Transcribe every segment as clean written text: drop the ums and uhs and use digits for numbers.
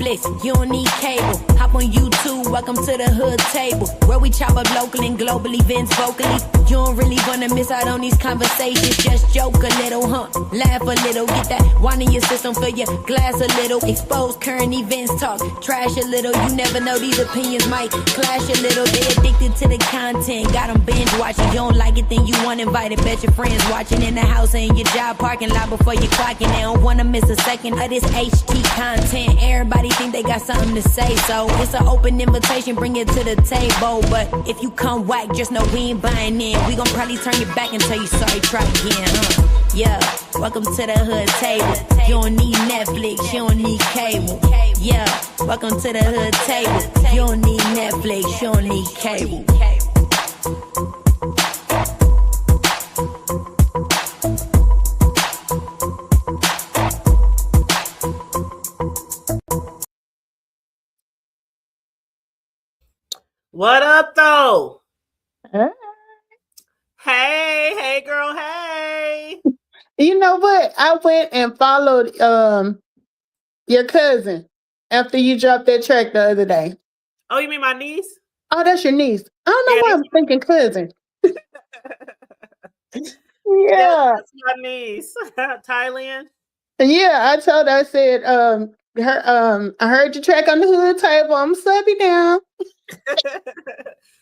Netflix, you don't need cable. Hop on YouTube, welcome to the hood table, where we chop up local and global events vocally. You don't really wanna miss out on these conversations. Just joke a little, laugh a little, get that wine in your system, fill your glass a little. Expose current events, talk trash a little. You never know, these opinions might clash a little. They addicted to the content, got them binge watching. You don't like it, then you want invited. Bet your friends watching in the house and in your job parking lot before you clocking. They don't wanna miss a second of this HT content. Everybody think they got something to say, so it's an open invitation, bring it to the table. But if you come whack, just know we ain't buying in. We gon' probably turn your back and tell you sorry, try again, Yeah, welcome to the hood table. You don't need Netflix, you don't need cable. Yeah, welcome to the hood table. You don't need Netflix, you don't need cable. What up, though? Huh? Hey, girl, hey. You know what? I went and followed your cousin after you dropped that track the other day. Oh, you mean my niece? Oh, that's your niece. I don't know why I'm thinking cousin. Yeah, that's my niece, Thailand. Yeah, I told her, I said, I heard your track on the hood table. I'm subby down.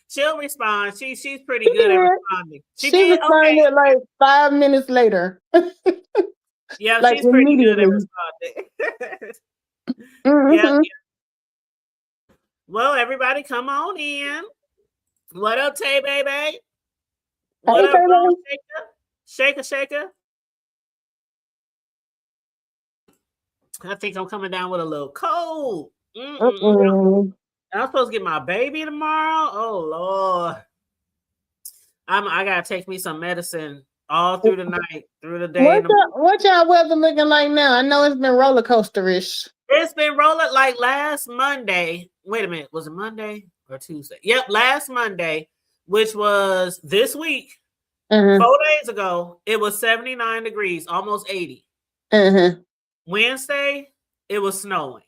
She'll respond. She's pretty good at responding. She responded like 5 minutes later. Yeah, like she's pretty good at responding. Yeah. Well, everybody, come on in. What up, Tay baby? What up, Shaker? I think I'm coming down with a little cold. I'm supposed to get my baby tomorrow. Oh Lord, I gotta take me some medicine all through the night, through the day. What y'all weather looking like now? I know it's been roller coasterish. It's been rolling like last Monday. Wait a minute, was it Monday or Tuesday? Yep, last Monday, which was this week. 4 days ago, it was 79 degrees, almost 80. Wednesday, it was snowing.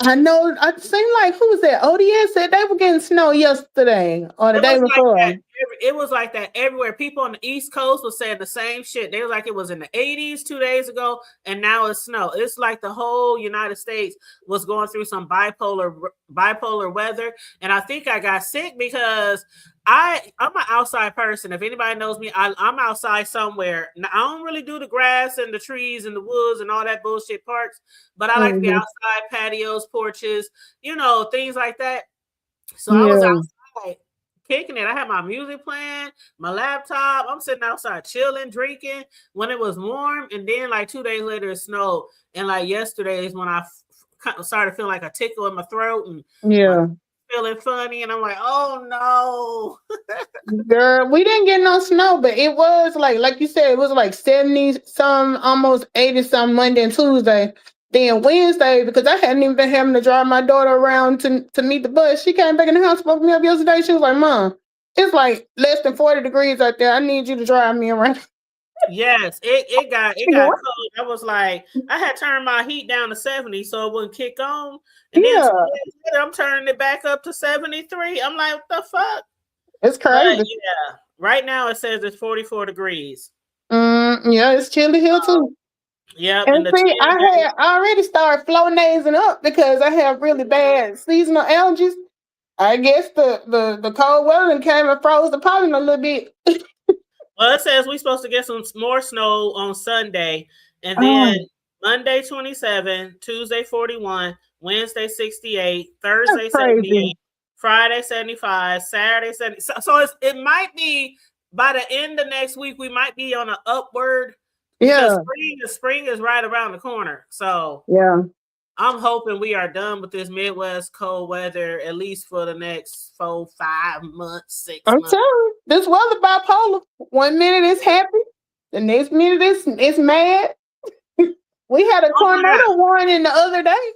I know. It seemed like, who was that? ODS said they were getting snow yesterday or the day before. It was like that everywhere. People on the East Coast were saying the same shit. They were like, it was in the 80s 2 days ago, and now it's snow. It's like the whole United States was going through some bipolar weather. And I think I got sick because I'm an outside person. If anybody knows me, I'm outside somewhere. Now, I don't really do the grass and the trees and the woods and all that bullshit parks, but I like to be outside, patios, porches, things like that. So I was outside kicking it. I had my music playing, my laptop. I'm sitting outside chilling, drinking when it was warm. And then like 2 days later, it snowed. And like yesterday is when I started feeling like a tickle in my throat and feeling funny, and I'm like, oh no. Girl, we didn't get no snow, but it was like you said, it was like 70 some, almost 80 some Monday and Tuesday. Then Wednesday, because I hadn't even been having to drive my daughter around to meet the bus, she came back in the house, spoke me up yesterday. She was like, Mom, it's like less than 40 degrees out there. I need you to drive me around. Yes, it got cold. I was like, I had turned my heat down to 70 so it wouldn't kick on. And then 2 days later, I'm turning it back up to 73. I'm like, what the fuck? It's crazy. But yeah, right now it says it's 44 degrees. Yeah, it's chilly here too. Yeah, and see, I already started flow-nasing up because I have really bad seasonal allergies. I guess the cold weather came and froze the pollen a little bit. Well, it says we're supposed to get some more snow on Sunday, and then Monday 27, Tuesday 41, Wednesday 68, Thursday 78, Friday 75, Saturday 70. So it might be by the end of next week, we might be on an upward. Yeah, spring is right around the corner. So yeah, I'm hoping we are done with this Midwest cold weather at least for the next 4, 5 months, 6 months. I'm telling you, this weather bipolar. 1 minute it's happy, the next minute it's mad. We had a tornado warning the other day.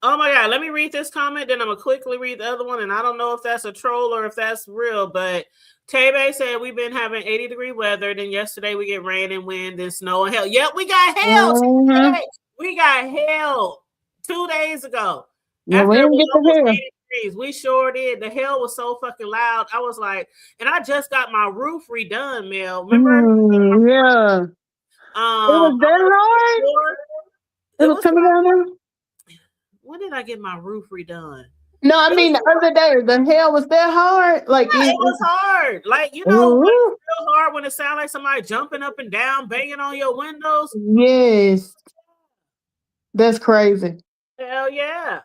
Oh my God, let me read this comment, then I'm going to quickly read the other one, and I don't know if that's a troll or if that's real, but Tebe said we've been having 80-degree weather, then yesterday we get rain and wind and snow and hail. Yep, we got hail. We got hail. 2 days ago. Yeah, we After it didn't was get to almost hear. 80 degrees. We sure did. The hell was so fucking loud. I was like, and I just got my roof redone, Mel. Remember? Yeah. It was I that want to say hard? before. It It was was coming down there? when did I get my roof redone? No, I It mean was, the other day. The hell was that hard? Like yeah, you it was hard. Like, you know, when it's real hard when it sounds like somebody jumping up and down, banging on your windows. Yes. That's crazy. Hell yeah.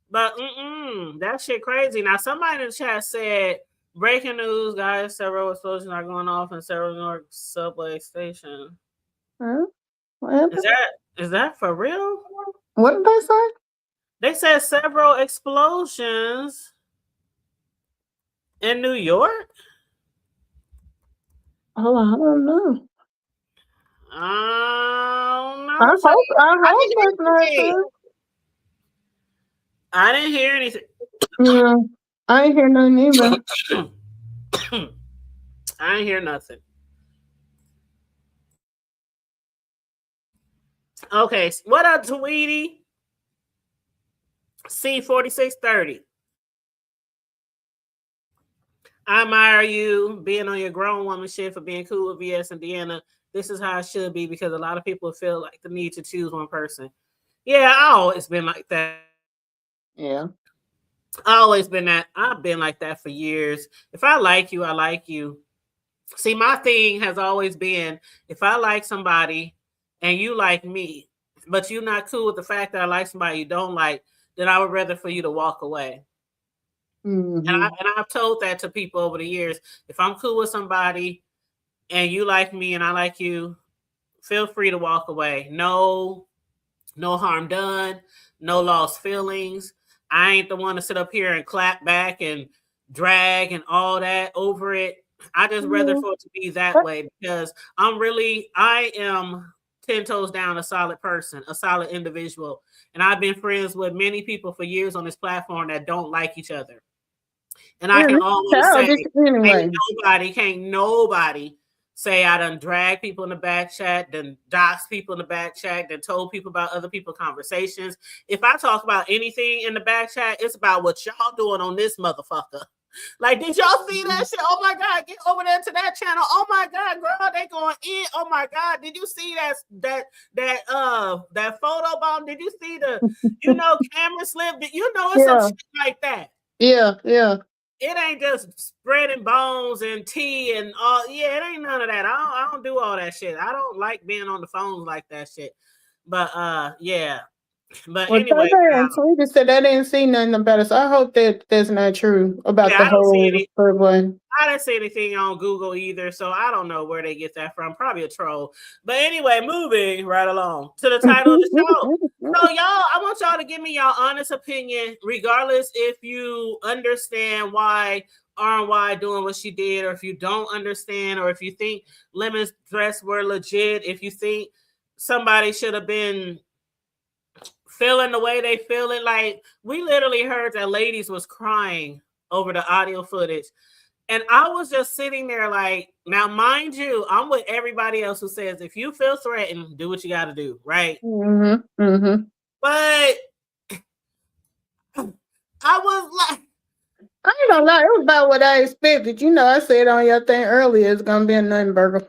But that shit crazy. Now, somebody in the chat said, breaking news, guys, several explosions are going off in several New York subway station. Huh? What happened? Is that for real? What did they say? They said several explosions in New York. Oh, I don't know. I don't know. I hope that's not true. I didn't hear anything. Yeah, I ain't hear nothing either. I ain't hear nothing. Okay, what up, Tweety? C4630. I admire you being on your grown woman shit for being cool with VS and Deanna. This is how it should be because a lot of people feel like the need to choose one person. Yeah, I always been like that. Yeah. I always been that. I've been like that for years. If I like you, I like you. See, my thing has always been if I like somebody and you like me, but you're not cool with the fact that I like somebody you don't like, then I would rather for you to walk away. Mm-hmm. And I've told that to people over the years. If I'm cool with somebody and you like me and I like you, feel free to walk away. No harm done, no lost feelings. I ain't the one to sit up here and clap back and drag and all that over it. I just rather for it to be that way because I am 10 toes down a solid person, a solid individual. And I've been friends with many people for years on this platform that don't like each other. And I can always say, can't nobody say I done drag people in the back chat, then dox people in the back chat, then told people about other people's conversations. If I talk about anything in the back chat, it's about what y'all doing on this motherfucker. Like, did y'all see that shit? Oh my God, get over there to that channel. Oh my God, girl, they going in. Oh my God, did you see that photo bomb? Did you see the camera slip? It's some shit like that. Yeah. It ain't just spreading bones and tea and all. Yeah, it ain't none of that. I don't do all that shit. I don't like being on the phone like that shit. But yeah. But anyway, Tweety said I didn't see nothing about it. So I hope that that's not true about the whole third one. I didn't see anything on Google either, so I don't know where they get that from. Probably a troll. But anyway, moving right along to the title of the show. So y'all, I want y'all to give me y'all honest opinion, regardless if you understand why RNY doing what she did, or if you don't understand, or if you think Lemon's threats were legit, if you think somebody should have been feeling the way they feel it. Like, we literally heard that ladies was crying over the audio footage. And I was just sitting there like, now, mind you, I'm with everybody else who says, if you feel threatened, do what you got to do, right? But I was like, I ain't gonna lie, it was about what I expected. I said on your thing earlier, it's gonna be a nothing burger.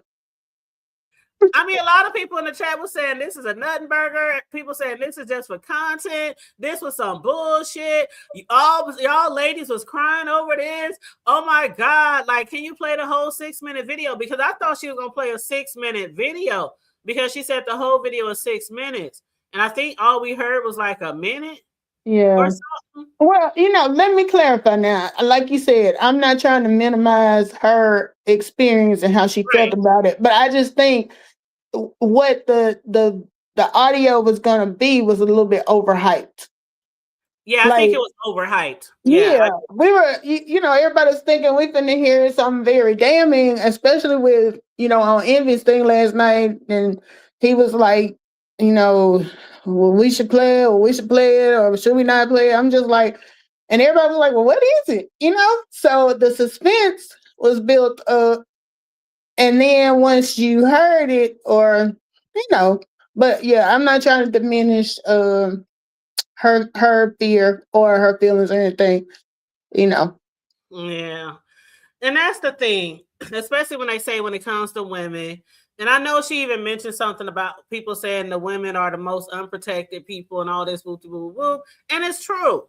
I mean, a lot of people in the chat were saying this is a nothing burger. People saying this is just for content. This was some bullshit. Y'all ladies was crying over this. Oh my God. Like, can you play the whole 6-minute video? Because I thought she was going to play a 6-minute video because she said the whole video is 6 minutes. And I think all we heard was like a minute. Yeah. Or something. Well, let me clarify now. Like you said, I'm not trying to minimize her experience and how she felt about it. But I just think what the audio was gonna be was a little bit overhyped. Yeah, I think it was overhyped. Yeah, we were. Everybody's thinking we finna hear something very damning, especially with on Envy's thing last night, and he was like, well, we should play it, or we should play it, or should we not play it? I'm just like, and everybody was like, well, what is it? So the suspense was built up. And then once you heard it, but yeah, I'm not trying to diminish her fear or her feelings or anything, you know. Yeah. And that's the thing, especially when they say when it comes to women. And I know she even mentioned something about people saying the women are the most unprotected people and all this whoop whoop whoop. And it's true.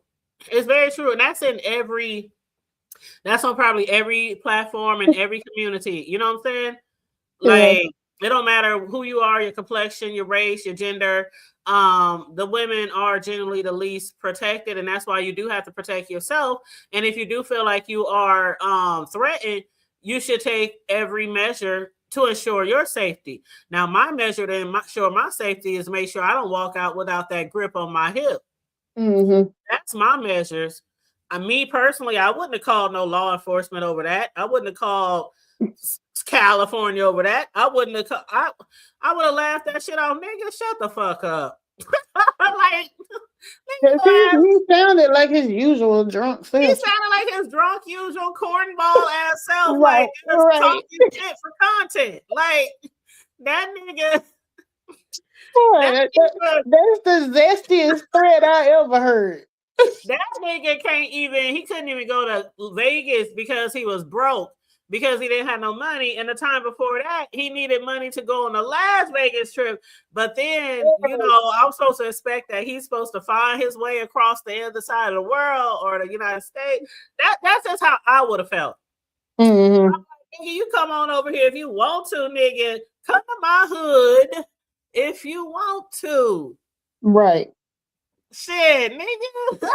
It's very true. And that's on probably every platform and every community. You know what I'm saying? Yeah. Like, it don't matter who you are, your complexion, your race, your gender. The women are generally the least protected, and that's why you do have to protect yourself. And if you do feel like you are threatened, you should take every measure to ensure your safety. Now, my measure to ensure my safety is make sure I don't walk out without that grip on my hip. Mm-hmm. That's my measures. Me personally, I wouldn't have called no law enforcement over that. I wouldn't have called California over that. I wouldn't have. I would have laughed that shit off, nigga. Shut the fuck up. Like, He sounded like his usual drunk he self. sounded like his drunk, usual cornball ass self, Right, like just right. talking shit for content. Like that nigga. Boy, that's the zestiest threat I ever heard. That nigga can't even. He couldn't even go to Vegas because he was broke. Because he didn't have no money. And the time before that, he needed money to go on the last Vegas trip. But then, you know, I'm supposed to expect that he's supposed to find his way across the other side of the world or the United States. That's just how I would have felt. Mm-hmm. Like, nigga, you come on over here if you want to, nigga. Come to my hood if you want to. Right. Shit, nigga.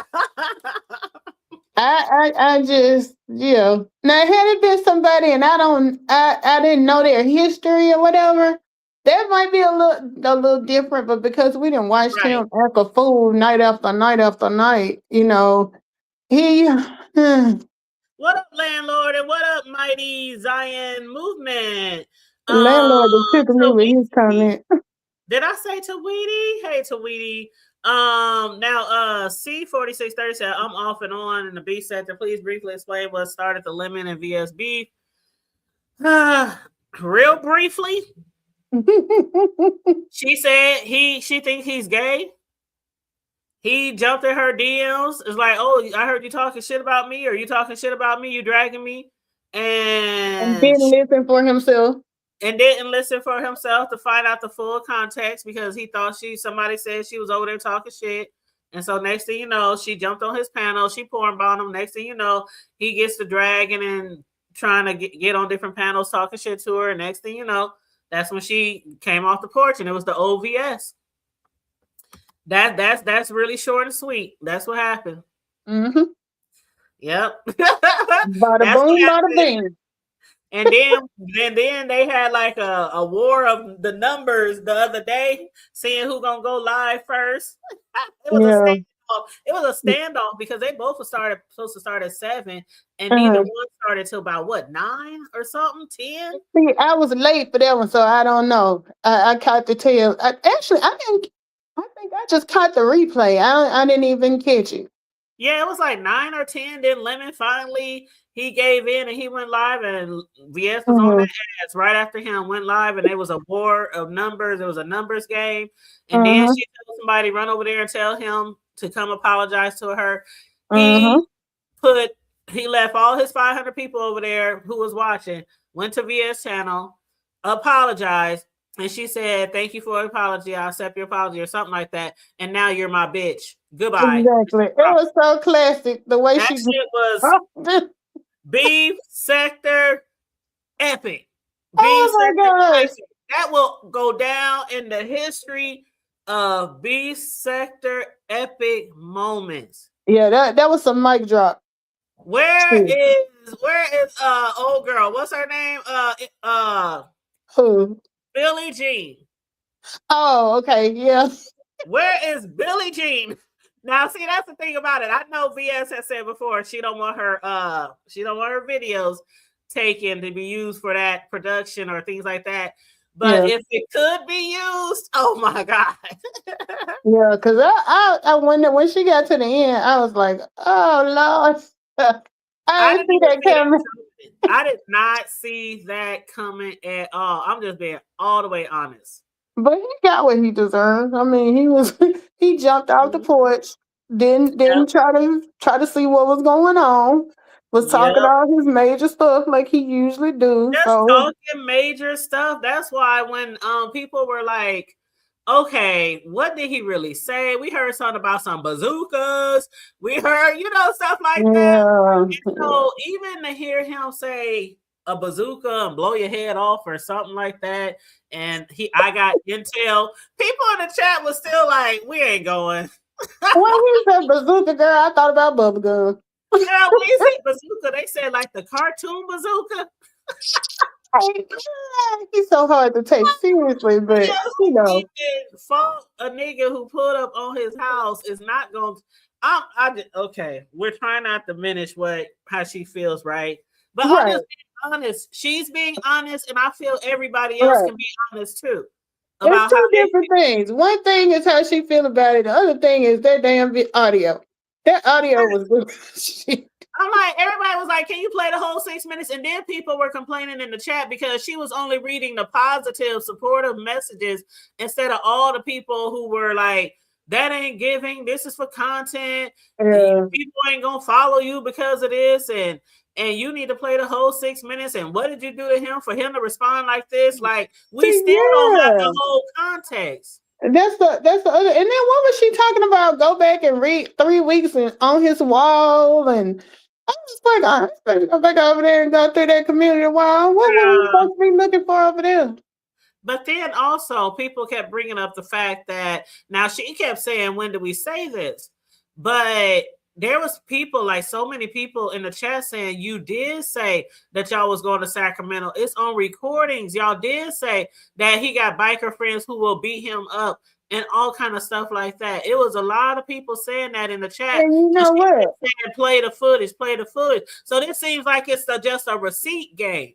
I just, you know, now had it been somebody and I didn't know their history or whatever, that might be a little different. But because we didn't watch him act a fool night after night after night, you know, he. What up, landlord, and what up, mighty Zion movement? Landlord is kicking me with his comment. Did I say Tweety? Hey, Tweety. Now, C4630 said, I'm off and on in the beef sector. Please briefly explain what started the lemon and VS beef. Real briefly, she said she thinks he's gay. He jumped in her DMs. It's like, oh, I heard you talking shit about me, or you talking shit about me, you dragging me. And didn't listen for himself. And didn't listen for himself to find out the full context because he thought somebody said she was over there talking shit. And so next thing you know, she jumped on his panel. She porn bombed him. Next thing you know, he gets to dragging and trying to get on different panels talking shit to her. And next thing you know, that's when she came off the porch and it was the OVS. That's really short and sweet. That's what happened. Mm-hmm. Yep. Bada boom, bada bing. And then they had like a war of the numbers the other day, seeing who gonna go live first. It was a standoff. It was a standoff because they both supposed to start at 7, and neither one started till about what, 9 or something, 10. See, I was late for that one, so I don't know. I caught the tail. I think I just caught the replay. I didn't even catch it. Yeah, it was like 9 or 10. Then Lemon finally he gave in and he went live, and VS was on that ass right after him. Went live, and it was a war of numbers. It was a numbers game, and then she told somebody run over there and tell him to come apologize to her. He left all his 500 people over there who was watching. Went to VS channel, apologized. And she said, thank you for the apology. I'll accept your apology or something like that. And now you're my bitch. Goodbye. Exactly. It was so classic. The way that she shit was beef sector epic. Beef sector classic. That will go down in the history of beef sector epic moments. Yeah, that was some mic drop. Where is old girl? What's her name? Who? Billie Jean. Oh, okay, yeah. Where is Billie Jean? Now, see, that's the thing about it. I know VS has said before she don't want her videos taken to be used for that production or things like that. But if it could be used, oh my god. Yeah, because I when she got to the end, I was like, oh Lord. I didn't see that coming. I did not see that coming at all. I'm just being all the way honest. But he got what he deserved. I mean, he jumped out the porch, Yep. didn't try to see what was going on. Was talking Yep. all his major stuff like he usually do. Just So talking major stuff. That's why when people were like, okay, what did he really say? We heard something about some bazookas. We heard, stuff like that. yeah, And so even to hear him say a bazooka and blow your head off or something like that, and I got intel. People in the chat was still like, we ain't going. when he said bazooka, girl, I thought about bubblegum. Girl, when you say bazooka, they said like the cartoon bazooka. He's so hard to take seriously, but A nigga who pulled up on his house is not going to. Okay, we're trying not to diminish how she feels, right? But I'm just being honest. She's being honest, and I feel everybody else can be honest too. It's two different things. One thing is how she feel about it. The other thing is that damn audio. That audio was good. I'm like, everybody was like, can you play the whole 6 minutes? And then people were complaining in the chat because she was only reading the positive, supportive messages instead of all the people who were like, that ain't giving. This is for content. Yeah. People ain't going to follow you because of this. And you need to play the whole 6 minutes. And what did you do to him for him to respond like this? Like, we still don't have the whole context. That's the other. And then what was she talking about? Go back and read 3 weeks on his wall. And I was like, I go back over there and go through that community wall. What were we supposed to be looking for over there? But then also people kept bringing up the fact that now she kept saying, when did we say this? But there was people, like so many people in the chat saying you did say that y'all was going to Sacramento. It's on recordings. Y'all did say that he got biker friends who will beat him up and all kind of stuff like that. It was a lot of people saying that in the chat. And you know what? Play the footage. So this seems like it's just a receipt game.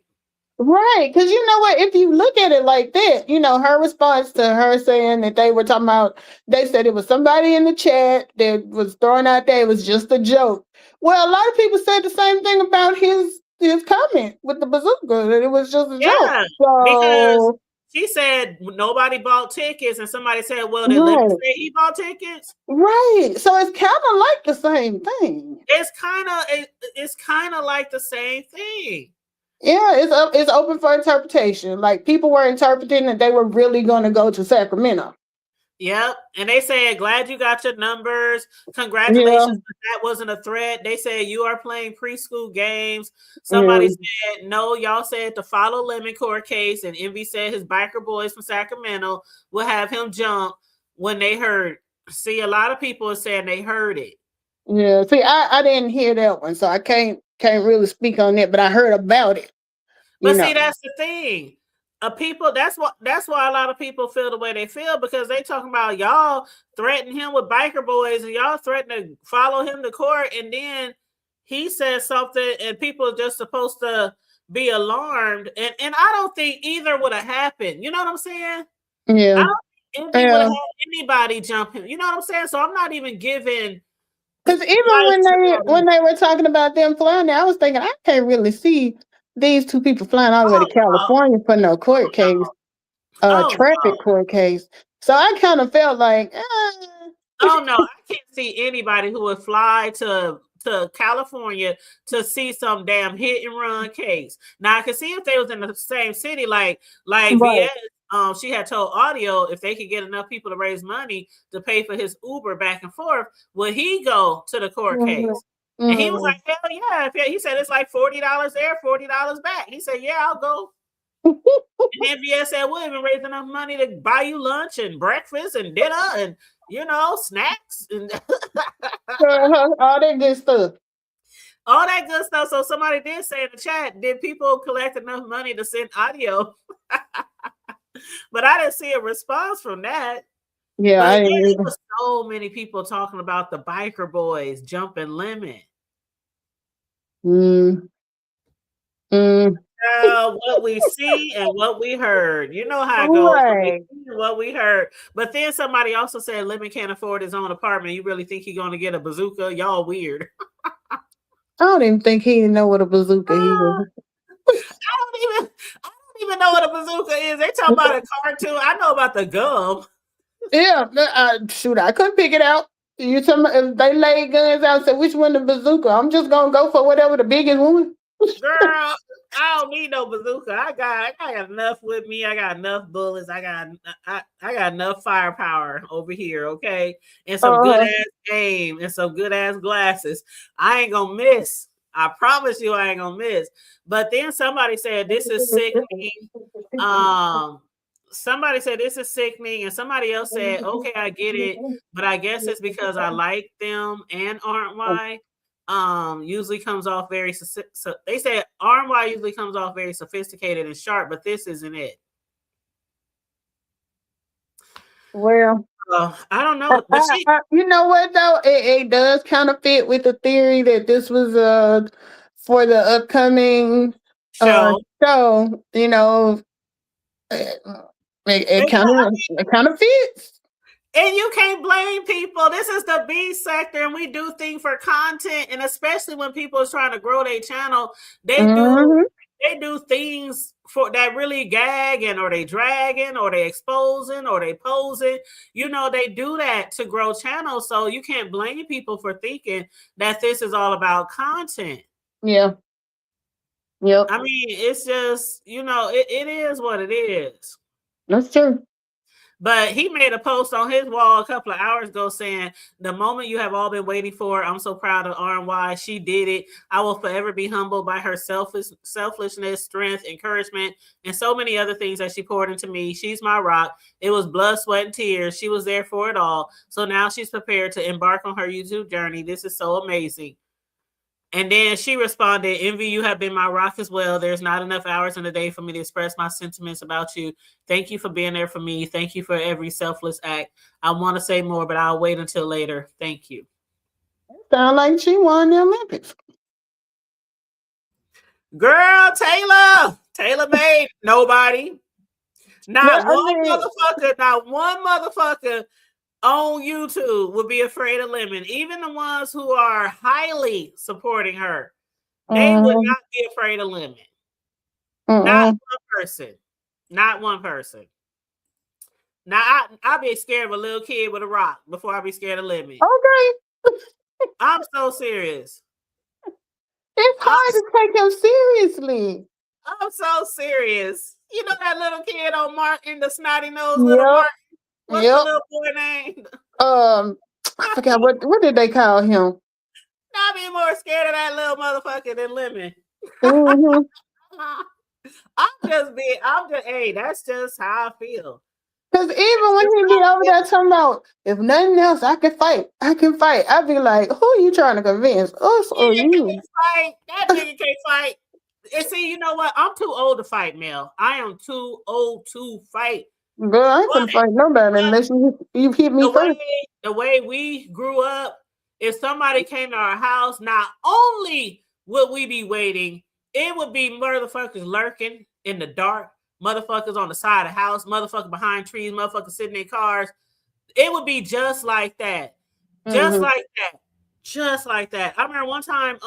Right, because you know what? If you look at it like that, her response to her saying that they were talking about, they said it was somebody in the chat that was throwing out there, it was just a joke. Well, a lot of people said the same thing about his comment with the bazooka, that it was just a joke. So, because she said nobody bought tickets, and somebody said, well, did Libby say he bought tickets? Right. So it's kind of like the same thing. It's kind of like the same thing. Yeah, it's open for interpretation. Like people were interpreting that they were really going to go to Sacramento. Yep, and they said, glad you got your numbers. Congratulations, that wasn't a threat. They said you are playing preschool games. Somebody said, no, y'all said to follow Lemon court case, and Envy said his biker boys from Sacramento will have him jump when they heard. See, a lot of people are saying they heard it. Yeah, see, I didn't hear that one, so I can't really speak on that, but I heard about it. But see, that's the thing. People, that's why a lot of people feel the way they feel, because they talking about y'all threaten him with biker boys and y'all threaten to follow him to court, and then he says something and people are just supposed to be alarmed. And I don't think either would have happened. You know what I'm saying? Yeah. I don't think would have had anybody jump him. You know what I'm saying? So I'm not even giving. Because even when they were talking about them flying there, I was thinking I can't really see these two people flying all the way to California for no court case, traffic court case. So I kind of felt like, oh no, I can't see anybody who would fly to California to see some damn hit and run case. Now I can see if they was in the same city, like VS. She had told Audio if they could get enough people to raise money to pay for his Uber back and forth, would he go to the court case? And he was like, hell yeah. He said it's like $40 there, $40 back. He said, yeah, I'll go. And then VS said, we'll even raise enough money to buy you lunch and breakfast and dinner and, snacks. And all that good stuff. All that good stuff. So somebody did say in the chat, did people collect enough money to send Audio? But I didn't see a response from that. Yeah, there was so many people talking about the biker boys jumping Lemon. What we see and what we heard. You know how it goes. Right. What we heard. But then somebody also said Lemon can't afford his own apartment. You really think he's going to get a bazooka? Y'all weird. I don't even think he know what a bazooka is. I don't even even know what a bazooka is. They talk about a cartoon. I know about the gum. Yeah, shoot, I couldn't pick it out. You tell me if they lay guns out, say which one the bazooka. I'm just gonna go for whatever the biggest one. Girl, I don't need no bazooka. I got enough with me. I got enough bullets. I got enough firepower over here, okay? And some good ass aim and some good ass glasses. I ain't gonna miss. I promise you I ain't gonna miss. But then somebody said this is sickening. Somebody said this is sickening, and somebody else said, okay, I get it, but I guess it's because I like them and RY. Usually comes off very so they said RY usually comes off very sophisticated and sharp, but this isn't it. Well, I don't know. But you know what though? It does kind of fit with the theory that this was for the upcoming show. You know, it kind of fits. And you can't blame people. This is the B sector, and we do things for content, and especially when people are trying to grow their channel, they do things for that really gagging, or they dragging, or they exposing, or they posing. You know, they do that to grow channels. So you can't blame people for thinking that this is all about content. Yeah. Yep. I mean, it's just, you know, it is what it is. That's true. But he made a post on his wall a couple of hours ago saying, the moment you have all been waiting for, I'm so proud of RY. She did it. I will forever be humbled by her selflessness, strength, encouragement, and so many other things that she poured into me. She's my rock. It was blood, sweat, and tears. She was there for it all. So now she's prepared to embark on her YouTube journey. This is so amazing. And then she responded, Envy, you have been my rock as well. There's not enough hours in the day for me to express my sentiments about you. Thank you for being there for me. Thank you for every selfless act. I want to say more, but I'll wait until later. Thank you. Sound like she won the Olympics. Girl, Taylor made nobody. Not one motherfucker on YouTube would be afraid of Lemon. Even the ones who are highly supporting her, they would not be afraid of Lemon. Not one person. Not one person. Now I'd be scared of a little kid with a rock before I'd be scared of Lemon. Okay. I'm so serious. It's hard to take him seriously. I'm so serious. You know that little kid on Martin, the snotty nose little Martin? What's the little boy name? I forgot what did they call him? I'd be more scared of that little motherfucker than Lemon. Hey, that's just how I feel. Because even when he be over there talking about, if nothing else, I can fight. I'd be like, who are you trying to convince? Us or you? That nigga can't fight. And see, you know what? I'm too old to fight, Mel. I am too old to fight. Girl, I ain't gonna fight nobody unless you hit me first. The way we grew up, if somebody came to our house, not only would we be waiting, it would be motherfuckers lurking in the dark, motherfuckers on the side of the house, motherfuckers behind trees, motherfuckers sitting in cars. It would be just like that. Just like that. Just like that. I remember one time,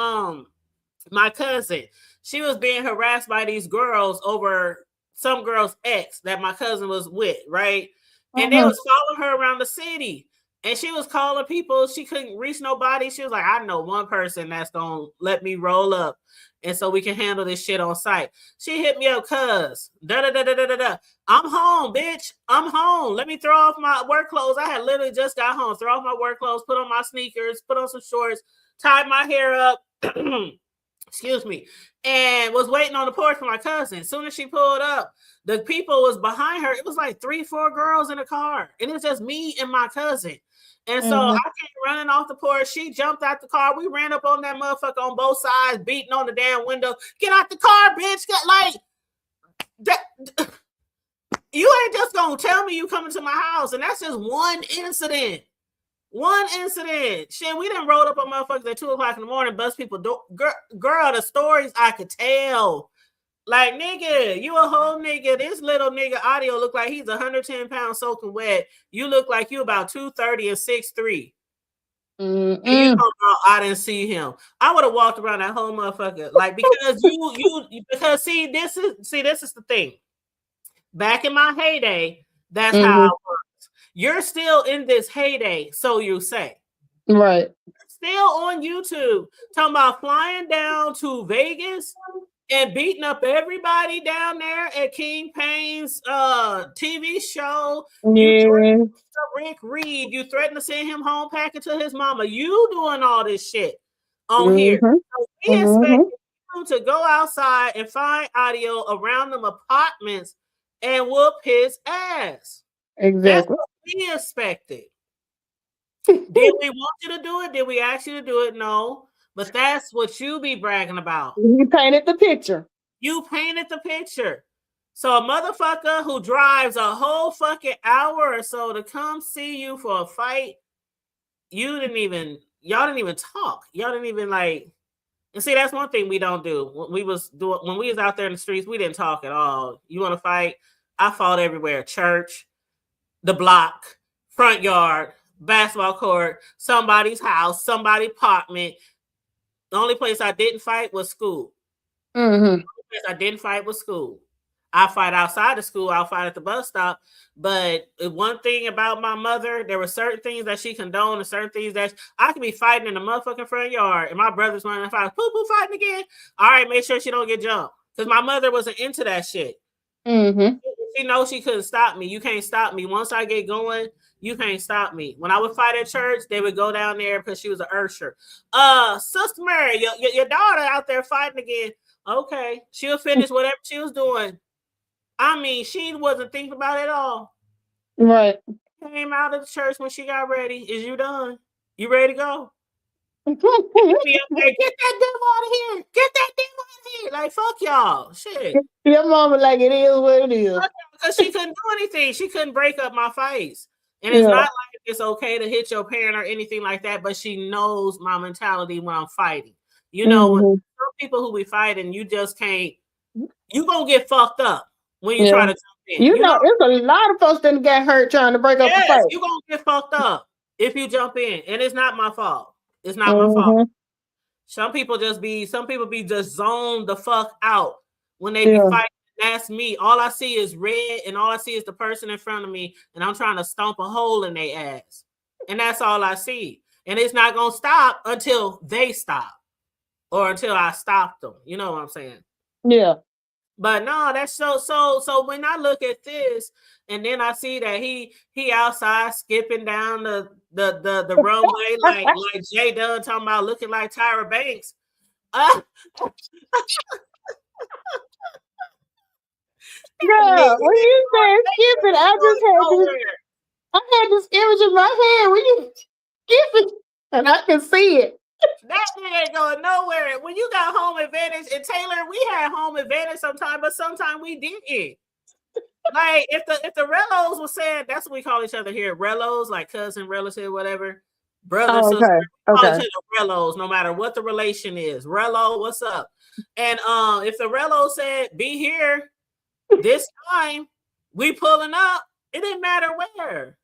my cousin, she was being harassed by these girls over some girl's ex that my cousin was with, right? And they was following her around the city. And she was calling people. She couldn't reach nobody. She was like, I know one person that's going to let me roll up. And so we can handle this shit on site. She hit me up, cuz. I'm home, bitch. I'm home. Let me throw off my work clothes. I had literally just got home. Throw off my work clothes, put on my sneakers, put on some shorts, tied my hair up. Excuse me. And was waiting on the porch for my cousin. As soon as she pulled up, the people was behind her. It was like 3-4 girls in a car. And it was just me and my cousin. And so I came running off the porch. She jumped out the car. We ran up on that motherfucker on both sides, beating on the damn window. Get out the car, bitch. You ain't just gonna tell me you coming to my house. And that's just one incident. One incident. Shit, we done rolled up on motherfuckers at 2:00 in the morning, bust people. Girl, the stories I could tell. Like, nigga, you a whole nigga. This little nigga audio look like he's 110 pounds soaking wet. You look like you about 230 and 6'3". And you talking about, I didn't see him. I would have walked around that whole motherfucker. Like, because because this is the thing. Back in my heyday, that's Mm-hmm. how it works. You're still in this heyday, so you say. Right. Still on YouTube, talking about flying down to Vegas and beating up everybody down there at King Payne's TV show. You Yeah. threatened Rick Reed. You threatened to send him home packing to his mama. You doing all this shit on here. Mm-hmm. So we Mm-hmm. expect you to go outside and find audio around them apartments and whoop his ass. That's Exactly. what we expected. Did we want you to do it? Did we ask you to do it? No. But that's what you be bragging about. You painted the picture. You painted the picture. So a motherfucker who drives a whole fucking hour or so to come see you for a fight, y'all didn't even talk. Y'all didn't even like, and see, that's one thing we don't do. When we was out there in the streets, we didn't talk at all. You want to fight? I fought everywhere. Church, the block, front yard, basketball court, somebody's house, somebody's apartment. The only place I didn't fight was school. Mm-hmm. The only place I didn't fight was school. I fight outside of school. I'll fight at the bus stop. But one thing about my mother, there were certain things that she condoned and certain things that I could be fighting in the motherfucking front yard. And my brother's running and fight, poo fighting again. All right, make sure she don't get jumped. Because my mother wasn't into that shit. Mm-hmm. She knows she couldn't stop me. You can't stop me. Once I get going, you can't stop me. When I would fight at church, they would go down there because she was an usher. Sister Mary, your daughter out there fighting again. Okay, she'll finish whatever she was doing. I mean, she wasn't thinking about it at all. Right. Came out of the church when she got ready. Is you done? You ready to go? Get that devil out of here. Get that devil out of here. Like, fuck y'all. Shit. Your mama like it is what it is. Because she couldn't do anything. She couldn't break up my fights. And it's not like it's okay to hit your parent or anything like that, but she knows my mentality when I'm fighting. You know, some people who be fighting, you just can't, you gonna get fucked up when you try to jump in. You know, there's a lot of folks that get hurt trying to break up a fight. You're gonna get fucked up if you jump in. And it's not my fault. It's not my fault. Some people be just zoned the fuck out when they be fighting. That's me. All I see is red, and all I see is the person in front of me, and I'm trying to stomp a hole in their ass. And that's all I see. And it's not gonna stop until they stop. Or until I stop them. You know what I'm saying? Yeah. But no, that's so when I look at this and then I see that he outside skipping down the runway like Jay Dunn talking about looking like Tyra Banks. Girl, when you said skipping, I had this image in my head when you skipping and I can see it. That thing ain't going nowhere. When you got home advantage, and Taylor, we had home advantage sometimes, but sometimes we didn't. Like if the Rellos was saying, that's what we call each other here, Rellos, like cousin, relative, whatever, brother, sister. Call each other Rellos, no matter what the relation is. Rello, what's up? And if the Rello said, "Be here this time," we pulling up. It didn't matter where.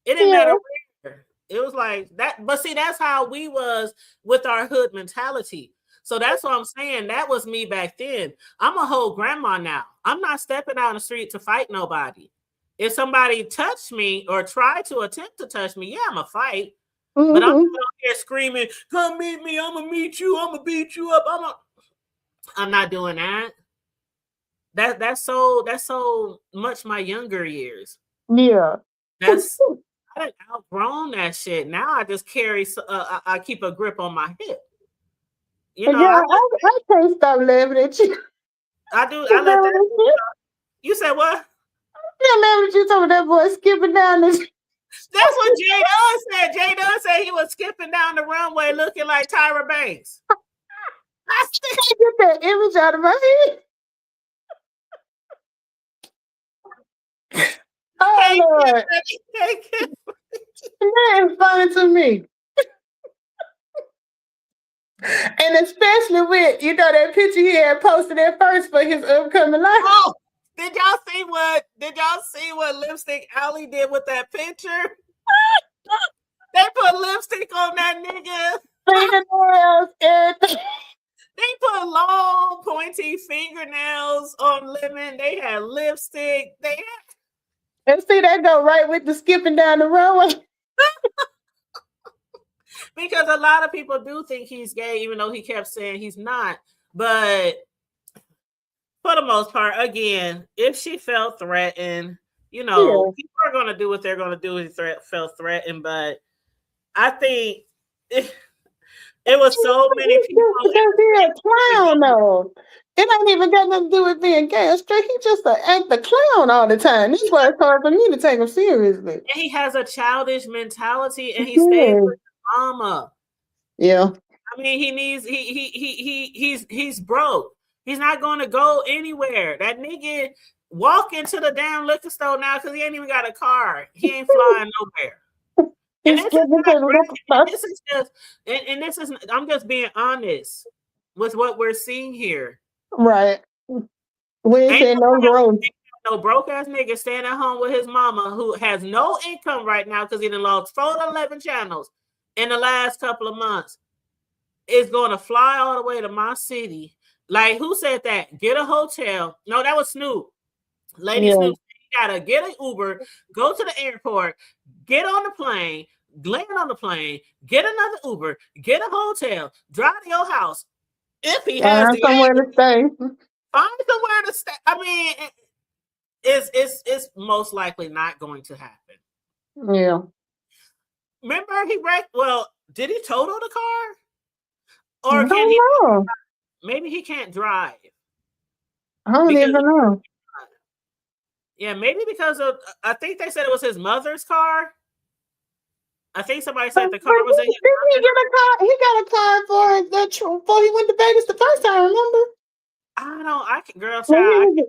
It didn't matter where. It was like that, but see, that's how we was with our hood mentality. So that's what I'm saying. That was me back then. I'm a whole grandma now. I'm not stepping out on the street to fight nobody. If somebody touched me or tried to attempt to touch me, yeah, I'm a fight. But I'm not out here screaming, "Come meet me! I'm gonna meet you! I'm gonna beat you up!" I'm not doing that. That's so much my younger years. Yeah. I done outgrown that shit. Now I just carry. I keep a grip on my hip. You know, I can't stop laughing at you. I do. I let that. You said what? I laughing at you talking that boy skipping down this. That's what Jay Dunn said. Jay Dunn said he was skipping down the runway looking like Tyra Banks. I still get that image out of my head. Oh Lord. That is funny to me. And especially with, that picture he had posted at first for his upcoming life. Oh, did y'all see what Lipstick Alley did with that picture? They put lipstick on that nigga. Fingernails, everything. They put long, pointy fingernails on Lemon. They had lipstick. They had... And see, that go right with the skipping down the runway. Because a lot of people do think he's gay, even though he kept saying he's not. But for the most part, again, if she felt threatened, people are going to do what they're going to do if they felt threatened. But I think it was so many people. Because he a clown, though. It ain't even got nothing to do with being gay. Straight, he just act the clown all the time. That's why it's hard for me to take him seriously. And he has a childish mentality, and he stays with his mama. Yeah. I mean, he's broke. He's not going to go anywhere. That nigga walk into the damn liquor store now because he ain't even got a car. He ain't flying nowhere. And this is I'm just being honest with what we're seeing here. Right. We ain't saying no growth. No broke ass nigga staying at home with his mama who has no income right now because he done lost 4 to 11 channels in the last couple of months is going to fly all the way to my city. Like, who said that? Get a hotel. No, that was Snoop. Lady Snoop, you gotta get an Uber, go to the airport, get on the plane, land on the plane, get another Uber, get a hotel, drive to your house. If he has somewhere to stay. Find somewhere to stay. I mean, it's most likely not going to happen. Yeah. Remember he wrecked? Well, did he total the car? Or can he? Maybe he can't drive. I don't even know. Yeah, maybe because of, I think they said it was his mother's car. I think somebody said the car was in his Didn't he get a car? He got a car before he went to Vegas the first time, remember?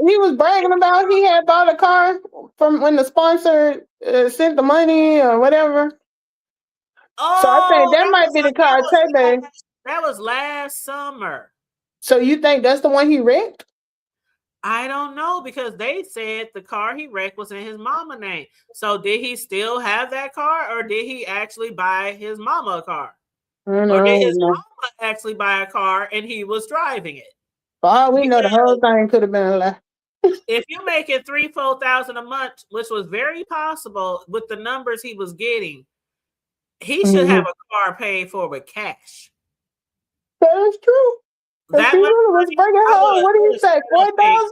He was bragging about he had bought a car from when the sponsor sent the money or whatever. Oh, so I think that might be the car today. That was last summer. So you think that's the one he wrecked? I don't know, because they said the car he wrecked was in his mama name. So did he still have that car, or did he actually buy his mama a car? Or did his mama actually buy a car and he was driving it? For all we know, the whole thing could have been a lie. If you make it $3,000-4,000 a month, which was very possible with the numbers he was getting, he should have a car paid for with cash. That is true. That was bringing home. What did he say? 4,000?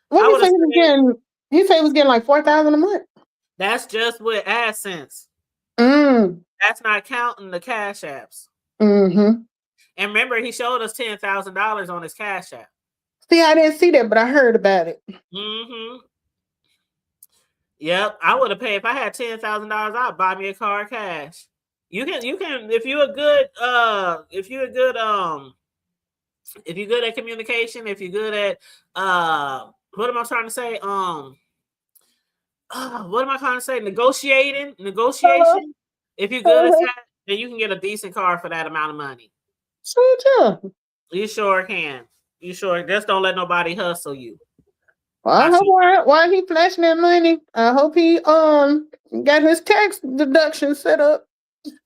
What did he say he was getting? He said he was getting like 4,000 a month. That's just with AdSense. That's not counting the cash apps. Mm-hmm. And remember, he showed us $10,000 on his cash app. See, I didn't see that, but I heard about it. Mm-hmm. Yep, I would have paid if I had $10,000. I'd buy me a car cash. You can if you're good at communication, if you're good at what am I trying to say? What am I trying to say? Negotiation. If you're good at that, then you can get a decent car for that amount of money. Sure. You sure can. You sure. Just don't let nobody hustle you. Well, I hope while he flashing that money, I hope he got his tax deduction set up.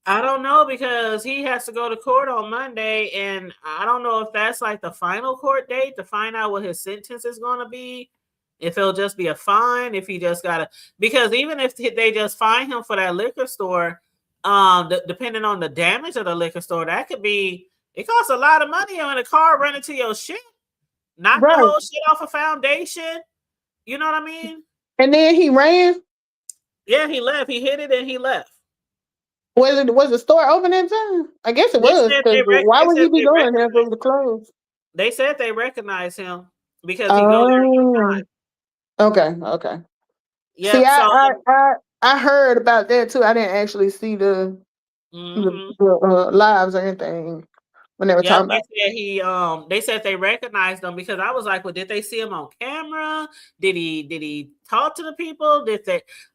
I don't know, because he has to go to court on Monday, and I don't know if that's like the final court date to find out what his sentence is going to be. If it'll just be a fine, if he just got to, because even if they just fine him for that liquor store, depending on the damage of the liquor store, that could be, it costs a lot of money on a car running to your shit, knock the whole shit off a foundation. You know what I mean? And then he ran? Yeah, he left. He hit it and he left. Was the store open at time? I guess it was. Why would he be going there if it was closed? They said they recognized him because he goes there all the time. Okay. Yeah. See, I heard about that too. I didn't actually see the lives or anything when they were talking about. They said they recognized him, because I was like, well, did they see him on camera? Did he talk to the people?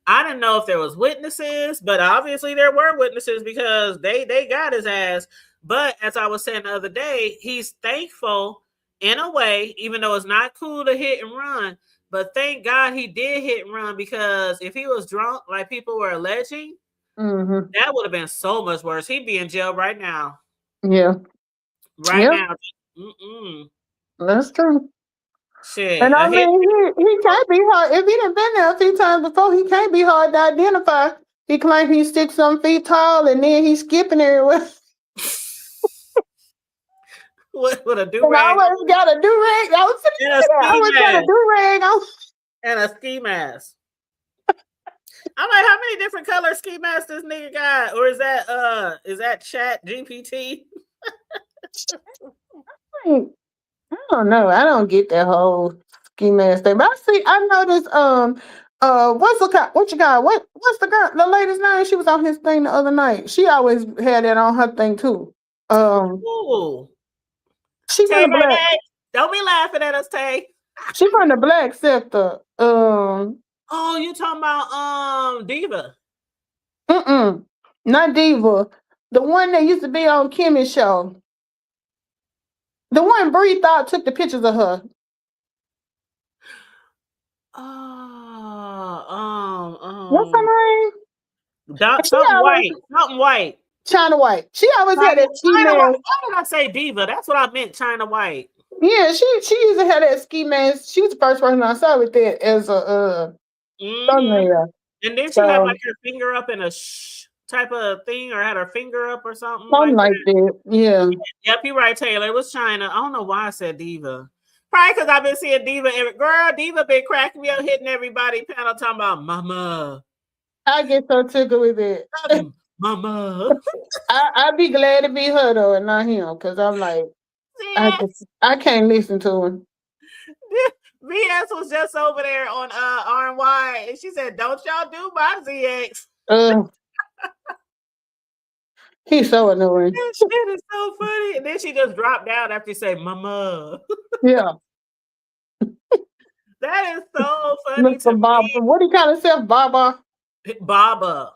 I didn't know if there was witnesses, but obviously there were witnesses, because they got his ass. But as I was saying the other day, he's thankful in a way, even though it's not cool to hit and run. But thank God he did hit and run, because if he was drunk, like people were alleging, that would have been so much worse. He'd be in jail right now. Yeah. Now, That's true. Shit. And I mean, he can't be hard. If he done been there a few times before, he can't be hard to identify. He claimed he's 6 some feet tall, and then he's skipping everywhere. With a do And I rag. always got a do rag. I always got a do rag on. And a ski mask. I'm like, how many different color ski masks this nigga got? Or is that Chat GPT? I don't know. I don't get that whole ski mask thing. But I noticed what's the girl, the lady's name? She was on his thing the other night. She always had that on her thing too. Ooh. She Tay, from the black. Don't be laughing at us, Tay. She from the black sector. Oh, you talking about Diva? Not Diva. The one that used to be on Kimmy's show. The one Bree thought took the pictures of her. What's her name? Something white. China White. She always had that ski mask. Why did I say Diva? That's what I meant, China White. Yeah, she used to have that ski mask. She was the first person I saw with that as a thumbnail. And then she had like her finger up in a type of thing, or had her finger up or something. Something like that. Yeah. Yep, you're right, Taylor. It was China. I don't know why I said Diva. Probably because I've been seeing Diva. Girl, Diva been cracking me up, hitting everybody panel talking about mama. I get so tickled with it. Mama. I'd be glad to be her though, and not him, because I'm like, I can't listen to him. VS was just over there on RNY, and she said, "Don't y'all do my ZX." He's so annoying. That shit is so funny. And then she just dropped down after you say, "Mama." Yeah. That is so funny. Mr. Bob, what do you call himself, Baba? Baba.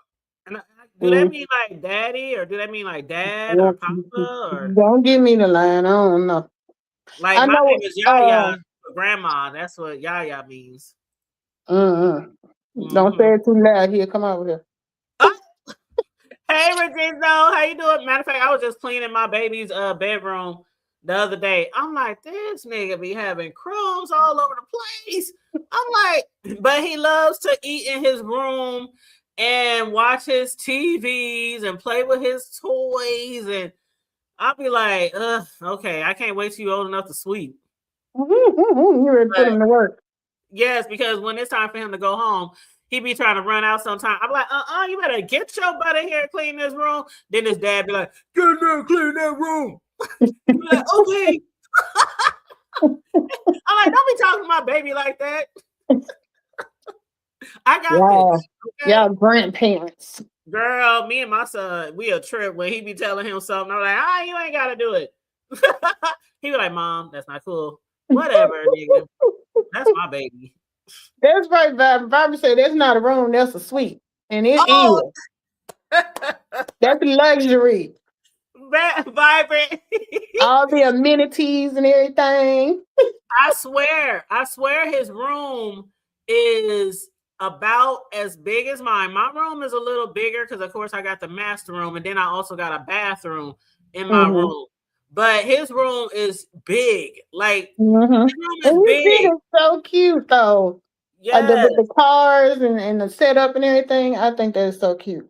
Do that mean like daddy, or do that mean like dad or papa? Or don't give me the line. I don't know. Like my name is Yaya for grandma. That's what Yaya means. Don't say it too loud here. Come over here. Hey, Regino, how you doing? Matter of fact, I was just cleaning my baby's bedroom the other day. I'm like, this nigga be having crumbs all over the place. I'm like, but he loves to eat in his room and watch his TVs and play with his toys. And I'll be like, okay, I can't wait till you're old enough to sweep. You ready to put him to work. Yes, because when it's time for him to go home, he be trying to run out sometime. I'm like, you better get your butt in here and clean this room. Then his dad be like, get in there and clean that room. I'm like, okay. I'm like, don't be talking to my baby like that. I got this. Okay? Yeah, grandparents. Girl, me and my son, we a trip when he be telling him something. I'm like, you ain't got to do it. He be like, Mom, that's not cool. Whatever, nigga. That's my baby. That's right, Barbara said that's not a room, that's a suite. And it is. That's luxury. Vibrant. All the amenities and everything. I swear his room is about as big as mine. My room is a little bigger because, of course, I got the master room, and then I also got a bathroom in my room. But his room is big. Like, his room is big. It's so cute, though. Yeah. With the cars and the setup and everything, I think that is so cute.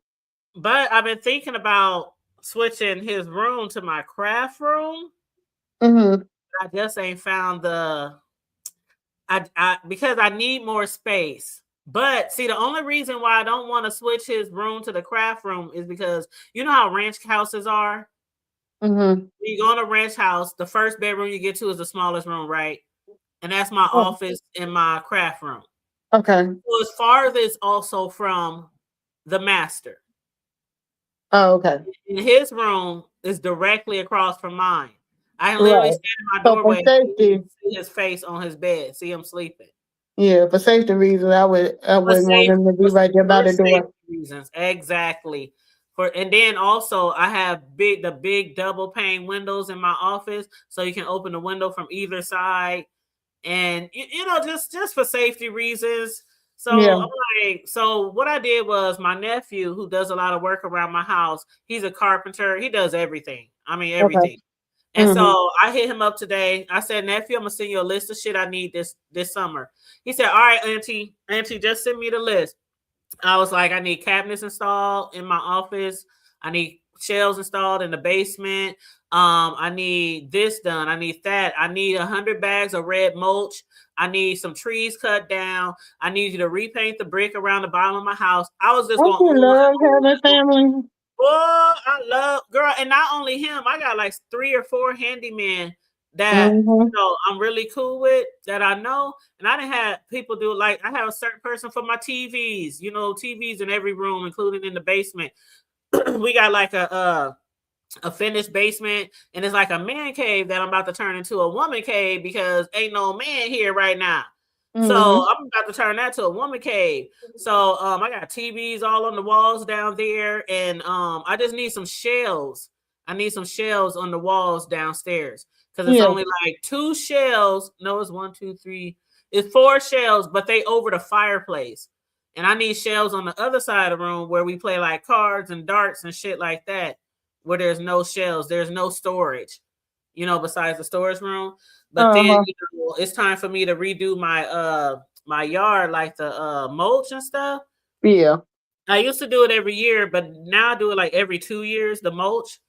But I've been thinking about switching his room to my craft room. I just ain't found because I need more space. But see, the only reason why I don't want to switch his room to the craft room is because you know how ranch houses are? When you go in a ranch house, the first bedroom you get to is the smallest room, right? And that's my office and my craft room. Okay. So it's farthest also from the master. Oh, okay. And his room is directly across from mine. I can literally stand in my doorway and see his face on his bed, see him sleeping. Yeah, for safety reasons, I wouldn't want him to be right there by the door. Reasons, exactly. And then also I have the big double pane windows in my office, so you can open the window from either side, and just for safety reasons. So I'm like, so what I did was my nephew, who does a lot of work around my house, he's a carpenter. He does everything. I mean, everything. Okay. And so I hit him up today. I said, nephew, I'm gonna send you a list of shit I need this summer. He said, all right, auntie, just send me the list. I was like, I need cabinets installed in my office. I need shelves installed in the basement. I need this done. I need that. I need 100 bags of red mulch. I need some trees cut down. I need you to repaint the brick around the bottom of my house. I was just going. Love having family. Oh, I love, girl, and not only him. I got like 3 or 4 handymen that you know I'm really cool with, that I know. And I didn't have people do, like, I have a certain person for my TVs. You know, TVs in every room, including in the basement. We got like a finished basement, and it's like a man cave that I'm about to turn into a woman cave because ain't no man here right now. So I'm about to turn that to a woman cave. So I got TVs all on the walls down there, and I just need some shelves. I need some shelves on the walls downstairs because it's only like 2 shelves. No, it's 1, 2, 3. It's 4 shelves, but they over the fireplace. And I need shelves on the other side of the room where we play like cards and darts and shit like that, where there's no shelves, there's no storage, you know, besides the storage room. But then you know, it's time for me to redo my my yard, like the mulch and stuff. Yeah. I used to do it every year, but now I do it like every 2 years, the mulch,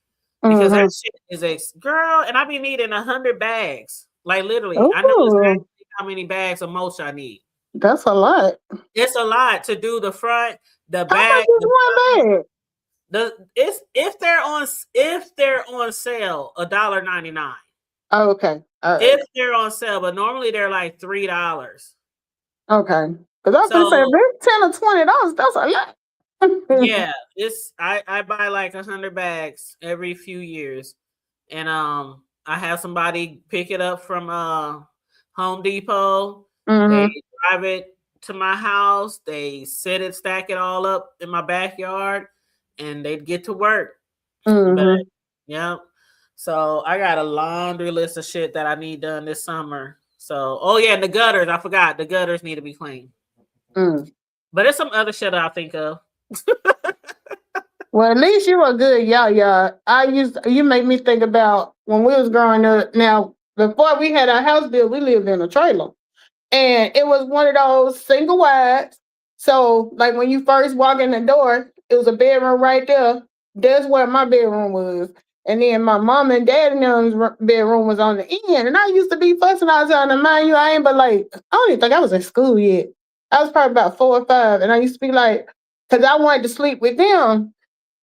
because that shit is a girl, and I be needing 100 bags. Like literally, I know exactly how many bags of mulch I need. That's a lot. It's a lot to do the front, the back. How much is one bag? If they're on sale, $1.99. Oh, okay. If they're on sale, but normally they're like $3. Okay. Because I was gonna say if it's $10 or $20, that's a lot. Yeah, I buy like 100 bags every few years, and I have somebody pick it up from Home Depot. They drive it to my house. They set it, stack it all up in my backyard, and they get to work. But, yeah. So I got a laundry list of shit that I need done this summer. So, oh yeah, and the gutters. I forgot. The gutters need to be cleaned. But there's some other shit I'll think of. Well, at least you were good, y'all. You make me think about when we was growing up. Now, before we had our house built, we lived in a trailer. And it was one of those single wides. So, like when you first walk in the door, it was a bedroom right there. That's where my bedroom was. And then my mom and dad and them's bedroom was on the end. And I used to be fussing all the time. And mind you, I ain't but like, I don't even think I was in school yet. I was probably about 4 or 5. And I used to be like, because I wanted to sleep with them.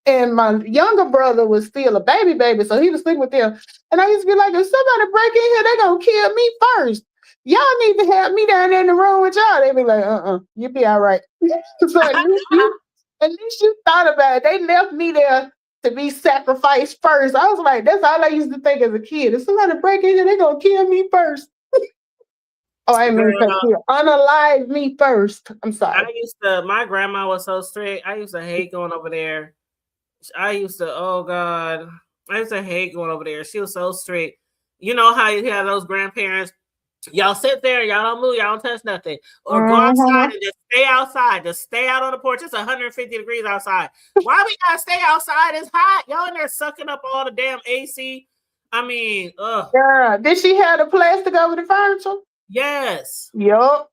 And my younger brother was still a baby, so he was sleeping with them. And I used to be like, if somebody break in here, they're going to kill me first. Y'all need to have me down there in the room with y'all. They be like, you'll be all right. So at least you thought about it. They left me there to be sacrificed first. I was like, that's all I used to think as a kid. If somebody break in here, they're going to kill me first. Oh, I mean, unalive me first. I'm sorry. My grandma was so strict. I used to hate going over there. Oh God, I used to hate going over there. She was so strict. You know how you have those grandparents, y'all sit there, y'all don't move, y'all don't touch nothing. Or go outside and just stay outside. Just stay out on the porch. It's 150 degrees outside. Why we gotta stay outside? It's hot. Y'all in there sucking up all the damn AC. I mean, ugh. Yeah. Did she have the plastic over the furniture? Yes. Yup.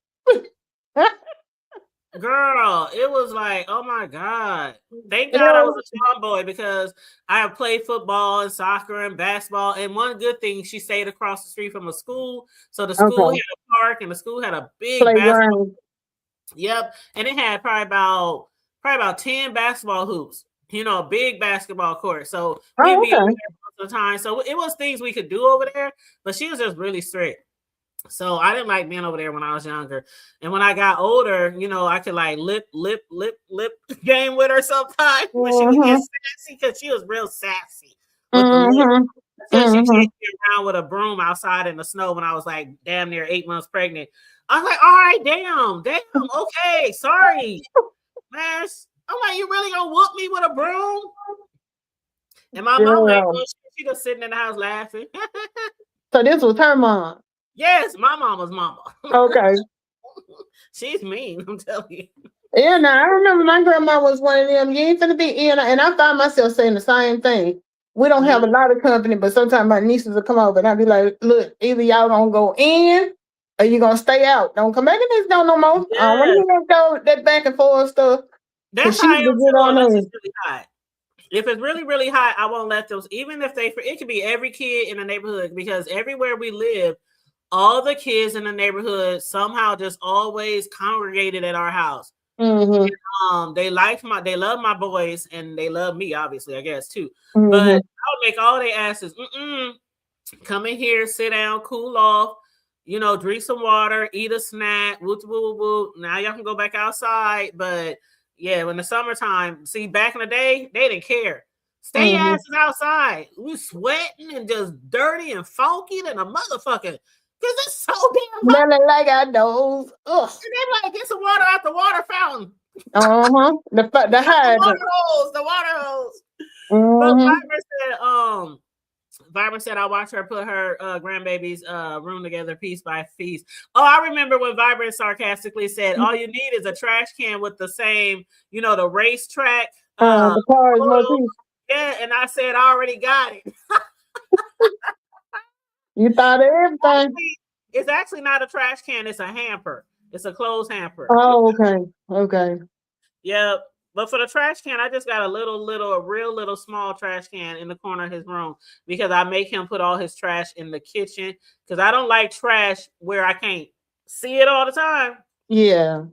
Girl, it was like, oh my God. Thank God I was a tomboy because I have played football and soccer and basketball. And one good thing, she stayed across the street from a school. So the school had a park and the school had a big basketball. Yep. And it had probably about 10 basketball hoops, you know, a big basketball court. So we'd be over there most of the time. So it was things we could do over there, but she was just really strict. So I didn't like being over there when I was younger. And when I got older, you know, I could like lip game with her sometimes when she would get sassy, because she was real sassy. Because she chased me around with a broom outside in the snow when I was like damn near 8 months pregnant. I was like, all right, damn, okay, sorry. Man, I'm like, you really gonna whoop me with a broom? And my mom, she was sitting in the house laughing. So this was her mom. Yes, my mama's mama. Okay. She's mean, I'm telling you. Yeah, now I remember my grandma was one of them. You ain't finna be in, and I found myself saying the same thing. We don't have a lot of company, but sometimes my nieces will come over and I'll be like, look, either y'all gonna go in or you gonna stay out. Don't come back in this door no more. I don't want to hear that back and forth stuff. That's how I am too, unless it's really hot. If it's really, really hot, I won't let those, even if it could be every kid in the neighborhood, because everywhere we live, all the kids in the neighborhood somehow just always congregated at our house. And, they love my boys, and they love me, obviously, I guess too. But I would make all their asses come in here, sit down, cool off, drink some water, eat a snack, woo woo woo. Now y'all can go back outside. But yeah, when the summertime, see, back in the day, they didn't care. Stay your asses outside. We sweating and just dirty and funky than a motherfucker. Because it's so damn hot. Smelling like our nose. Ugh. And then like get some water out the water fountain. The water hose. But Vibrant said I watched her put her grandbaby's room together piece by piece. Oh, I remember when Vibrant sarcastically said, all you need is a trash can with the same, the racetrack. The cars, yeah, and I said, I already got it. You thought of everything. It's actually not a trash can. It's a hamper. It's a closed hamper. Oh, okay. Yep. But for the trash can, I just got a real little small trash can in the corner of his room because I make him put all his trash in the kitchen because I don't like trash where I can't see it all the time. Yeah.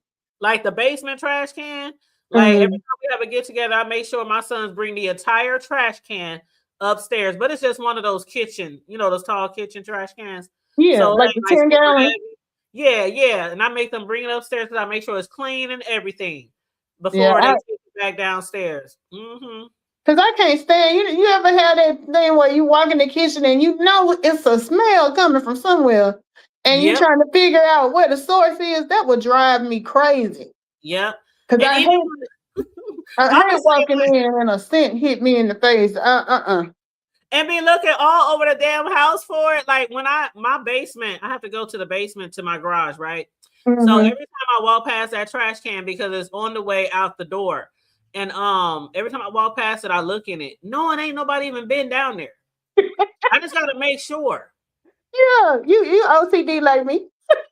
Like the basement trash can. Like every time we have a get together, I make sure my sons bring the entire trash can upstairs, but it's just one of those kitchen, those tall kitchen trash cans. Yeah, so like the 10 gallon. Yeah. And I make them bring it upstairs because I make sure it's clean and everything before they take it back downstairs. Because I can't stand you ever had that thing where you walk in the kitchen and it's a smell coming from somewhere and you're trying to figure out where the source is? That would drive me crazy. Yep. Because I hate walking in and a scent hit me in the face. And be looking all over the damn house for it. Like when my basement, I have to go to the basement to my garage, right? So every time I walk past that trash can because it's on the way out the door. And every time I walk past it, I look in it. No, it ain't nobody even been down there. I just gotta make sure. Yeah, you OCD like me.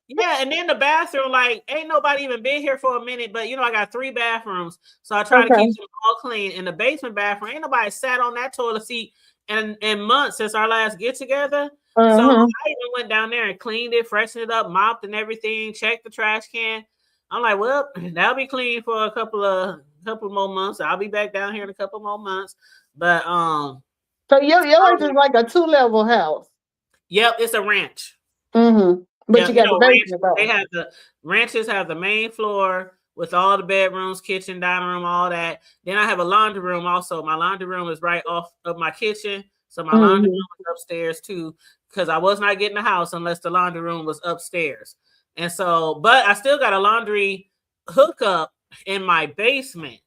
Yeah, and then the bathroom, like, ain't nobody even been here for a minute, but I got 3 bathrooms, so I try to keep them all clean. In the basement bathroom, ain't nobody sat on that toilet seat in months since our last get together. So I even went down there and cleaned it, freshened it up, mopped and everything, checked the trash can. I'm like, well, that'll be clean for a couple more months. I'll be back down here in a couple more months. But so yours is like a 2-level house. Yep, it's a ranch. But you got the basement. They have the ranches have the main floor with all the bedrooms, kitchen, dining room, all that. Then I have a laundry room also. My laundry room is right off of my kitchen. So my laundry room is upstairs too, because I was not getting a house unless the laundry room was upstairs. And so, but I still got a laundry hookup in my basement.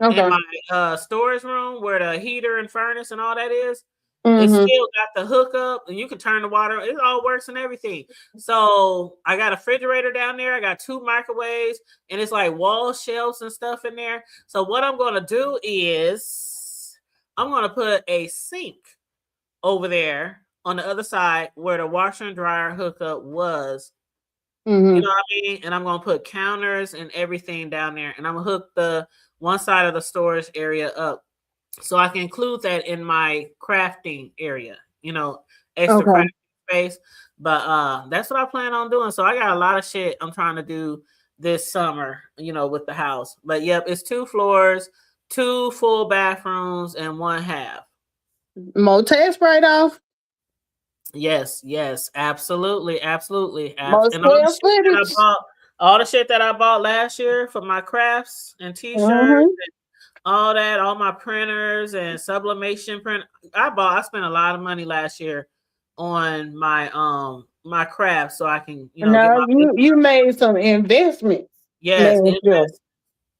In my storage room where the heater and furnace and all that is. It still got the hookup and you can turn the water. It all works and everything. So I got a refrigerator down there. I got 2 microwaves and it's like wall shelves and stuff in there. So what I'm going to do is I'm going to put a sink over there on the other side where the washer and dryer hookup was. You know what I mean? And I'm going to put counters and everything down there. And I'm going to hook the one side of the storage area up. So I can include that in my crafting area, extra crafting space. But that's what I plan on doing. So I got a lot of shit I'm trying to do this summer, with the house. But yep, it's 2 floors, 2 full bathrooms, and 1 half. More tax write-off? Yes, absolutely. And all the shit that I bought last year for my crafts and t-shirts. All that, all my printers and sublimation print. I spent a lot of money last year on my my craft so I can, you made some investments. Yes,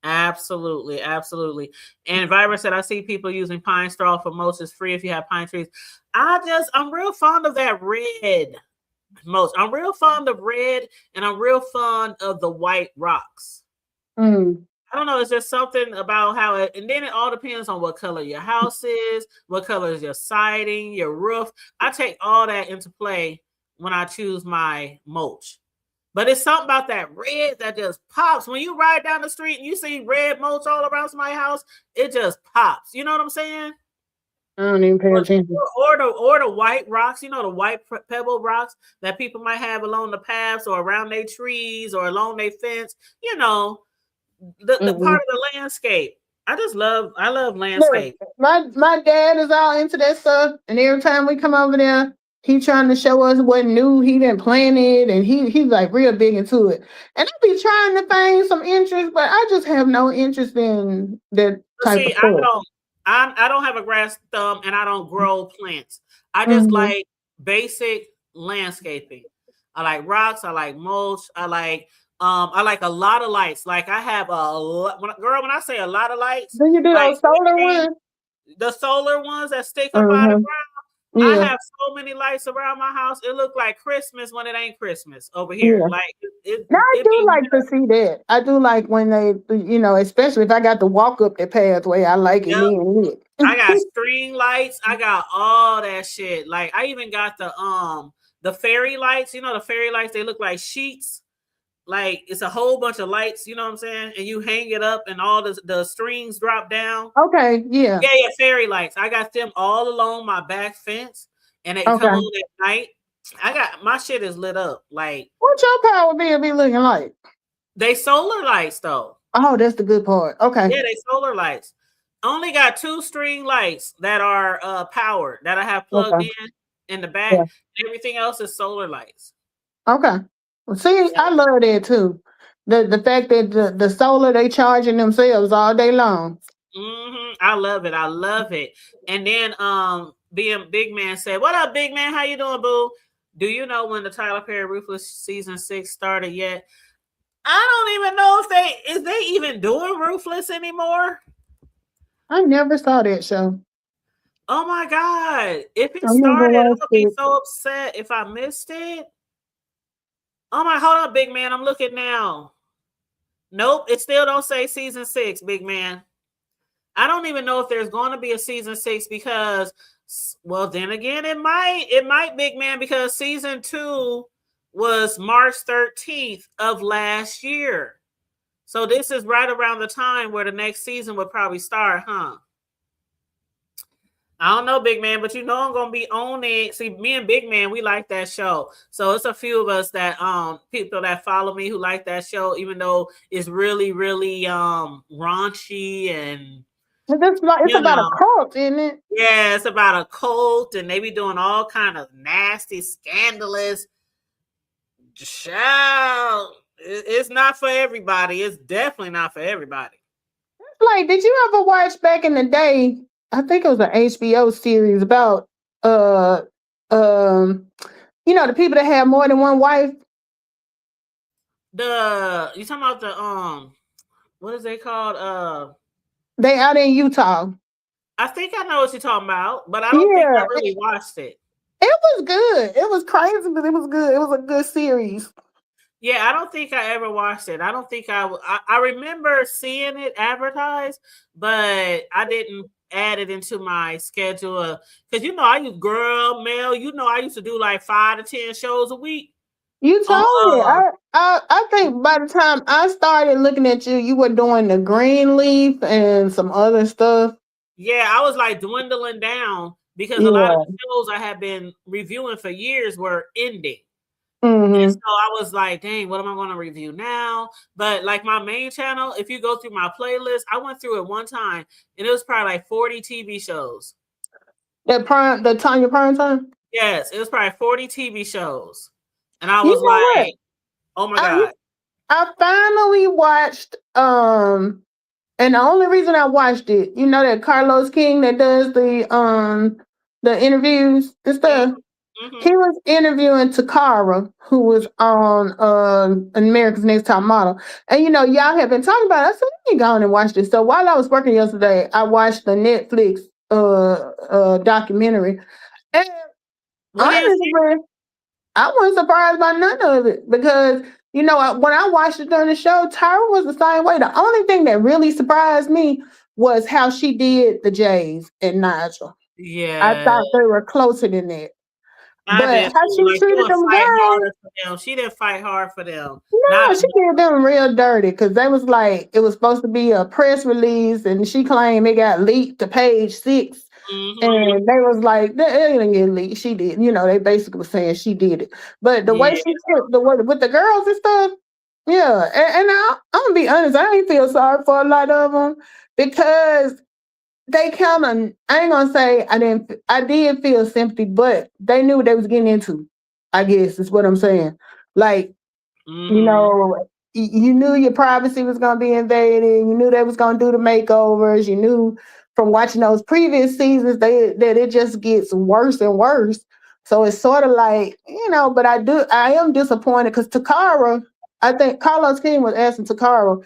absolutely. And Vibrant said, I see people using pine straw for mulch. It's free if you have pine trees. I'm real fond of that red mulch. I'm real fond of red and I'm real fond of the white rocks. I don't know. It's just something about how it, and then it all depends on what color your house is, what color is your siding, your roof. I take all that into play when I choose my mulch. But it's something about that red that just pops. When you ride down the street and you see red mulch all around my house, it just pops. You know what I'm saying? I don't even pay attention. Or the white rocks, you know, the white pebble rocks that people might have along the paths or around their trees or along their fence. You know, the part of the landscape. I love landscape. Look, my dad is all into that stuff, and every time we come over there, he trying to show us what new he didn't plan it, and he's like real big into it. And I be trying to find some interest, but I just have no interest in that type of stuff. I don't have a grass thumb, and I don't grow plants. I just like basic landscaping. I like rocks. I like mulch. I like a lot of lights. Like I have girl, when I say a lot of lights, Do you do like those solar ones? The solar ones that stick up out of the ground. Yeah. I have so many lights around my house. It look like Christmas when it ain't Christmas over here. Yeah. Like I do like to see that. I do like when they, you know, especially if I got to walk up the pathway. I like it then. I got string lights. I got all that shit. Like I even got the fairy lights. You know, the fairy lights, they look like sheets. Like it's a whole bunch of lights, you know what I'm saying? And you hang it up and all the strings drop down. Okay, yeah. Yeah, fairy lights. I got them all along my back fence and they come on at night. I got my shit is lit up. Like what's your power bill be looking like? They solar lights though. Oh, that's the good part. Okay. Yeah, they solar lights. Only got 2 string lights that are powered that I have plugged in the back. Yeah. Everything else is solar lights. Okay. Well, see, I love that too. The fact that the solar they charging themselves all day long. I love it. I love it. And then being Big Man said, "What up, Big Man? How you doing, boo? Do you know when the Tyler Perry Ruthless season 6 started yet?" I don't even know if they even doing Ruthless anymore. I never saw that show. Oh my god! If it started, I'll be so upset if I missed it. Oh my, hold on, Big Man. I'm looking now. Nope, it still don't say season 6, Big Man. I don't even know if there's going to be a season 6 because, well, then again, it might, Big Man, because season 2 was March 13th of last year. So this is right around the time where the next season would probably start, huh? I don't know, Big Man, but you know I'm gonna be on it. See, me and Big Man, we like that show. So it's a few of us that people that follow me who like that show, even though it's really, really raunchy and it's about a cult, isn't it? Yeah, it's about a cult, and they be doing all kind of nasty, scandalous. Child, it's not for everybody. It's definitely not for everybody. Like, did you ever watch back in the day? I think it was an HBO series about you know, the people that have more than one wife. You talking about the what is they called? They out in Utah. I think I know what you're talking about, but I don't think I really watched it. It was good. It was crazy, but it was good. It was a good series. Yeah, I don't think I ever watched it. I don't think I remember seeing it advertised, but I didn't add it into my schedule because you know I use Girl Mail. You know I used to do like 5 to 10 shows a week. You told me. I think by the time I started looking at you, you were doing the Greenleaf and some other stuff. Yeah, I was like dwindling down because a lot of the shows I had been reviewing for years were ending. And so I was like, dang, what am I going to review now? But like my main channel, if you go through my playlist, I went through it one time and it was probably like 40 TV shows. The Tanya Primetime? Yes, it was probably 40 TV shows. And I was like, oh my God. I finally watched, and the only reason I watched it, you know that Carlos King that does the interviews and stuff? He was interviewing Takara, who was on America's Next Top Model. And, you know, y'all have been talking about it. I said, let me go on and watch this. So while I was working yesterday, I watched the Netflix documentary. And honestly, I wasn't surprised by none of it because when I watched it during the show, Tyra was the same way. The only thing that really surprised me was how she did the Jays and Nigel. I Yeah, thought they were closer than that. I But did how too. she Like she treated would them fight girls, harder for them. She didn't fight hard for them. no, Not she did them real dirty because they was like, it was supposed to be a press release, and she claimed it got leaked to page 6. mm-hmm. And they was like, it didn't get leaked. She did. They basically was saying she did it. But the way Yeah. she did the way with the girls and stuff, yeah. And I'm gonna be honest, I ain't feel sorry for a lot of them because they kind of, I ain't gonna say I did feel sympathy, but they knew what they was getting into. I guess is what I'm saying. Like, Mm-hmm. you knew your privacy was gonna be invaded. You knew they was gonna do the makeovers. You knew from watching those previous seasons that it just gets worse and worse. So it's sort of like, but I am disappointed because Takara, I think Carlos King was asking Takara,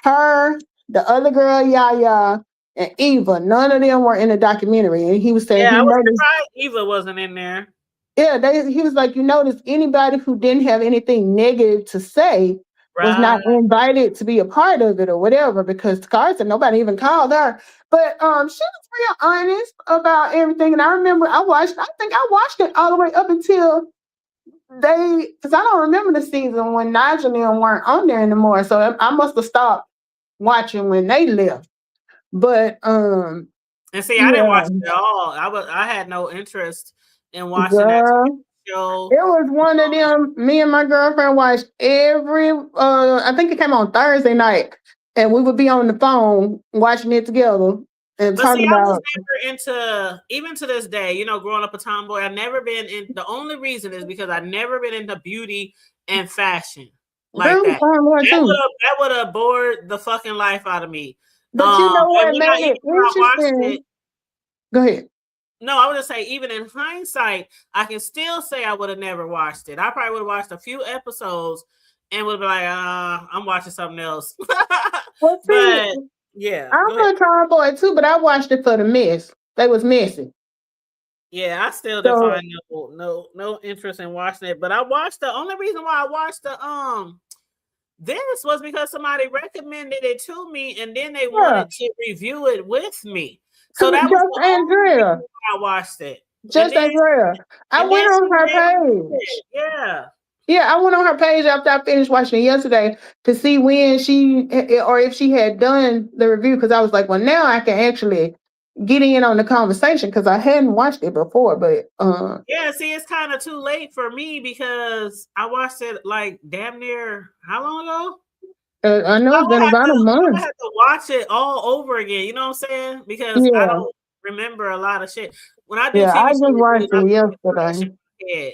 her, the other girl, Yaya, and Eva, none of them were in the documentary. And he was saying Yeah, he I was noticed, surprised Eva wasn't in there. yeah, he was like, you notice anybody who didn't have anything negative to say was not Right. invited to be a part of it or whatever, because Takara said nobody even called her. But she was real honest about everything. And I remember I think I watched it all the way up until because I don't remember the season when Nigel and them weren't on there anymore. So I must have stopped watching when they left. But And see, I didn't yeah, watch it at all. I had no interest in watching that girl. show. It was one of them. Me and my girlfriend watched every. I think it came on Thursday night, and we would be on the phone watching it together and But see, talking I was about. never into, even to this day, growing up a tomboy, I've never been in. The only reason is because I've never been into beauty and fashion like Girl, that. more too. That would have bored the fucking life out of me. But you know And what when made it when I watched it, interesting? Go ahead. no, I would just say, even in hindsight, I can still say I would have never watched it. I probably would have watched a few episodes and would be like, I'm watching something else. Well, see, But yeah, go I'm ahead. a tomboy too, but I watched it for the mess. They was messy. Yeah, I still didn't So find no interest in watching it. But I watched the only reason why I watched this was because somebody recommended it to me, and then they yeah, wanted to review it with me. So because that was the just only reason Andrea, why I watched it. And just then Andrea. I and went then on she her made me watch page. it. Yeah. Yeah, I went on her page after I finished watching it yesterday to see when or if she had done the review, because I was like, well, now I can actually get in on the conversation because I hadn't watched it before. But Yeah, see, it's kind of too late for me because I watched it like damn near how long ago? I know it's been about a I would month. have to watch it all over again. You know what I'm saying? Because I Yeah, don't remember a lot of shit. When I do yeah, I TV show just reviews, watched I it keep it fresh yesterday. in my head.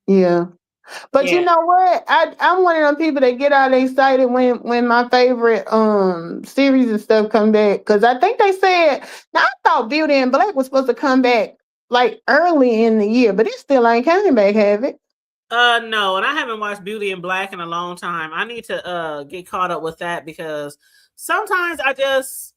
Yeah. But you Yeah. know what? I'm one of them people that get all excited when my favorite series and stuff come back. Cause I think they said, now I thought Beauty and Black was supposed to come back like early in the year, but it still ain't coming back, have it? No, and I haven't watched Beauty and Black in a long time. I need to get caught up with that because sometimes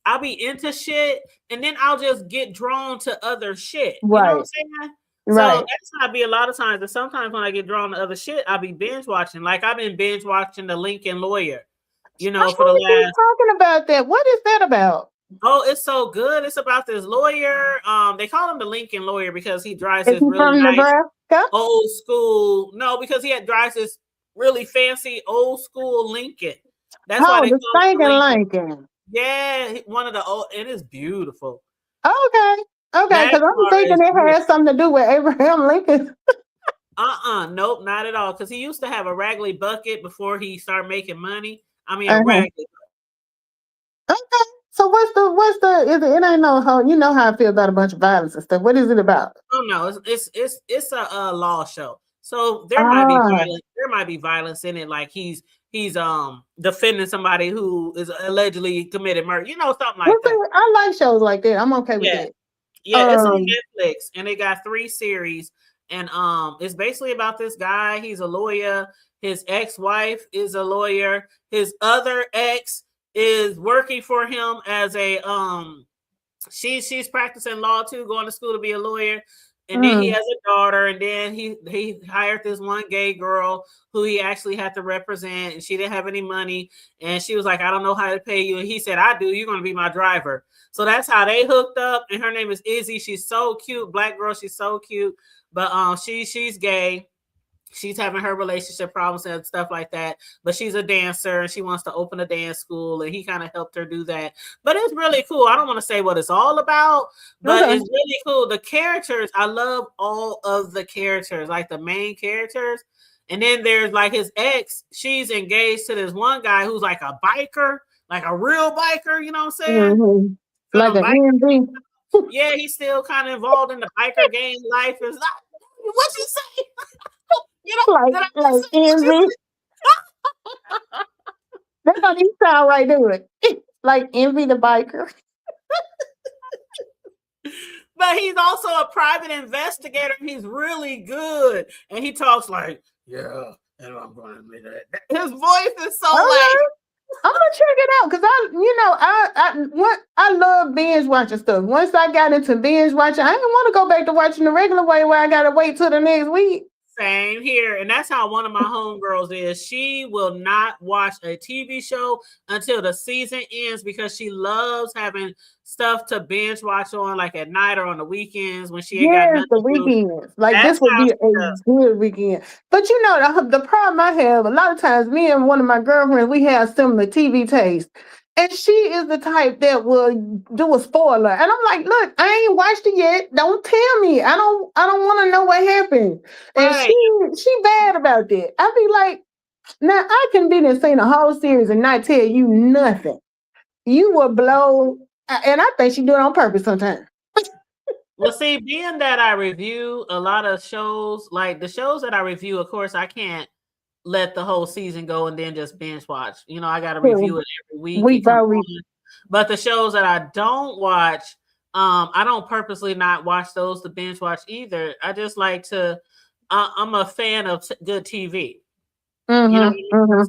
I'll be into shit and then I'll just get drawn to other shit. You know what I'm Right, saying? So right. that's how I be a lot of times. And sometimes when I get drawn to other shit, I'll be binge watching. Like I've been binge watching The Lincoln Lawyer, I for the heard you last. talking about that. What is that about? Oh, it's so good. It's about this lawyer. They call him the Lincoln Lawyer because he drives Is this he really from nice Nebraska? old school. No, because drives this really fancy old school Lincoln. That's why Oh, they the call it the Spanking Lincoln. Lincoln. Yeah, one of the old. It is beautiful. Okay, okay. That Because I'm car thinking is it beautiful. has something to do with Abraham Lincoln. Nope, not at all. Because he used to have a Ragley bucket before he started making money. I mean, a Uh-huh. Ragley. Okay. So it ain't no how you know how I feel about a bunch of violence and stuff. What is it about? Oh no, it's a law show. So there might be Ah, violence. There might be violence in it. Like he's defending somebody who is allegedly committed murder. Something well, like see, that. I like shows like that. I'm okay with Yeah. that. Yeah, it's on Um, Netflix and they got 3 series and it's basically about this guy, he's a lawyer, his ex-wife is a lawyer, his other ex is working for him as a she's practicing law too, going to school to be a lawyer And then he has a daughter, and then he hired this one gay girl who he actually had to represent, and she didn't have any money, and she was like, I don't know how to pay you, and he said, I do, you're going to be my driver. So that's how they hooked up, and her name is Izzy. She's so cute, black girl, she's so cute, but she's gay. She's having her relationship problems and stuff like that, but she's a dancer and she wants to open a dance school, and he kind of helped her do that. But it's really cool. I don't want to say what it's all about, but it's really cool. The characters, I love all of the characters, like the main characters. And then there's like his ex, she's engaged to this one guy who's like a biker, like a real biker, you know what I'm saying? Mm-hmm. Like an EMV. Yeah, he's still kind of involved in the biker gang life. It's not, what you say? You know, like envy. That's how he sound right there. Like Envy the biker. But he's also a private investigator. He's really good. And he talks like, yeah, and I'm going to admit that. His voice is so like. I'm gonna check it out because I love binge watching stuff. Once I got into binge watching, I didn't want to go back to watching the regular way where I gotta wait till the next week. Same here. And that's how one of my homegirls is. She will not watch a TV show until the season ends because she loves having stuff to binge watch on, like at night or on the weekends when she ain't got nothing the to do. weekends. Like That's this would be a good weekend. But you know, the problem I have, a lot of times me and one of my girlfriends, we have similar TV tastes. And she is the type that will do a spoiler. And I'm like, look, I ain't watched it yet. Don't tell me. I don't want to know what happened. Right. And she bad about that. I be like, now I can be there seen a whole series and not tell you nothing. You will blow. And I think she do it on purpose sometimes. Well, see, being that I review a lot of shows, like the shows that I review, of course, I can't let the whole season go and then just binge watch. You know, I got to review it every week by week. But the shows that I don't watch, I don't purposely not watch those to binge watch either. I just like to. I'm a fan of good TV. Mm-hmm, you know what I mean?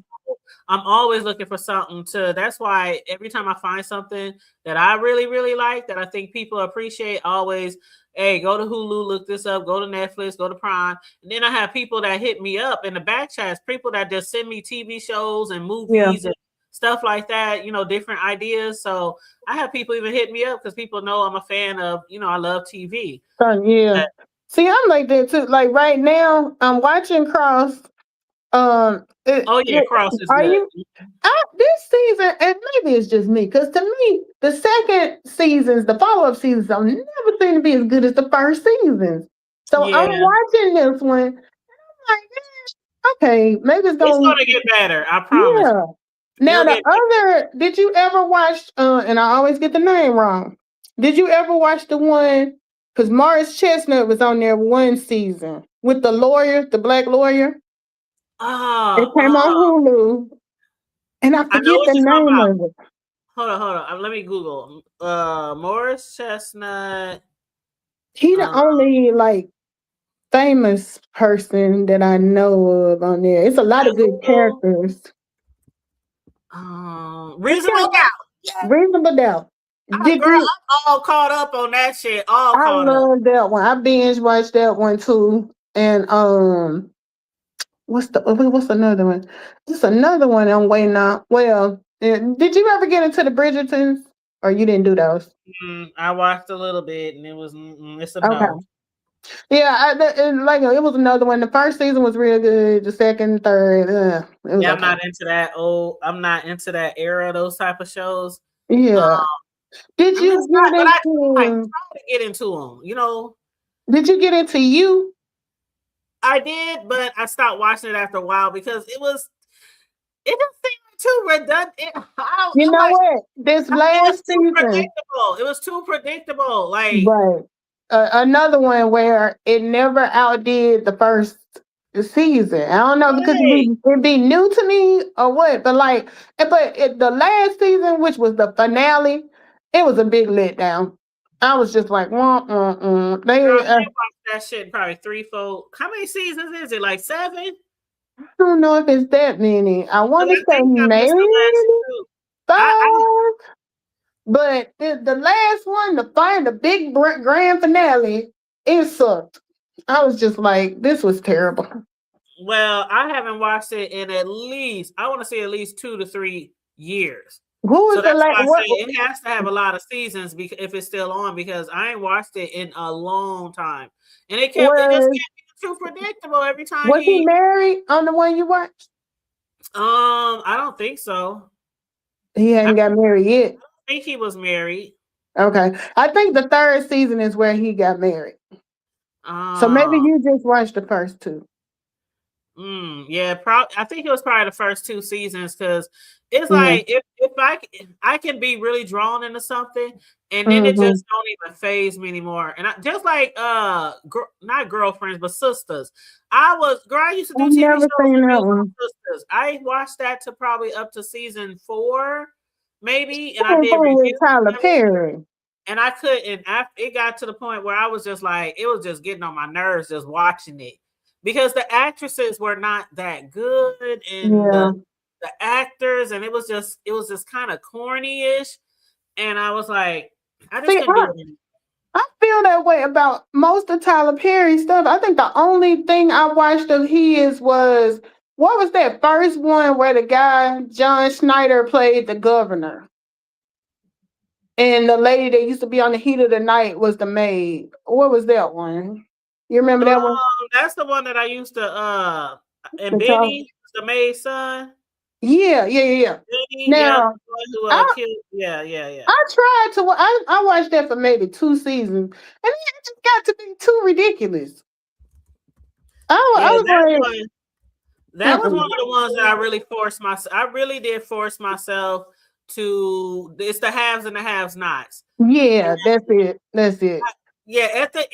I'm always looking for something to. That's why every time I find something that I really, really like, that I think people appreciate, always. Hey, go to Hulu, look this up, go to Netflix, go to Prime. And then I have people that hit me up in the back chats, people that just send me TV shows and movies and stuff like that, you know, different ideas. So I have people even hit me up because people know I'm a fan of, you know, I love TV. See, I'm like that too. Like right now, I'm watching Cross. Cross is good. This season, and maybe it's just me, because to me, the second seasons, the follow-up seasons, don't never seem to be as good as the first seasons. So I'm watching this one, and I'm like, okay, maybe it's going to get better. I promise. Yeah. Now the other, did you ever watch? And I always get the name wrong. Did you ever watch the one? Because Morris Chestnut was on there one season with the lawyer, the black lawyer. It came on Hulu, and I forget the name of it. Hold on. Let me Google. Morris Chestnut. He the only like famous person that I know of on there. It's a lot of good characters. Reasonable Doubt. Reasonable Doubt. I'm all caught up on that shit. I love that one. I binge watched that one too. And what's another one? Just another one I'm waiting on. Well, did you ever get into the Bridgertons, or you didn't do those? I watched a little bit, and it was it's a no. Yeah, it was another one. The first season was real good. The second, third, I'm not into that. I'm not into that era. Those type of shows. Yeah. Did you I try to get into them? You know. Did you get into You? I did, but I stopped watching it after a while because it just seemed too redundant. What? This last season, it was too predictable. Like another one where it never outdid the first season. I don't know because it'd be new to me or what, but the last season, which was the finale, it was a big letdown. I was just like, They watched that shit probably threefold. How many seasons is it? Like 7? I don't know if it's that many. I want to say maybe 5. But the last one, the big grand finale, It sucked. I was just like, this was terrible. Well, I haven't watched it in at least, I want to say at least 2 to 3 years. Who So was the that's why I what? say it has to have a lot of seasons if it's still on, because I ain't watched it in a long time. And it just Was can't be too predictable every time was he married on the one you watched? I don't think so. He hadn't got married yet. I think he was married. Okay. I think the third season is where he got married. So maybe you just watched the first two. Yeah, I think it was probably the first 2 seasons, because it's like if I can be really drawn into something, and then it just don't even phase me anymore. And just like not girlfriends but sisters. I used to do TV shows with sisters. I watched that to probably up to season 4, maybe, and I did reviews Tyler Perry. And I couldn't. It got to the point where I was just like, it was just getting on my nerves just watching it, because the actresses were not that good, and the actors, and it was just kind of corny-ish, and I was like, I just couldn't do it. I feel that way about most of Tyler Perry stuff. I think the only thing I watched of his was, what was that first one where the guy John Schneider played the governor, and the lady that used to be on The Heat of the Night was the maid. What was that one? You remember that one? That's the one that I used to and Benny, the maid's son. Yeah. Benny, now, I tried to. I watched that for maybe 2 seasons, and it just got to be too ridiculous. That was one of the ones that I really forced myself. I really did force myself to. It's the haves and the have-nots. Yeah, that's it. At the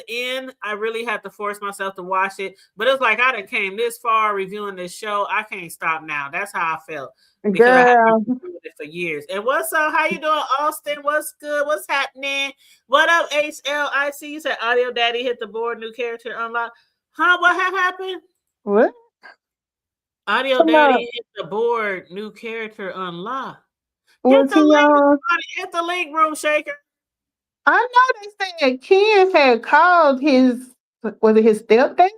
end, I really had to force myself to watch it. But it's like I done came this far reviewing this show. I can't stop now. That's how I felt. Because I have been doing it for years. And what's up? How you doing, Austin? What's good? What's happening? What up, HLIC? You said Audio Daddy hit the board, new character unlocked. Huh? What happened? What? Audio Daddy hit the board, new character unlocked. Hit the link, Room Shaker. I know they said Ken had called his stepdad?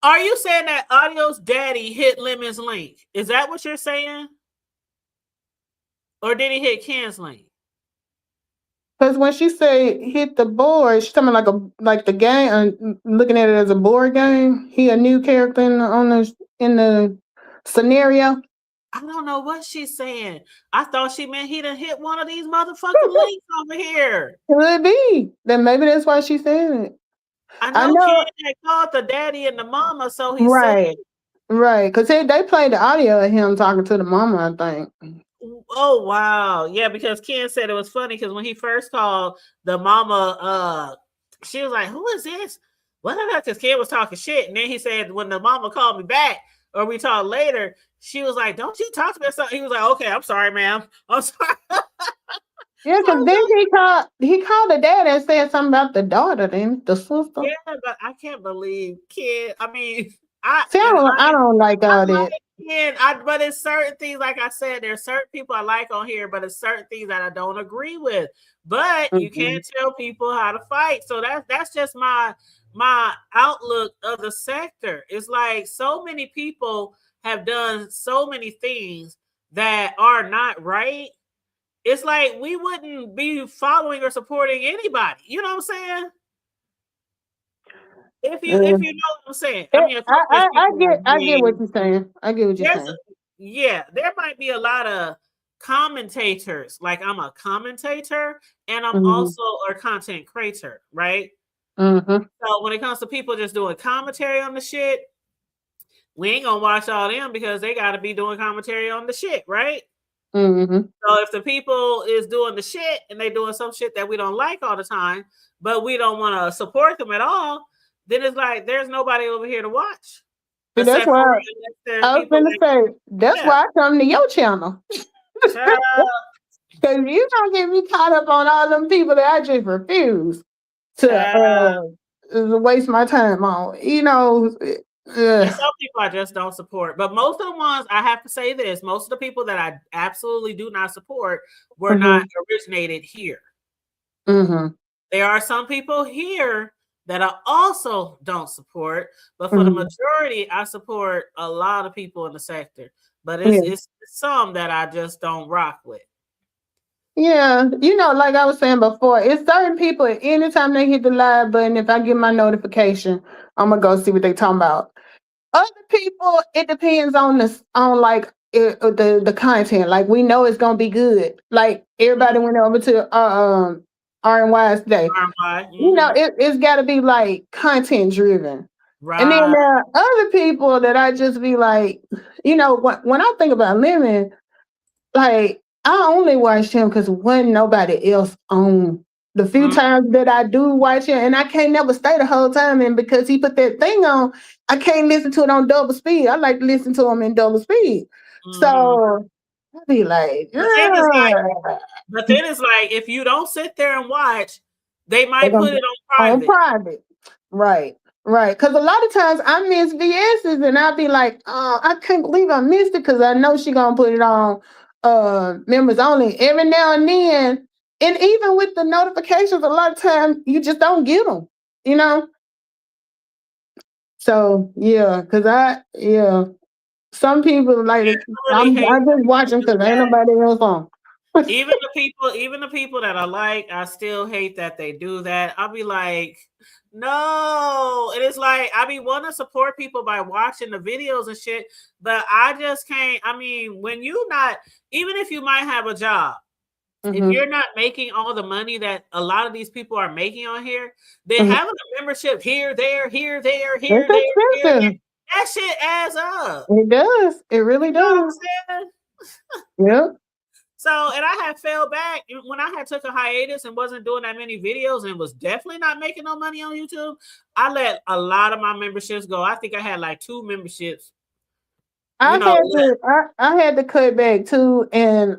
Are you saying that Audio's daddy hit Lemon's link? Is that what you're saying? Or did he hit Ken's link? Because when she said hit the board, she's talking like the game, looking at it as a board game. He a new character in the scenario. I don't know what she's saying. I thought she meant he done hit one of these motherfucking links over here. Could be. Then maybe that's why she's saying it. I know Ken had called the daddy and the mama, so he said. Right. Because they played the audio of him talking to the mama, I think. Oh, wow. Yeah, because Ken said it was funny because when he first called the mama, she was like, who is this? What? Because Ken was talking shit. And then he said, when the mama called me back, or we talked later, she was like, don't you talk to me? He was like, okay, I'm sorry, ma'am. I'm sorry. Yeah, because then he called the dad and said something about the daughter, then the sister. Yeah, but I can't believe Ken. I mean, I don't like all that. But it's certain things, like I said, there's certain people I like on here, but it's certain things that I don't agree with. But you can't tell people how to fight. So that's just my outlook of the sector. It's like so many people have done so many things that are not right. It's like we wouldn't be following or supporting anybody. You know what I'm saying? If you know what I'm saying. I mean, I get what you're saying. I get what you're saying. Yeah, there might be a lot of commentators. Like I'm a commentator and I'm also a content creator, right? So when it comes to people just doing commentary on the shit, we ain't gonna watch all them because they gotta be doing commentary on the shit, right? So if the people is doing the shit and they doing some shit that we don't like all the time, but we don't want to support them at all, then it's like there's nobody over here to watch. That's why I was gonna say that's why I come to your channel. Because you don't get me caught up on all them people that I just refuse to waste my time on. You know. Some people I just don't support, but most of the ones, I have to say this, most of the people that I absolutely do not support were not originated here. There are some people here that I also don't support, but for the majority, I support a lot of people in the sector. But Yeah. it's some that I just don't rock with. Yeah, like I was saying before, it's certain people. Anytime they hit the live button, if I get my notification, I'm gonna go see what they talking about. Other people, it depends on like the content. Like we know it's gonna be good. Like everybody went over to RNY today. Mm-hmm. It's got to be like content driven. And then Right. there are other people that I just be like, when I think about Lemon, like I only watch him because wasn't nobody else on. The few times that I do watch him, and I can't never stay the whole time, and because he put that thing on, I can't listen to it on double speed. I like to listen to him in double speed. So I be like, But then it's like if you don't sit there and watch, they might put it on private. private. Right. Right. Because a lot of times I miss VS's and I'll be like, oh, I can't believe I missed it because I know she gonna put it on members only every now and then. And even with the notifications, a lot of times you just don't get them, you know? So yeah, some people like I just watch them because ain't nobody else on. even the people that I like, I still hate that they do that. I'll be like, no. And it's like I be want to support people by watching the videos and shit, but I just can't. I mean, when you not, even if you might have a job, if you're not making all the money that a lot of these people are making on here, then having a membership here, there, here, there, here, there, that shit adds up. It does. It really does. You know what I'm saying? Yeah. So, and I had fell back when I had took a hiatus and wasn't doing that many videos and was definitely not making no money on YouTube. I let a lot of my memberships go. I think I had like 2 memberships. I had to cut back too, and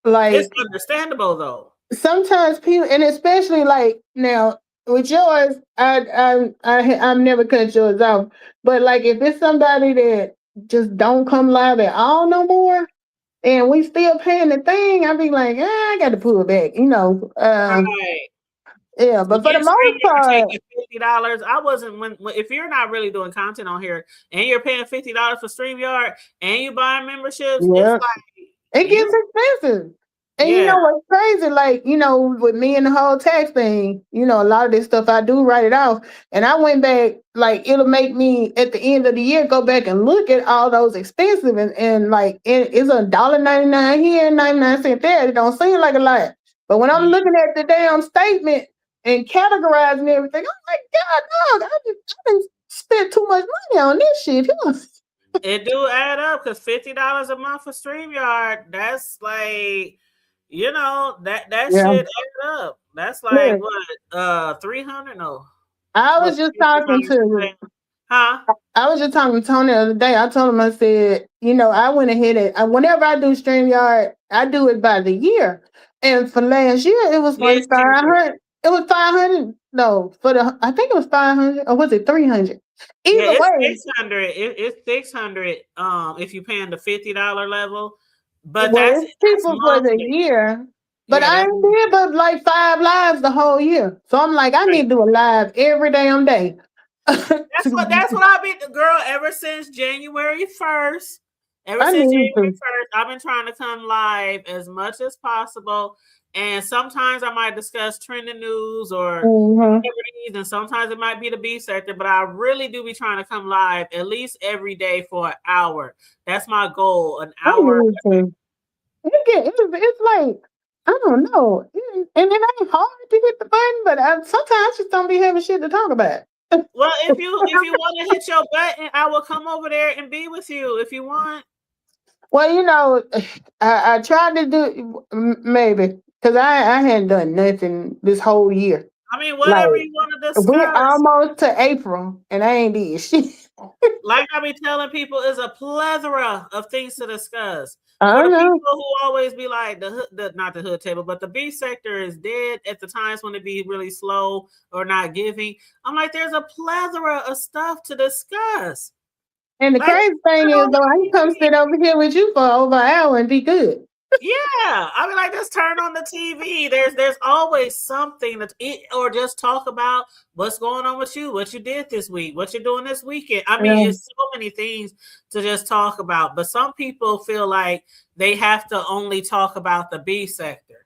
like it's understandable though. Sometimes people, and especially like now with yours, I'm never cut yours off. But like if it's somebody that just don't come live at all no more, and we still paying the thing, I'd be like, I got to pull it back, Right. Yeah, but for the most part, $50. I wasn't if you're not really doing content on here and you're paying $50 for StreamYard and you buying memberships, it's like it gets expensive. And you know what's crazy? Like, with me and the whole tax thing, a lot of this stuff I do write it off. And I went back, like, it'll make me at the end of the year go back and look at all those expensive and like it's $1.99 here, 99 cents there. It don't seem like a lot. But when I'm looking at the damn statement and categorizing everything, I'm like, God, dog, I didn't spend too much money on this shit. It do add up because $50 a month for StreamYard, that's like, that shit add up. That's like what, 300? No. I was just talking to Huh? I was just talking to Tony the other day. I told him, I said, I went ahead and whenever I do StreamYard, I do it by the year. And for last year, it was like 500. It was 500. No, I think it was 500 or was it 300? Either way, it's 600. It's 600. If you're paying the $50 level, but that's people for the year. But I ain't did but like 5 lives the whole year. So I'm like, I need to do a live every damn day. That's what I've been, girl, ever since January 1st. I've been trying to come live as much as possible. And sometimes I might discuss trending news or and sometimes it might be the B sector, but I really do be trying to come live at least every day for an hour. That's my goal, an hour. It's like, I don't know. And it ain't hard to hit the button, but sometimes I just don't be having shit to talk about. Well, if you want to hit your button, I will come over there and be with you if you want. Well, I tried to do maybe because I hadn't done nothing this whole year. I mean, whatever you want to discuss. We're almost to April, and I ain't did shit. Like I be telling people, is a plethora of things to discuss. I For the know. people who always be like not the hood table, but the B sector is dead at the times when it be really slow or not giving. I'm like, there's a plethora of stuff to discuss. And the crazy thing is, though, I can come sit over here with you for over an hour and be good. Yeah, I mean, like, just turn on the TV. There's always something that it, or just talk about what's going on with you, what you did this week, what you're doing this weekend. I mean, Yeah. it's so many things to just talk about. But some people feel like they have to only talk about the B sector.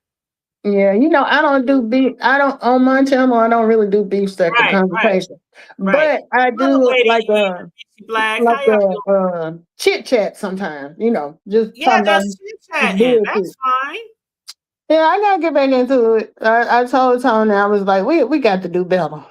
Yeah, I don't do beef. I don't on my channel. I don't really do beef sector Right, right, conversation, right. but I Another do lady, like Black, how y'all doing? chit chat sometimes. Just Yeah, talking about just chit chatting. business. That's fine. Yeah, I gotta get back into it. I told Tony, I was like, we got to do better.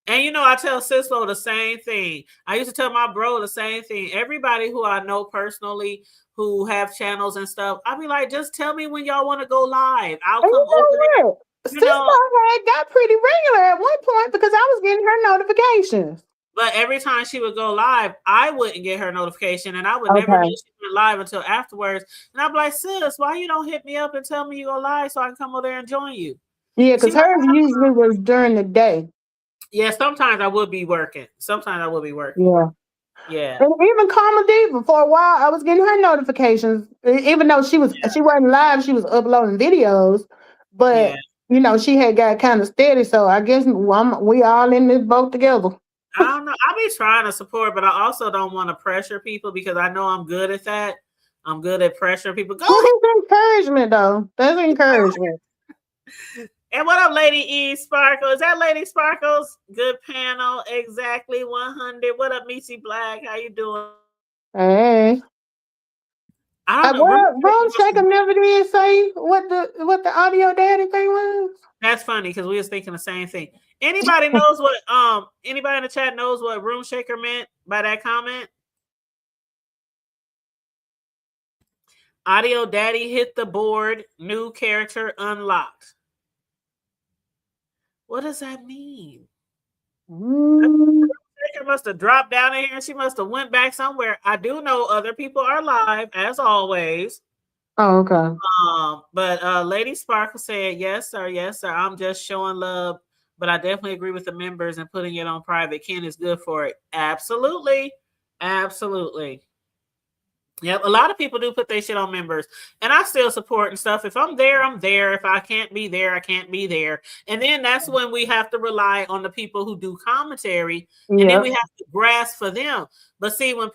And I tell Cislo the same thing. I used to tell my bro the same thing. Everybody who I know personally who have channels and stuff, I'll be like, just tell me when y'all want to go live. I'll And come you over there. know what? You Cisco know, had got pretty regular at one point because I was getting her notifications. but every time she would go live, I wouldn't get her notification, and I would never know Okay. she went live until afterwards. And I'd be like, sis, why you don't hit me up and tell me you go live so I can come over there and join you? Yeah, She because like, hers usually was during the day. yeah, sometimes I would be working. Sometimes I would be working. Yeah. Yeah. And even Karma Diva, for a while, I was getting her notifications, even though she wasn't live, she was uploading videos, but she had got kind of steady. So I guess we all in this boat together. I don't know. I be trying to support, but I also don't want to pressure people because I know I'm good at that. I'm good at pressuring people. Go ahead. That's encouragement, though. That's encouragement. And what up, Lady E Sparkle? Is that Lady Sparkles? Good panel. Exactly 100. What up, Missy Black? How you doing? Hey. I don't know. Room Shaker never did say what the audio daddy thing was. That's funny because we was thinking the same thing. Anybody knows what anybody in the chat knows what Room Shaker meant by that comment? Audio daddy hit the board, new character unlocked. What does that mean? Shaker must have dropped down in here and she must have went back somewhere. I do know other people are live as always. Oh, okay. But Lady Sparkle said, yes, sir. I'm just showing love, but I definitely agree with the members and putting it on private. Ken is good for it. Absolutely. Yep, a lot of people do put their shit on members, and I still support and stuff. If I'm there, I'm there. If I can't be there, I can't be there. And then that's when we have to rely on the people who do commentary, and then we have to grasp for them. But see, when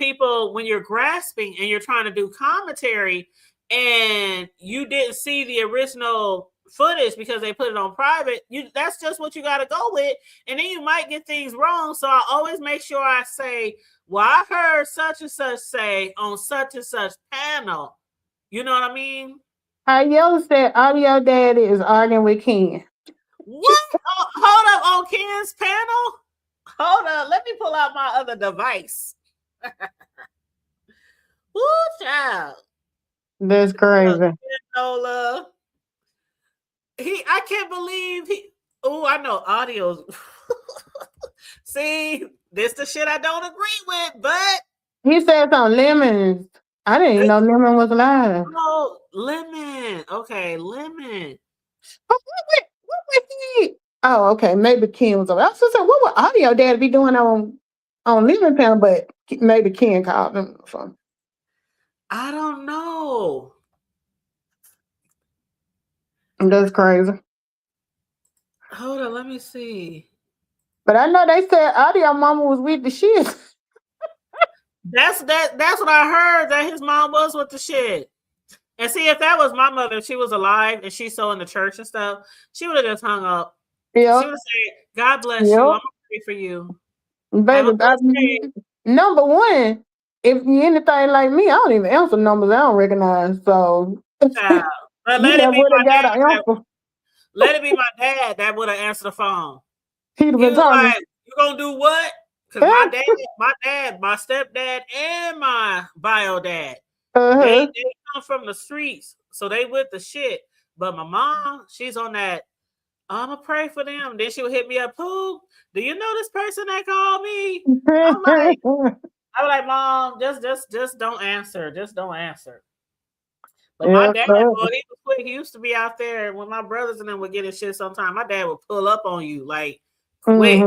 you're grasping and you're trying to do commentary, and you didn't see the original footage because they put it on private, that's just what you got to go with, and then you might get things wrong. So I always make sure I say, well, I heard such and such say on such and such panel. You know what I mean? Yellow said audio daddy is arguing with Ken. What? Hold up, on Ken's panel? Hold up, let me pull out my other device. Woo, child. That's crazy. Nola. I can't believe I know audio. See, this the shit I don't agree with, but he said on Lemons. I didn't even know Lemon was alive. Oh, Lemon. Okay, Lemon. What was he? Oh, okay. Maybe Ken was over. I was just saying, what would audio dad be doing on Lemon panel? But maybe Ken called him or something. I don't know. That's crazy. Hold on, let me see. But I know they said audio mama was with the shit. That's what I heard, that his mom was with the shit. And see, if that was my mother, if she was alive and she's so in the church and stuff, she would have just hung up. Yeah. She would say, God bless you. I'm gonna pray for you. Baby, number one, if you anything like me, I don't even answer numbers I don't recognize. So but let it be my dad that would have answered the phone. He'd have been talking. Like, you gonna do what? Because my stepdad, and my bio dad, they come from the streets, so they with the shit. But my mom, she's on that. I'm gonna pray for them. Then she would hit me up. Who? Do you know this person that called me? I'm like, Mom, just don't answer. Just don't answer. But my dad, boy, he was quick. He used to be out there when my brothers and them would get in shit sometime. My dad would pull up on you like quick.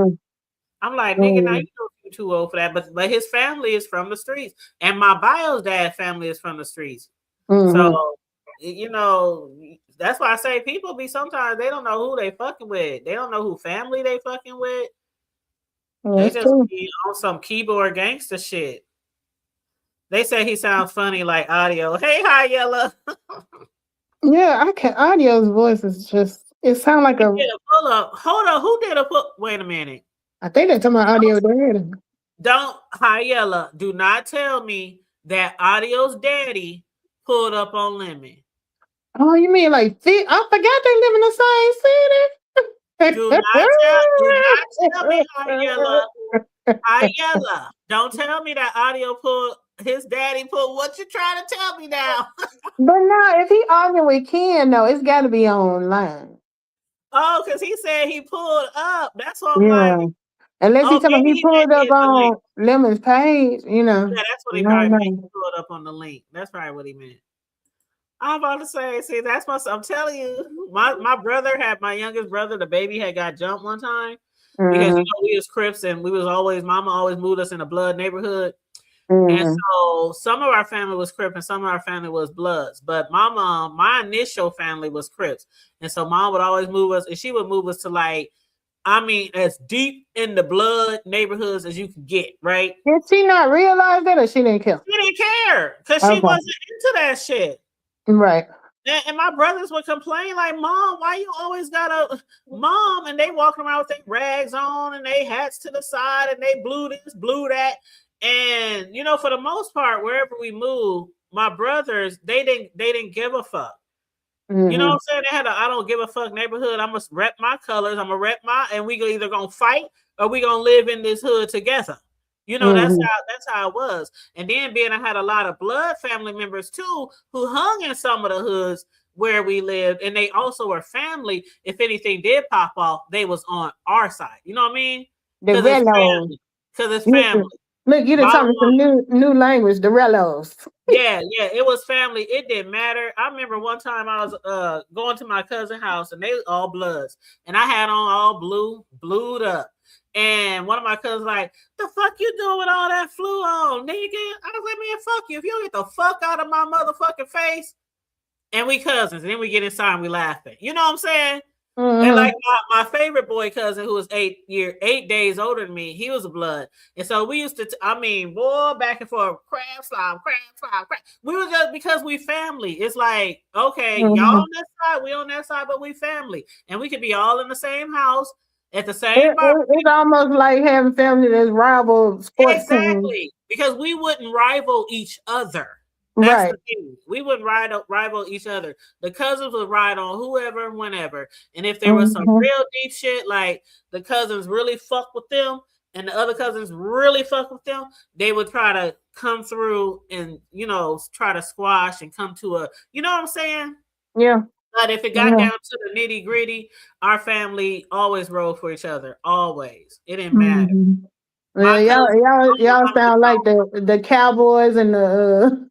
I'm like, nigga, now you know you're too old for that. But his family is from the streets. And my bio's dad family is from the streets. So you know, that's why I say people be sometimes they don't know who they fucking with. They don't know who family they fucking with. They That's just true. be on some keyboard gangster shit. They say he sounds funny like audio. Hey, hi, Yella. Yeah, I can. Audio's voice is just. It sounds like He a. did a pull up. Hold on. Who did a pull? Wait a minute. I think they're talking about audio daddy. Don't, hi, Yella. Do not tell me that Audio's daddy pulled up on Lemon. Oh, you mean like? I forgot they live in the same city. Do not tell me, hi, Yella. Hi, Yella. Don't tell me that Audio pulled his daddy pulled. What you trying to tell me now? But no, if he arguing with Ken, no, it's got to be online. Oh, because he said he pulled up. That's what I'm Yeah. like. Unless he Maybe he pulled up on Lemon's page, you know. Yeah, that's what he No, probably no. meant. He pulled up on the link. That's probably what he meant. I'm about to say, see, that's my. I'm telling you, my brother had my youngest brother. The baby had got jumped one time because you know we was Crips and we was always Mama always moved us in a blood neighborhood. And so some of our family was Crip and some of our family was Bloods. But my mom, my initial family was Crips. And so mom would always move us, and she would move us to like, I mean, as deep in the blood neighborhoods as you could get, right? Did she not realize that or she didn't care? She didn't care because she wasn't into that shit. Right. And my brothers would complain like, Mom, why you always got a mom? And they walking around with their rags on and they hats to the side and they blew this, blew that. And you know, for the most part, wherever we moved, my brothers, they didn't give a fuck. You know what I'm saying? They had a I don't give a fuck neighborhood. I'm gonna rep my colors, I'm gonna rep and we either gonna fight or we gonna live in this hood together. You know, that's how it was. And then being I had a lot of blood family members too who hung in some of the hoods where we lived, and they also were family. If anything did pop off, they was on our side. You know what I mean? Because it's family. Look, you done taught me some new language, the Rellos. Yeah, it was family. It didn't matter. I remember one time I was going to my cousin's house and they all Bloods, and I had on all blued up. And one of my cousins like, the fuck you doing with all that flu on, nigga? I was like, man, fuck you. If you don't get the fuck out of my motherfucking face, and we cousins, and then we get inside and we laughing. You know what I'm saying? And like my favorite boy cousin, who was 8 days older than me, he was a Blood. And so we used to, boy, back and forth, crab slime. We were just, because we family. It's like, okay, y'all on that side, we on that side, but we family. And we could be all in the same house at the same It's almost like having family that's rival sports teams. Because we wouldn't rival each other. That's the thing. We wouldn't rival each other. The cousins would ride on whoever, whenever. And if there was some real deep shit, like the cousins really fuck with them and the other cousins really fuck with them, they would try to come through and, you know, try to squash and come to a, you know what I'm saying? Yeah. But if it got down to the nitty gritty, our family always rode for each other. Always. It didn't matter. Well, y'all sound like the Cowboys and the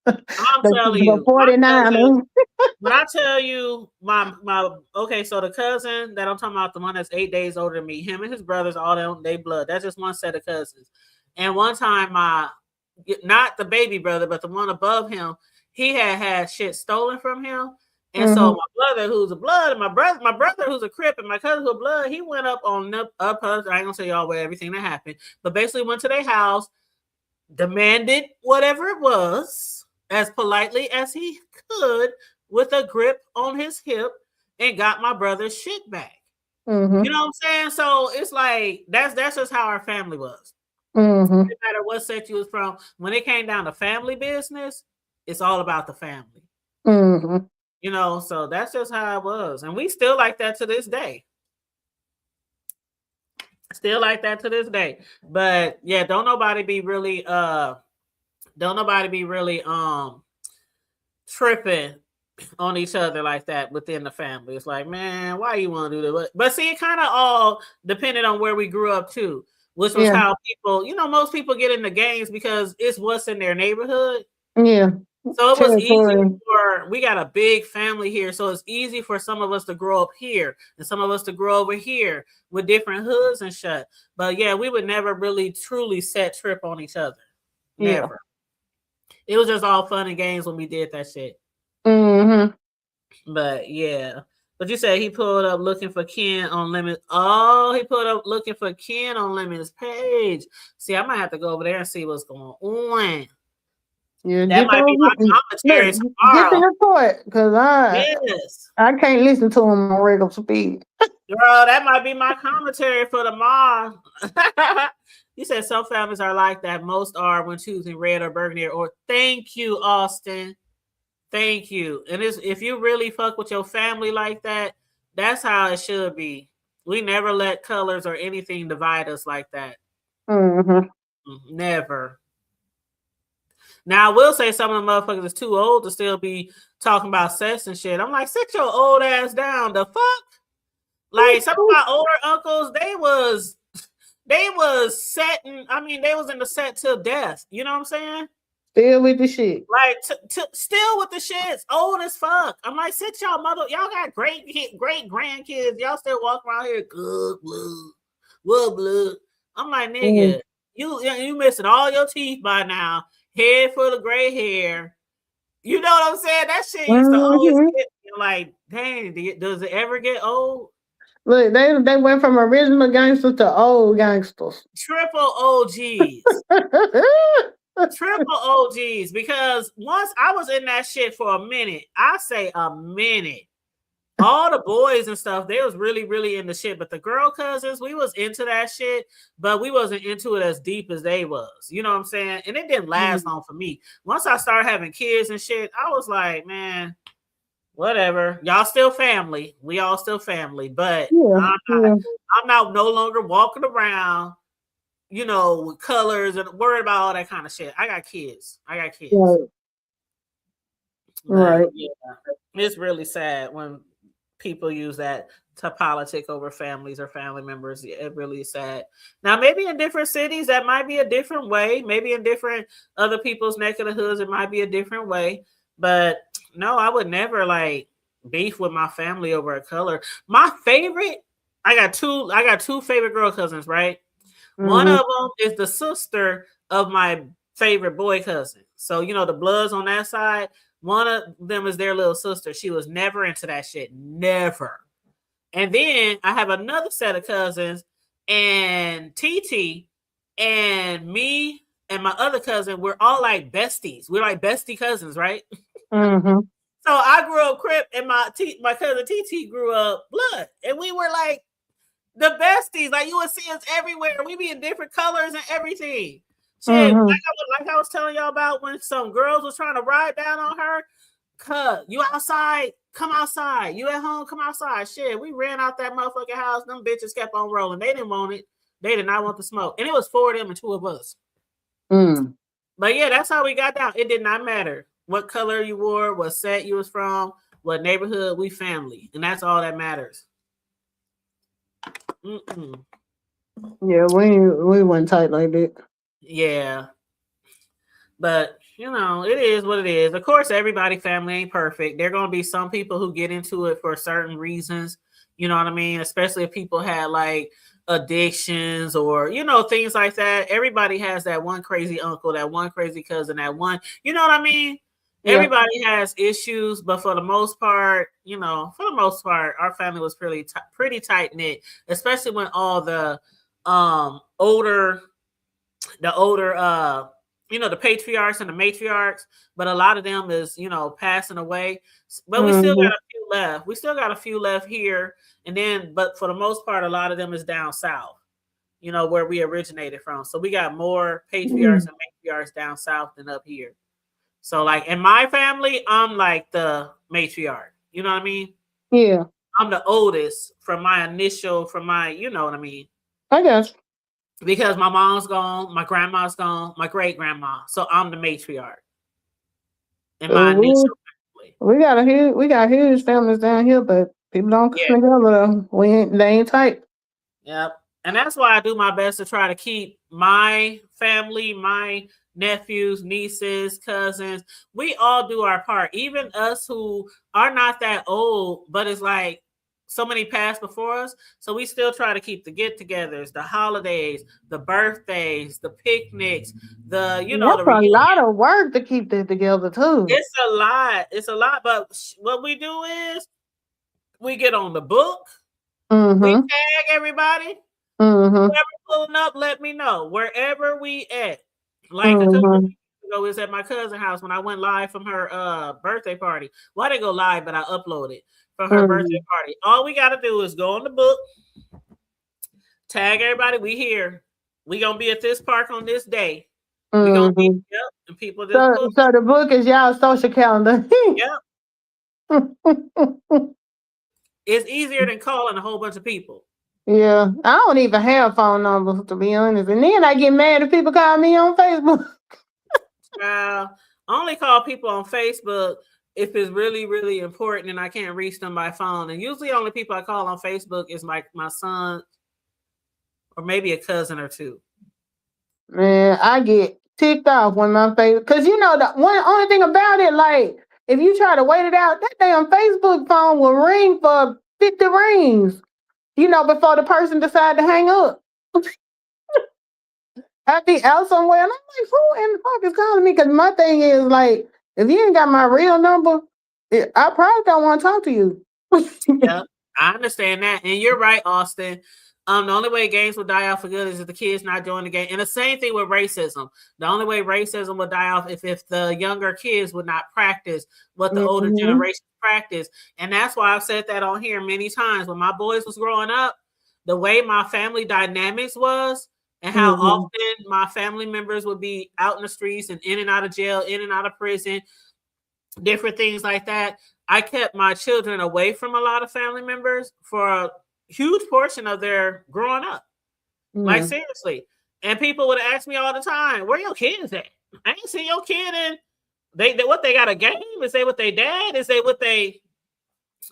I'm telling you, 49ers. When I tell you my okay, so the cousin that I'm talking about, the one that's 8 days older than me, him and his brothers, all them, they Blood. That's just one set of cousins. And one time, not the baby brother, but the one above him, he had shit stolen from him. And so my brother, who's a Blood, and my brother who's a Crip, and my cousin who's a Blood, he went up on I ain't gonna tell y'all where everything that happened, but basically went to their house, demanded whatever it was as politely as he could with a grip on his hip, and got my brother's shit back. You know what I'm saying? So it's like that's just how our family was. No matter what set you was from, when it came down to family business, it's all about the family. You know, so that's just how it was. And we still like that to this day. Still like that to this day. But yeah, don't nobody be really tripping on each other like that within the family. It's like, man, why you want to do that? But see, it kind of all depended on where we grew up too, which was how people, you know, most people get into gangs because it's what's in their neighborhood. Yeah. So it was easy we got a big family here. So it's easy for some of us to grow up here and some of us to grow over here with different hoods and shit. But yeah, we would never really truly set trip on each other. Never. It was just all fun and games when we did that shit. Mm-hmm. But yeah. But you said he pulled up looking for Ken on Lemon. Oh, he pulled up looking for Ken on Lemon's page. See, I might have to go over there and see what's going on. Yeah, That get might be my those. commentary Look, get the tomorrow. report because Yes. I can't listen to him on regular speed. Girl, that might be my commentary for tomorrow. You said some families are like that. Most are when choosing red or burgundy. Or thank you, Austin. Thank you. And if you really fuck with your family like that, that's how it should be. We never let colors or anything divide us like that. Mm-hmm. Never. Now I will say some of the motherfuckers is too old to still be talking about sex and shit. I'm like, sit your old ass down. The fuck? Like some of my older uncles, they was setting. I mean, they was in the set till death. You know what I'm saying? Still with the shit. Like still with the shits, old as fuck. I'm like, sit y'all mother. Y'all got great grandkids. Y'all still walk around here, good blood. I'm like, nigga, you missing all your teeth by now. Head full of gray hair. You know what I'm saying? That shit used to always get me like, dang, does it ever get old? Look, they went from original gangsters to old gangsters. Triple OGs. Triple OGs. Because once I was in that shit for a minute, I say a minute. All the boys and stuff, they was really, really into shit. But the girl cousins, we was into that shit, but we wasn't into it as deep as they was. You know what I'm saying? And it didn't last long for me. Once I started having kids and shit, I was like, man, whatever. Y'all still family. We all still family. But I'm not no longer walking around, you know, with colors and worried about all that kind of shit. I got kids. Right. Yeah, it's really sad when people use that to politic over families or family members. It really is sad. Now, maybe in different cities, that might be a different way. Maybe in different other people's neck of the hoods, it might be a different way. But no, I would never like beef with my family over a color. My favorite, I got two favorite girl cousins, right? Mm-hmm. One of them is the sister of my favorite boy cousin. So, you know, the bloods on that side, one of them is their little sister. She was never into that shit. Never. And then I have another set of cousins, and TT and me and my other cousin, we're all like besties. We're like bestie cousins, right? Mm-hmm. So I grew up Crip, and my cousin TT grew up Blood. And we were like the besties. Like you would see us everywhere. We be in different colors and everything. Shit, like I was telling y'all about when some girls was trying to ride down on her. Cuz, you outside, come outside. You at home, come outside. Shit, we ran out that motherfucking house. Them bitches kept on rolling. They didn't want it. They did not want the smoke. And it was 4 of them and 2 of us. But yeah, that's how we got down. It did not matter what color you wore, what set you was from, what neighborhood. We family. And that's all that matters. Yeah, we went tight like that. Yeah. But, you know, it is what it is. Of course, everybody family ain't perfect. There are going to be some people who get into it for certain reasons. You know what I mean? Especially if people had like addictions or, you know, things like that. Everybody has that one crazy uncle, that one crazy cousin, that one, you know what I mean? Yeah. Everybody has issues, but for the most part, you know, our family was pretty tight knit, especially when all the older, you know, the patriarchs and the matriarchs, but a lot of them is, you know, passing away. But we still got a few left. We still got a few left here. And then, but for the most part, a lot of them is down south, you know, where we originated from. So we got more patriarchs and matriarchs down south than up here. So like in my family, I'm like the matriarch. You know what I mean? Yeah. I'm the oldest from my, you know what I mean? I guess. Because my mom's gone, my grandma's gone, my great grandma. So I'm the matriarch. In my initial family. We got huge families down here, but people don't come together. They ain't tight. Yep. And that's why I do my best to try to keep my family, my nephews, nieces, cousins, we all do our part. Even us who are not that old, but it's like so many passed before us. So we still try to keep the get-togethers, the holidays, the birthdays, the picnics, the That's the a reunion. lot of work to keep that together too. It's a lot. It's a lot. But what we do is we get on the book. We tag everybody. Whoever pulling up, let me know. Wherever we at. Like a couple of weeks ago, was at my cousin's house when I went live from her birthday party. Well, I didn't go live, but I uploaded for her birthday party. All we got to do is go on the book, tag everybody. We here. We gonna be at this park on this day. We gonna be and people just so the book is y'all social calendar. Yep. It's easier than calling a whole bunch of people. Yeah, I don't even have phone numbers, to be honest. And then I get mad if people call me on Facebook. I only call people on Facebook if it's really, really important and I can't reach them by phone. And usually only people I call on Facebook is my son or maybe a cousin or two. Man, I get ticked off when my Facebook, because the only thing about it, like, if you try to wait it out, that damn Facebook phone will ring for 50 rings, before the person decide to hang up. I'd be out somewhere and I'm like, who in the fuck is calling me? Because my thing is, like, if you ain't got my real number, I probably don't want to talk to you. Yeah, I understand that. And you're right, Austin. The only way games will die off for good is if the kids not joining the game. And the same thing with racism. The only way racism will die off if the younger kids would not practice what the older generation practice. And that's why I've said that on here many times. When my boys was growing up, the way my family dynamics was and how often my family members would be out in the streets and in and out of jail, in and out of prison, different things like that. I kept my children away from a lot of family members for a huge portion of their growing up. Like, seriously. And people would ask me all the time, where your kids at? I ain't seen your kid in. They what, they got a game? Is they with their dad? Is they what they?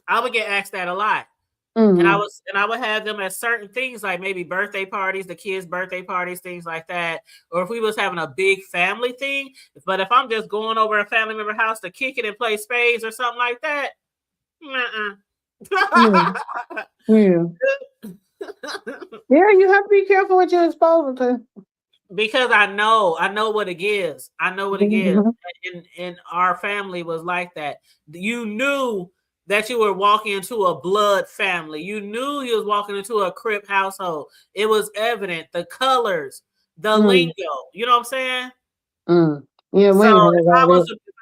I would get asked that a lot. And I would have them at certain things, like maybe birthday parties, the kids' birthday parties, things like that. Or if we was having a big family thing. But if I'm just going over a family member house to kick it and play spades or something like that, Yeah, you have to be careful what you're exposed to. Because I know what it gives. I know what it gives. And our family was like that. You knew that you were walking into a blood family. You knew you was walking into a Crip household. It was evident. The colors, the lingo. You know what I'm saying? Yeah. So if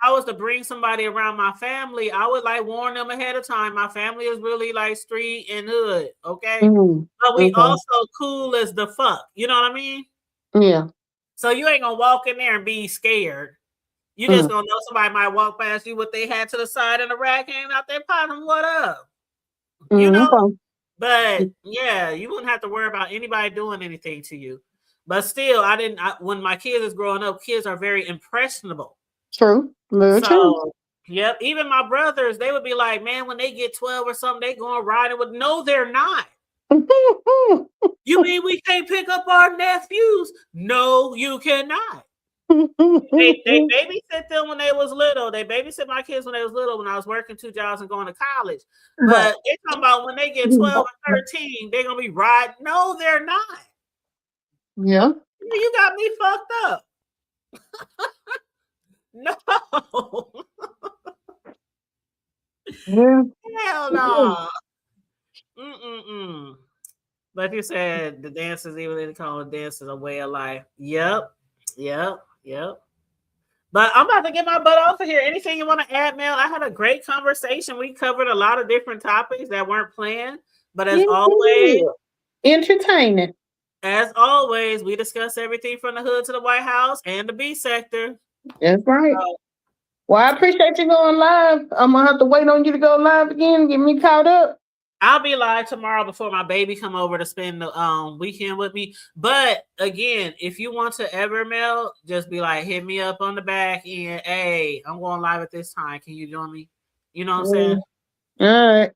I was to bring somebody around my family, I would like warn them ahead of time. My family is really like street and hood, okay? But we also cool as the fuck. You know what I mean? Yeah. So you ain't gonna walk in there and be scared. You just gonna know somebody might walk past you with their hat to the side and a rag hanging out their bottom. What up? You know? But yeah, you wouldn't have to worry about anybody doing anything to you. But still, when my kids is growing up, kids are very impressionable. True. Very true. Yep. Even my brothers, they would be like, man, when they get 12 or something, they going riding with. No, they're not. You mean we can't pick up our nephews? No, you cannot. They babysit them when they was little. They babysit my kids when they was little when I was working 2 jobs and going to college. But they're talking about when they get 12 or 13, they're gonna be riding. No, they're not. Yeah. You got me fucked up. No. Yeah. Hell no. Like you said, the dancers, even they call it dances, a way of life. Yep. But I'm about to get my butt off of here. Anything you want to add, Mel? I had a great conversation. We covered a lot of different topics that weren't planned, but as always, entertaining. As always, we discuss everything from the hood to the White House and the B sector. That's right. Well, I appreciate you going live. I'm gonna have to wait on you to go live again, get me caught up. I'll be live tomorrow before my baby come over to spend the weekend with me. But again, if you want to ever mail, just be like, hit me up on the back end. Hey, I'm going live at this time. Can you join me? You know what I'm saying? All right.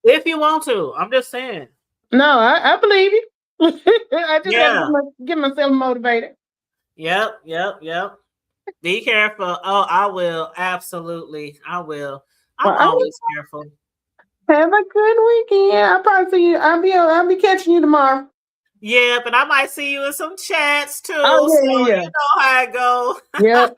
If you want to, I'm just saying. No, I believe you. I just have to get myself motivated. Yep. Be careful. Oh, I will. Absolutely. I will. I'm always careful. Have a good weekend. I'll probably see you. I'll be catching you tomorrow. Yeah, but I might see you in some chats too. Oh So yeah. you know how it go. Yep.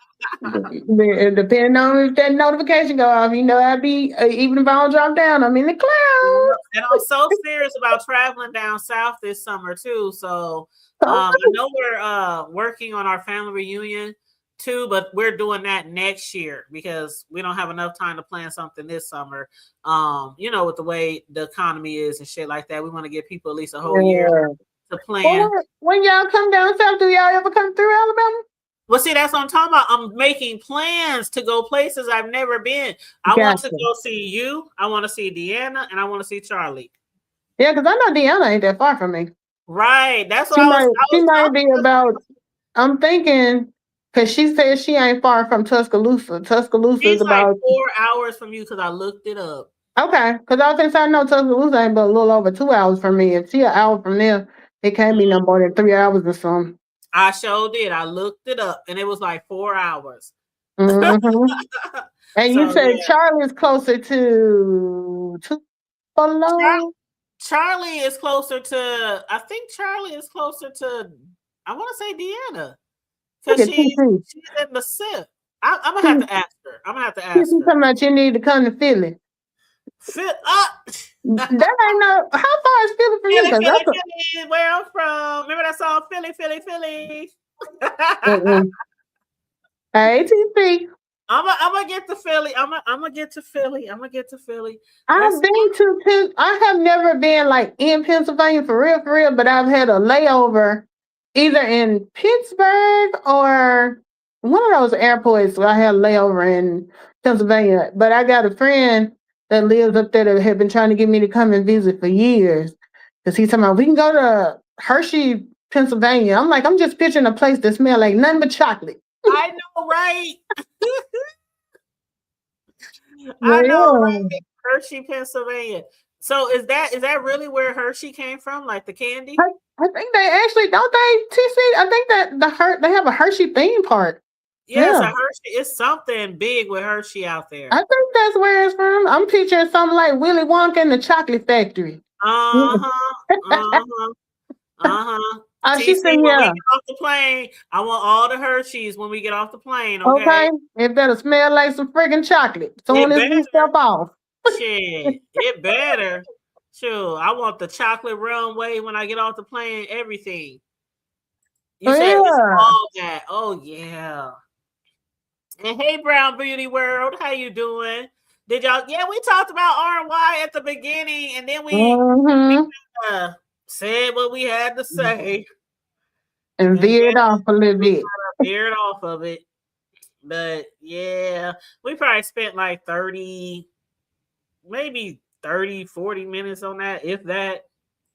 Depending on if that notification go off, I'll be even if I don't drop down, I'm in the cloud. And I'm so serious about traveling down south this summer too. So I know we're working on our family reunion too, but we're doing that next year because we don't have enough time to plan something this summer. With the way the economy is and shit like that, we want to give people at least a whole year to plan. Well, when y'all come down south, do y'all ever come through Alabama? Well, see, that's what I'm talking about. I'm making plans to go places I've never been. I want to go see you. I want to see Deanna, and I want to see Charlie. Yeah, because I know Deanna ain't that far from me. Right. That's what she might be about. I'm thinking because she said she ain't far from Tuscaloosa. Tuscaloosa is about 4 hours from you because I looked it up. Okay, because I know Tuscaloosa ain't but a little over 2 hours from me. If she an hour from there, it can't be no more than 3 hours or something. I sure did. I looked it up, and it was like 4 hours. Mm-hmm. And you said Charlie's closer to Tupelo? Charlie is closer to, I think Charlie is closer to, I want to say Deanna. Because she's in the SIP. I'm going to have to ask her. She's talking about you need to come to Philly. That ain't no. How far is Philly from you? Philly, where I'm from. Remember that song, Philly, Philly, Philly? Hey, TC. I'm gonna get to Philly. I'm gonna get to Philly. I have never been like in Pennsylvania for real, but I've had a layover either in Pittsburgh or one of those airports where I had a layover in Pennsylvania. But I got a friend that lives up there that had been trying to get me to come and visit for years. Because he's talking about, we can go to Hershey, Pennsylvania. I'm like, I'm just picturing a place that smells like nothing but chocolate. I know, right? I know, right? Hershey, Pennsylvania. So is that really where Hershey came from? Like the candy? I think they actually, don't they, TC? I think that they have a Hershey theme park. Yeah, so Hershey, it's something big with Hershey out there. I think that's where it's from. I'm picturing something like Willy Wonka and the Chocolate Factory. She said, when we get off the plane, I want all the Hershey's when we get off the plane. Okay. It better smell like some freaking chocolate. Soon as we step off. Shit, it better. Sure, I want the chocolate runway when I get off the plane. Everything. You said it's all that. Oh yeah. And hey, Brown Beauty World, how you doing? Did y'all? Yeah, we talked about R&Y at the beginning, and then we said what we had to say, and veered off a little bit. Veered off of it, but yeah, we probably spent like 30, maybe 30, 40 minutes on that, if that.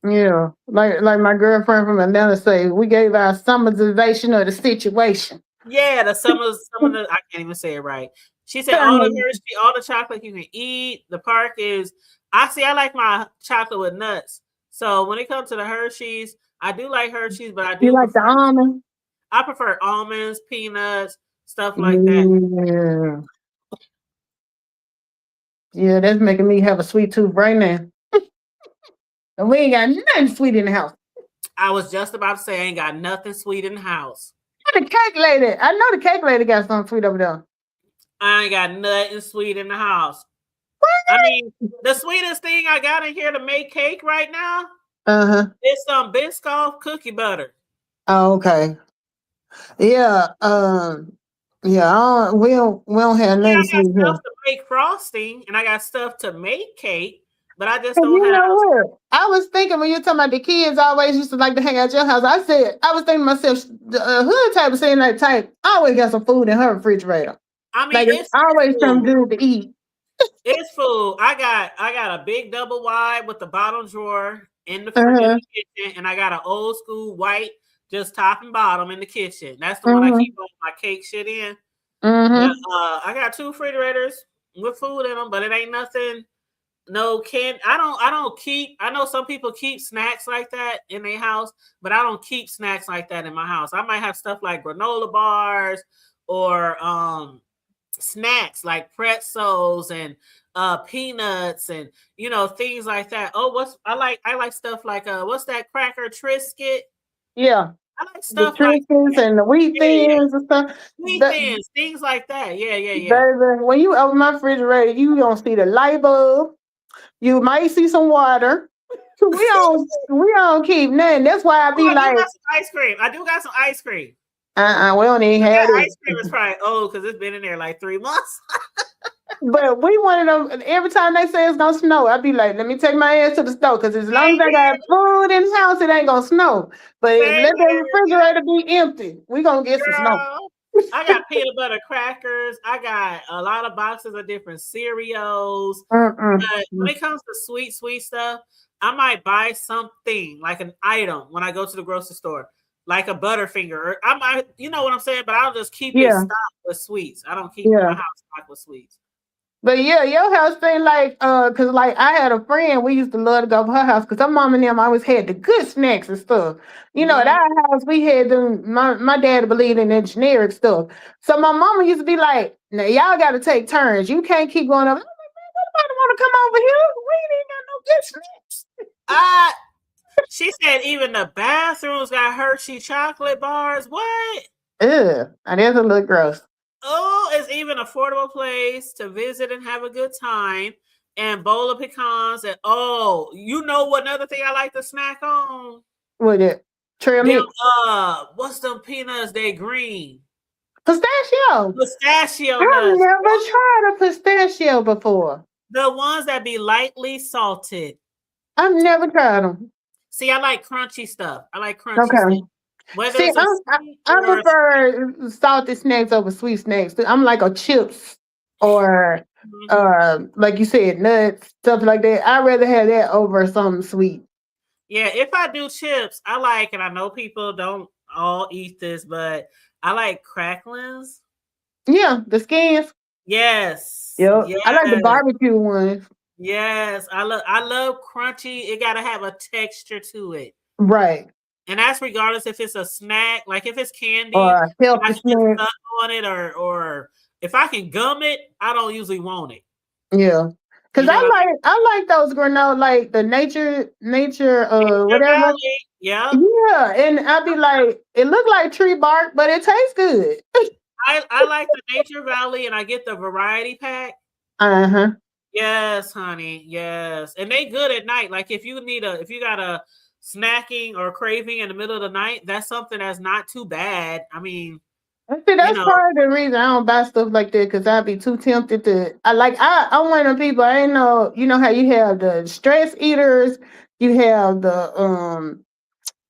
Yeah, like my girlfriend from Atlanta say, we gave our summarization of the situation. Yeah, some of the I can't even say it right. She said all the Hershey, all the chocolate you can eat. The park is I like my chocolate with nuts. So when it comes to the Hershey's, I do like Hershey's, but I do like the almond. I prefer almonds, peanuts, stuff like that. Yeah, that's making me have a sweet tooth right now. And we ain't got nothing sweet in the house. I was just about to say I ain't got nothing sweet in the house. The cake lady. I know the cake lady got something sweet over there. I ain't got nothing sweet in the house. What? I mean, the sweetest thing I got in here to make cake right now is some Biscoff cookie butter. Oh, okay. Yeah. Yeah. We don't have nothing sweet here. I got stuff to make frosting, and I got stuff to make cake. But I just don't have. What? I was thinking when you're talking about the kids always used to like to hang out at your house. I was thinking to myself, the hood type of saying that type always got some food in her refrigerator. I mean, like it's always something good to eat. It's food. I got a big double wide with the bottom drawer in the kitchen, and I got an old school white just top and bottom in the kitchen. That's the one I keep all my cake shit in. I got 2 refrigerators with food in them, but it ain't nothing. No candy. I don't keep. I know some people keep snacks like that in their house, but I don't keep snacks like that in my house. I might have stuff like granola bars or snacks like pretzels and peanuts and things like that. Oh, I like stuff like what's that cracker Triscuit? Yeah. I like The stuff like Triscuits that. and the wheat Yeah. thins and stuff. Wheat That, thins, things like that. Yeah. baby, when you open my refrigerator, you gonna see the light bulb. You might see some water. We don't keep nothing. That's why I be Oh, I do like, got some ice cream. I do got some ice cream. we don't even But have that it. ice cream is probably old because it's been in there like 3 months. But we one of them. Every time they say it's gonna snow, I be like, let me take my ass to the store because as long as I got food in the house, it ain't gonna snow. But Same let the here, refrigerator be empty. We gonna get some snow. girl. I got peanut butter crackers. I got a lot of boxes of different cereals. But when it comes to sweet stuff, I might buy something like an item when I go to the grocery store, like a Butterfinger. Or I might, you know what I'm saying? But I'll just keep it Yeah, stocked with sweets. I don't keep my yeah. house stocked with sweets. But yeah, your house thing like cause like I had a friend, we used to love to go to her house because her mom and them always had the good snacks and stuff. At our house we had them my dad believed in engineering stuff. So my mama used to be like, now y'all gotta take turns. You can't keep going up. I'm like, man, nobody wanna come over here. We ain't got no good snacks. She said even the bathrooms got Hershey chocolate bars. What? Ugh, and that's a little gross. Oh, it's even affordable place to visit and have a good time. And bowl of pecans. And you know what another thing I like to snack on? With it. Trail Them mix. what's them peanuts? They green. Pistachio. Pistachio I've nuts. never tried a pistachio before. The ones that be lightly salted. I've never tried them. See, I like crunchy stuff. I like crunchy Okay. stuff. Whether See, it's a I sweet or prefer salty snacks over sweet snacks. I'm like a chips or like you said, nuts, stuff like that. I'd rather have that over something sweet. yeah, if I do chips, I like, and I know people don't all eat this, but I like cracklings. Yeah, the skins. Yes. Yep. I like the Yes. barbecue ones. Yes. I love crunchy. It gotta have a texture to it. Right. And that's regardless if it's a snack, like if it's candy, Or a and I healthy can get snack. stuck on it, or if I can gum it, I don't usually want it. Yeah. Cause You know what I mean? I like those granola, like the nature Nature whatever. Valley. Yeah. Yeah, and I'd be like, it looked like tree bark, but it tastes good. I like the Nature Valley and I get the variety pack. Uh-huh. Yes, honey. Yes. And they good at night. Like if you got a snacking or craving in the middle of the night, that's something that's not too bad. I mean, See, that's part of the reason I don't buy stuff like that because I'd be too tempted to. I'm one of the people. I ain't know. You know how you have the stress eaters, you have the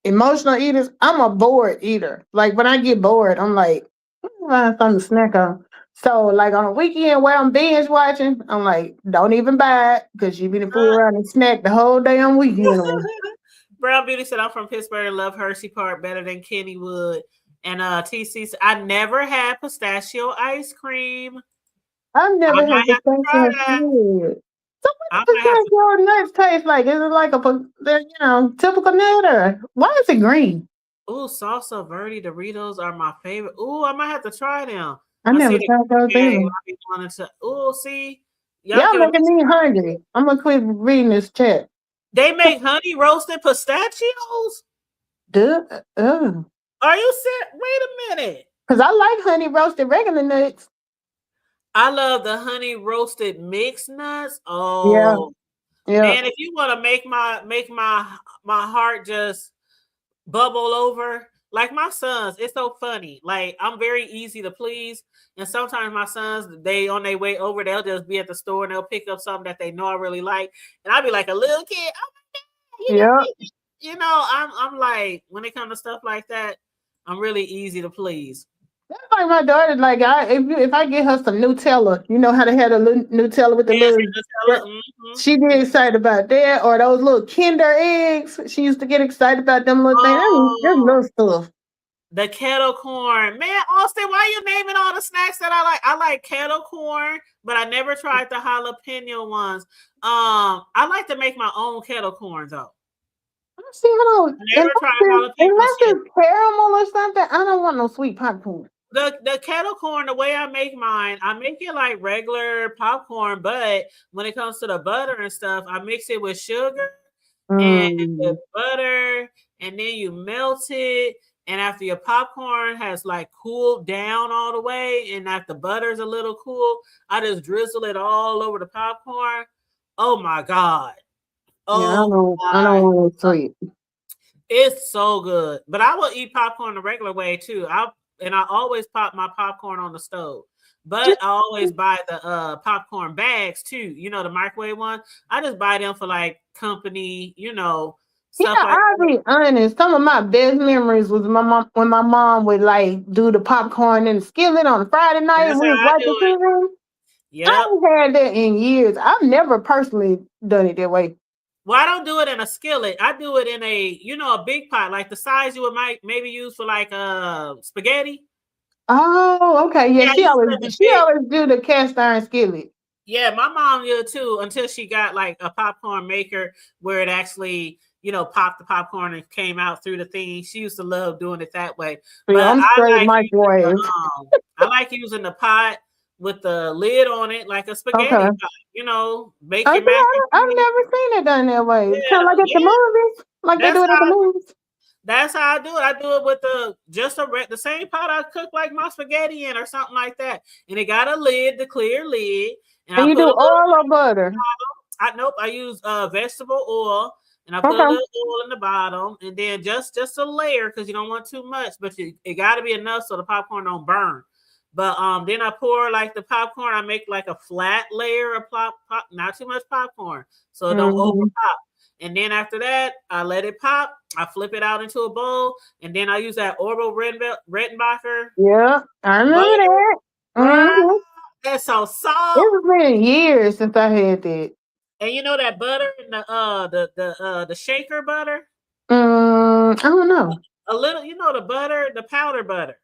emotional eaters. I'm a bored eater. Like when I get bored, I'm like, find something to snack on. So like on a weekend where I'm binge watching, I'm like, don't even buy it because you been fool around and snack the whole damn weekend. Brown Beauty said, I'm from Pittsburgh and love Hershey Park better than Kennywood. And TC said, I never had pistachio ice cream. I've never had to try that. pistachio. So I what might have does to. your nuts taste like? Is it like typical nut or why is it green? Ooh, salsa verde Doritos are my favorite. Ooh, I might have to try them. I never tried those either. Ooh, see, Y'all giving making me hungry. I'm gonna quit reading this chat. They make honey roasted pistachios. Duh. Are you serious? Wait a minute. Because I like honey roasted regular nuts. I love the honey roasted mixed nuts. Oh, yeah. Man, if you want to make my heart just bubble over, like my sons, it's so funny. Like I'm very easy to please, and sometimes my sons, they on their way over, they'll just be at the store and they'll pick up something that they know I really like, and I'll be like a little kid. Oh my God, I'm like, when it comes to stuff like that, I'm really easy to please. That's like my daughter. Like if I get her some Nutella, you know how they had a little Nutella with the little. She get excited about that, or those little Kinder eggs. She used to get excited about them little things. Them little stuff. The kettle corn, man. Austin, why are you naming all the snacks that I like? I like kettle corn, but I never tried the jalapeno ones. I like to make my own kettle corn though. See, I never tried jalapeno. Unless it's caramel or something, I don't want no sweet popcorn. The kettle corn, the way I make mine, I make it like regular popcorn, but when it comes to the butter and stuff, I mix it with sugar and the Mm. butter, and then you melt it. And after your popcorn has like cooled down all the way, and after the butter's a little cool, I just drizzle it all over the popcorn. Oh my God. Yeah, Oh I don't my, want it sweet. it's so good. But I will eat popcorn the regular way too. I always pop my popcorn on the stove. But I always buy the popcorn bags too. You know, the microwave one. I just buy them for like company, Yeah, stuff like I'll that. be honest. Some of my best memories was my mom when my mom would like do the popcorn in the skillet on a Friday night and That's we how was I watching do it. TV. I Yep. ain't had that in years. I've never personally done it that way. Well, I don't do it in a skillet. I do it in a big pot, like the size you would maybe use for like spaghetti. Oh, okay. Yeah, Yeah, I use it in the she big. always do the cast iron skillet. Yeah, my mom did too until she got like a popcorn maker where it actually, popped the popcorn and came out through the thing. She used to love doing it that way. Yeah, But I'm straight microwave. I like using the pot with the lid on it like a Okay. spaghetti pot. Make I your mac and see. I've cheese. never seen it done that way. It's kind Yeah, of like at the yeah. movies, like they do That's it at the how movies. that's how I do it. I do it with the same pot I cook like my spaghetti in or something like that. And it got a lid, the clear lid, and And I you put do a little oil or butter. I use vegetable oil, and I put a Okay. little oil in the bottom, and then just a layer because you don't want too much, but it got to be enough so the popcorn don't burn. But then I pour like the popcorn. I make like a flat layer of pop, not too much popcorn, so it don't over Mm-hmm. pop. And then after that, I let it pop. I flip it out into a bowl, and then I use that Orville Redenbacher Yeah, I remember butter. that. Bruh, Mm-hmm. that's so soft. It's been years since I had that. And you know that butter and the shaker butter? I don't know. A little, the butter, the powder butter.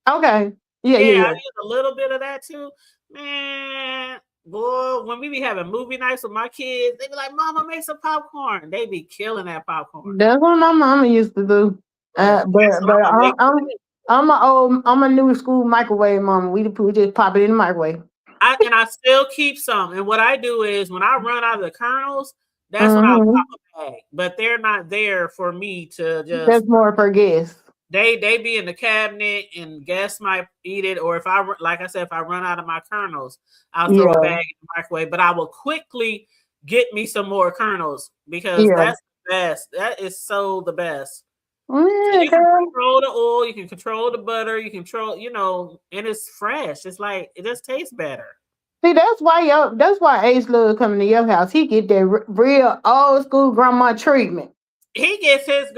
Okay. Yeah, Yeah, yeah, I yeah. use a little bit of that too. Man, boy, when we be having movie nights with my kids, they be like, Mama, make some popcorn. They be killing that popcorn. That's what my mama used to do. Yeah. But So I'm gonna make I'm a new school microwave mama. We just pop it in the microwave. I still keep some. And what I do is when I run out of the kernels, that's when I'll Mm-hmm. pop a bag. But they're not there for me to just That's more for guests. they be in the cabinet and guests might eat it, or if like I said, if I run out of my kernels, I'll throw a Yeah, bag in the microwave. But I will quickly get me some more kernels because yeah. that's the best. That is so the best. Yeah, You can girl. control the oil, you can control the butter, you control, and it's fresh. It's like it just tastes better. See, that's why Ace love coming to your house. He get that real old school grandma treatment. He gets his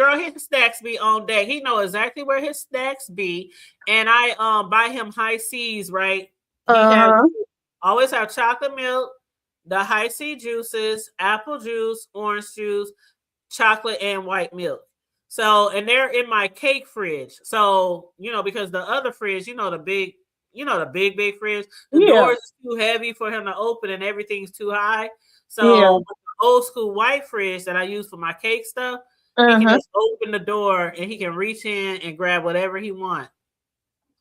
snacks be on deck. He know exactly where his snacks be, and I buy him high seas. Right, he has Uh-huh. always have chocolate milk, the high C juices, apple juice, orange juice, chocolate, and white milk. So, and they're in my cake fridge. So, because the other fridge, the big fridge, the Yeah, doors is too heavy for him to open and everything's too high. yeah. So, with the old school white fridge that I use for my cake stuff, he can Uh-huh. just open the door and he can reach in and grab whatever he wants.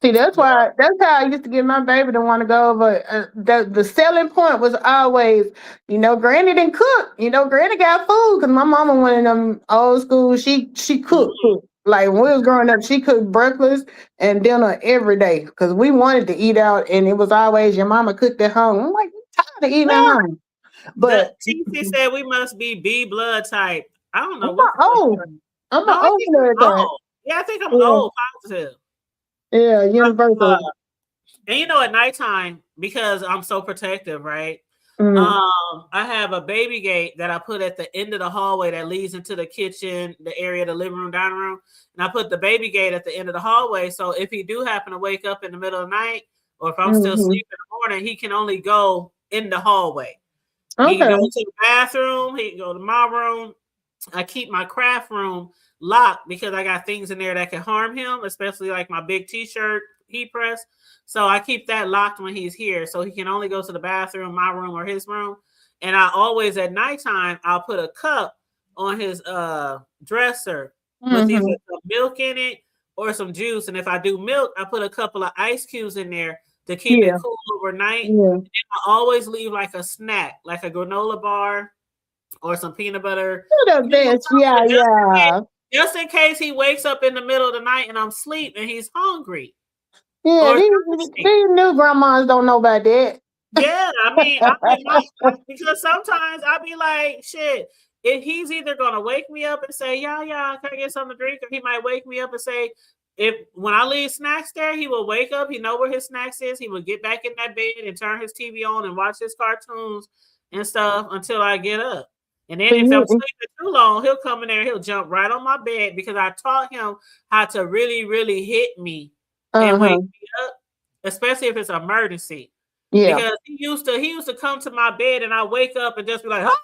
See, that's how I used to get my baby to want to go over. The selling point was always, Granny didn't cook. Granny got food because my mama one of them old school. She cooked. Mhm. Like when we was growing up, she cooked breakfast and dinner every day because we wanted to eat out, and it was always your mama cooked at home. I'm like, I'm tired of eating at Well, home. the But TC said we must be B blood type. I don't know I'm what not the fuck. old. I'm No, an I old think blood I'm type. old. Yeah, I think I'm Yeah, old, positive. yeah, Uh, universal. and at nighttime, because I'm so protective, right? Mm, I have a baby gate that I put at the end of the hallway that leads into the kitchen, the area, the living room, dining room. And I put the baby gate at the end of the hallway. So if he do happen to wake up in the middle of the night, or if I'm still hmm. asleep in the morning, he can only go in the hallway. He can Okay. go to the bathroom, he can go to my room. I keep my craft room locked because I got things in there that can harm him, especially like my big t-shirt heat press. So I keep that locked when he's here. So he can only go to the bathroom, my room, or his room. And I always at nighttime, I'll put a cup on his dresser with either Hmm. some milk in it or some juice. And if I do milk, I put a couple of ice cubes in there to keep it Yeah. cool overnight. Yeah. I always leave like a snack, like a granola bar or some peanut butter. You're the best. Yeah, yeah. Just in case he wakes up in the middle of the night and I'm asleep and he's hungry. Yeah, Or these thirsty. new grandmas don't know about that. Yeah, I mean, because sometimes I'll be like, shit, if he's either gonna wake me up and say, yeah, can I get something to drink? Or he might wake me up and say, when I leave snacks there, he will wake up, he know where his snacks is, he will get back in that bed and turn his TV on and watch his cartoons and stuff until I get up. And then if I'm sleeping too long, he'll come in there, he'll jump right on my bed because I taught him how to really, really hit me and wake me up, especially if it's an emergency. Yeah. Because he used to come to my bed and I wake up and just be like, huh?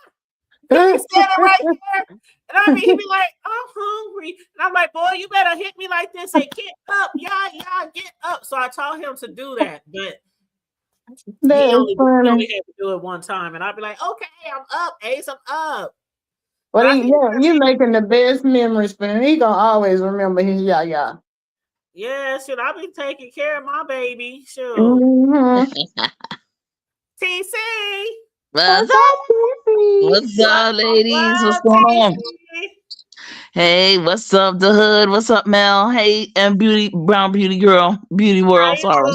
He's standing right there. And I mean, he'd be like, I'm hungry. And I'm like, boy, you better hit me like this. Say, get up. Yeah, get up. So I taught him to do that. But he only had to do it one time. And I'd be like, okay, I'm up. Ace, I'm up. Well, you making the best memories for him. He gonna always remember his yeah. Yeah, shit, I be taking care of my baby. Sure. TC. What's up, ladies? What's going on? Hey, what's up, the hood? What's up, Mel? Hey, and brown beauty girl, beauty world. Sorry,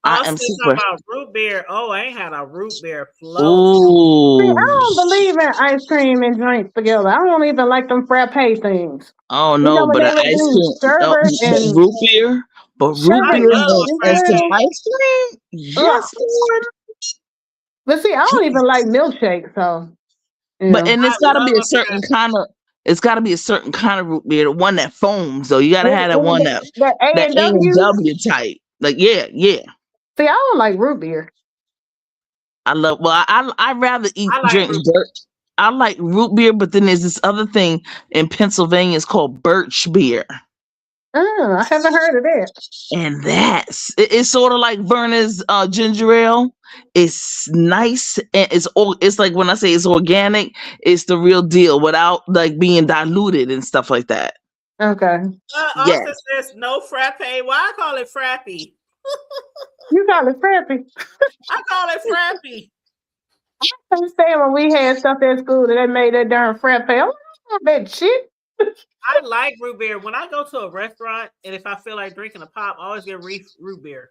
I am super. About root beer. Oh, I ain't had a root beer float. Ooh. See, I don't believe in ice cream and drinks together. I don't even like them frappe things. Oh no, but ice cream, root beer, and some ice cream. Yes, Lord. But see, I don't even like milkshake, so. But it's got to be a certain kind of. It's got to be a certain kind of root beer, the one that foams. So you got to have that one that A&W type. Like yeah. See, I don't like root beer. I rather drink birch. I like root beer, but then there's this other thing in Pennsylvania. It's called birch beer. Oh, I haven't heard of that. And it's sort of like Verner's ginger ale. It's nice and it's like when I say it's organic, it's the real deal without like being diluted and stuff like that. Okay. Austin says no frappe. Why I call it frappy? You call it frappy. I call it frappy. I understand when we had stuff at school that they made that darn frappe. I don't know that shit. I like root beer. When I go to a restaurant and if I feel like drinking a pop, I always get root beer.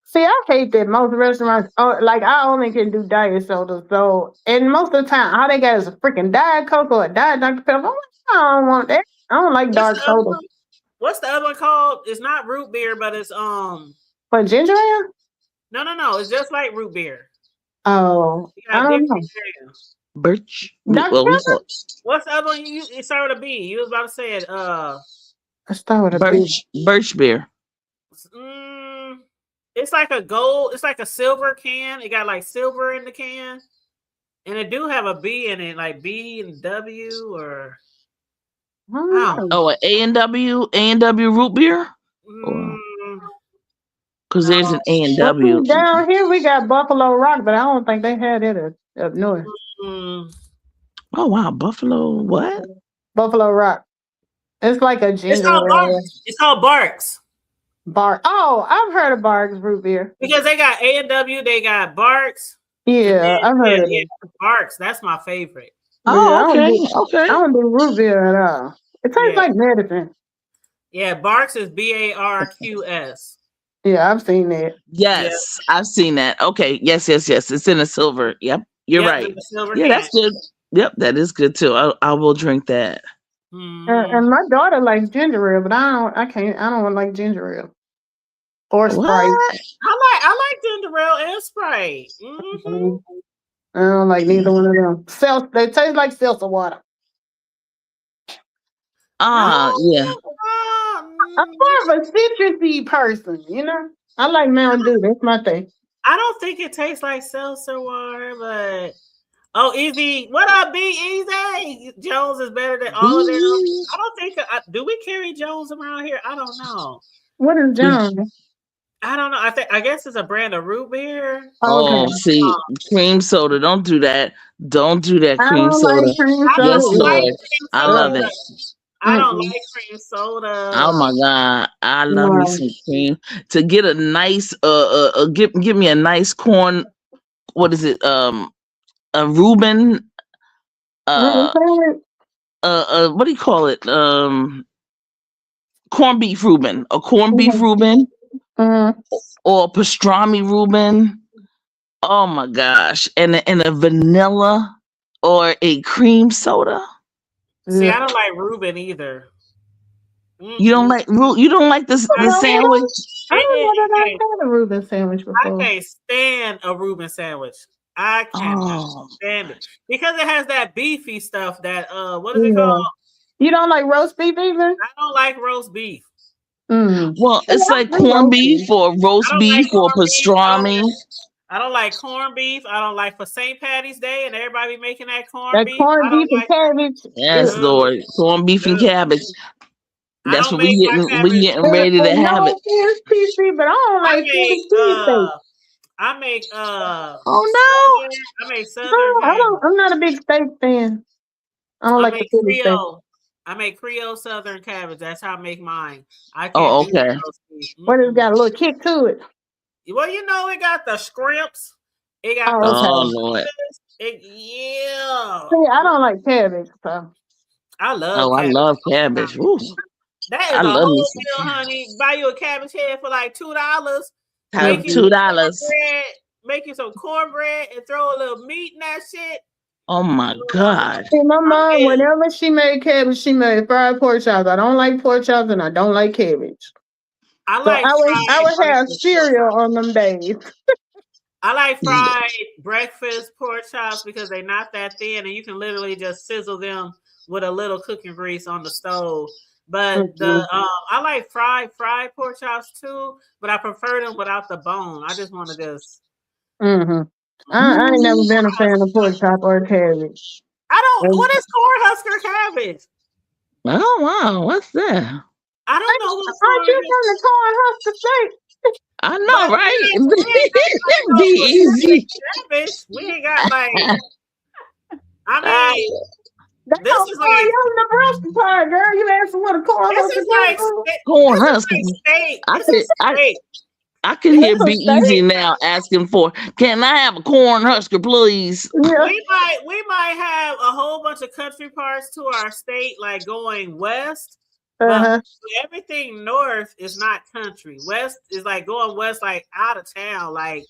See, I hate that most restaurants, like I only can do diet soda. So, and most of the time, all they got is a freaking Diet Coke or a Diet Dr. Pepper. I don't want that. I don't like dark soda. What's the other one called? It's not root beer, but it's But ginger ale? No. It's just like root beer. Oh, I don't know. Birch. What's the other one it started with a B? You was about to say it. I started with a birch beer. It's like a gold. It's like a silver can. It got like silver in the can, and it do have a B in it, like B and W or. Oh, A&W root beer. Because there's an A&W. Down here we got Buffalo Rock, but I don't think they had it up north. Oh wow, Buffalo what? Buffalo Rock. It's like a ginger. It's called Barks. Oh, I've heard of Barks root beer. Because they got A&W, they got Barks. Yeah, I've heard of it. Barks, that's my favorite. Oh, okay. I don't do root beer at all. It tastes like medicine. Yeah, Barks is BARQS. Yeah, I've seen that. Yes, I've seen that. Okay, yes. It's in a silver. Yep, you're right. Yeah, that's good. Yep, that is good too. I will drink that. And my daughter likes ginger ale, but I don't like ginger ale or Sprite. I like ginger ale and Sprite. Mm-hmm. I don't like neither one of them. They taste like seltzer water. Yeah. I'm more of a citrusy person, you know. I like Mountain Dew. That's my thing. I don't think it tastes like seltzer water, but Easy. What up, B Easy? Jones is better than all of them. I don't think. Do we carry Jones around here? I don't know. What is Jones? I don't know. I guess it's a brand of root beer. Oh, okay. See, cream soda. Don't do that. Don't do that. Cream soda. Like cream soda. Yes, Lord. I love it. I don't like cream soda. Oh my God, I love me No. some cream. To get a nice give me a nice corn. What is it? A Reuben. Uh, what do you call it? Corned beef Reuben. A corned beef Reuben or pastrami Reuben. Oh my gosh, and a vanilla or a cream soda. See, I don't like Reuben either. You don't like the sandwich? I don't know that I've had a Reuben sandwich before. I can't stand a Reuben sandwich. I cannot stand it because it has that beefy stuff. That what is it called? You don't like roast beef either? I don't like roast beef. Well, it's like corned beef or roast beef or pastrami. I don't like corned beef. I don't like for St. Patty's Day and everybody making that corned beef. Corned beef and cabbage. Yes, Lord. Corned beef and cabbage. That's what we getting ready to have it. PC, but I don't like cheesesteak. I make oh no. I make Southern. I'm not a big steak fan. I don't like the Creole. I make Creole Southern cabbage. That's how I make mine. I can't okay. But it's got a little kick to it. Well, you know, it got the scrimps. It got Lord. Yeah. See, I don't like cabbage, so. I love cabbage. I love cabbage. Woo. That is a whole meal, honey. Buy you a cabbage head for like $2. Have $2. Make you some cornbread and throw a little meat in that shit. Oh my God. See, my mom, whenever she made cabbage, she made fried pork chops. I don't like pork chops and I don't like cabbage. I would have cereal on them days. I like fried breakfast pork chops because they're not that thin and you can literally just sizzle them with a little cooking grease on the stove. But I like fried pork chops too, but I prefer them without the bone. I just want to just. I ain't never been a fan of pork chop or cabbage. What is Cornhusker cabbage? Oh wow, what's that? I don't know what. Aren't you from the Cornhusker state? I know, right? Be easy. Cabbage. We ain't got like. I mean. This is like young Nebraska part, girl. You asking what a Cornhusker? I can hear Be Easy now asking for. Can I have a Cornhusker, please? Yeah. We might have a whole bunch of country parts to our state, like going west. But everything north is not country. West is like going west, like out of town. Like,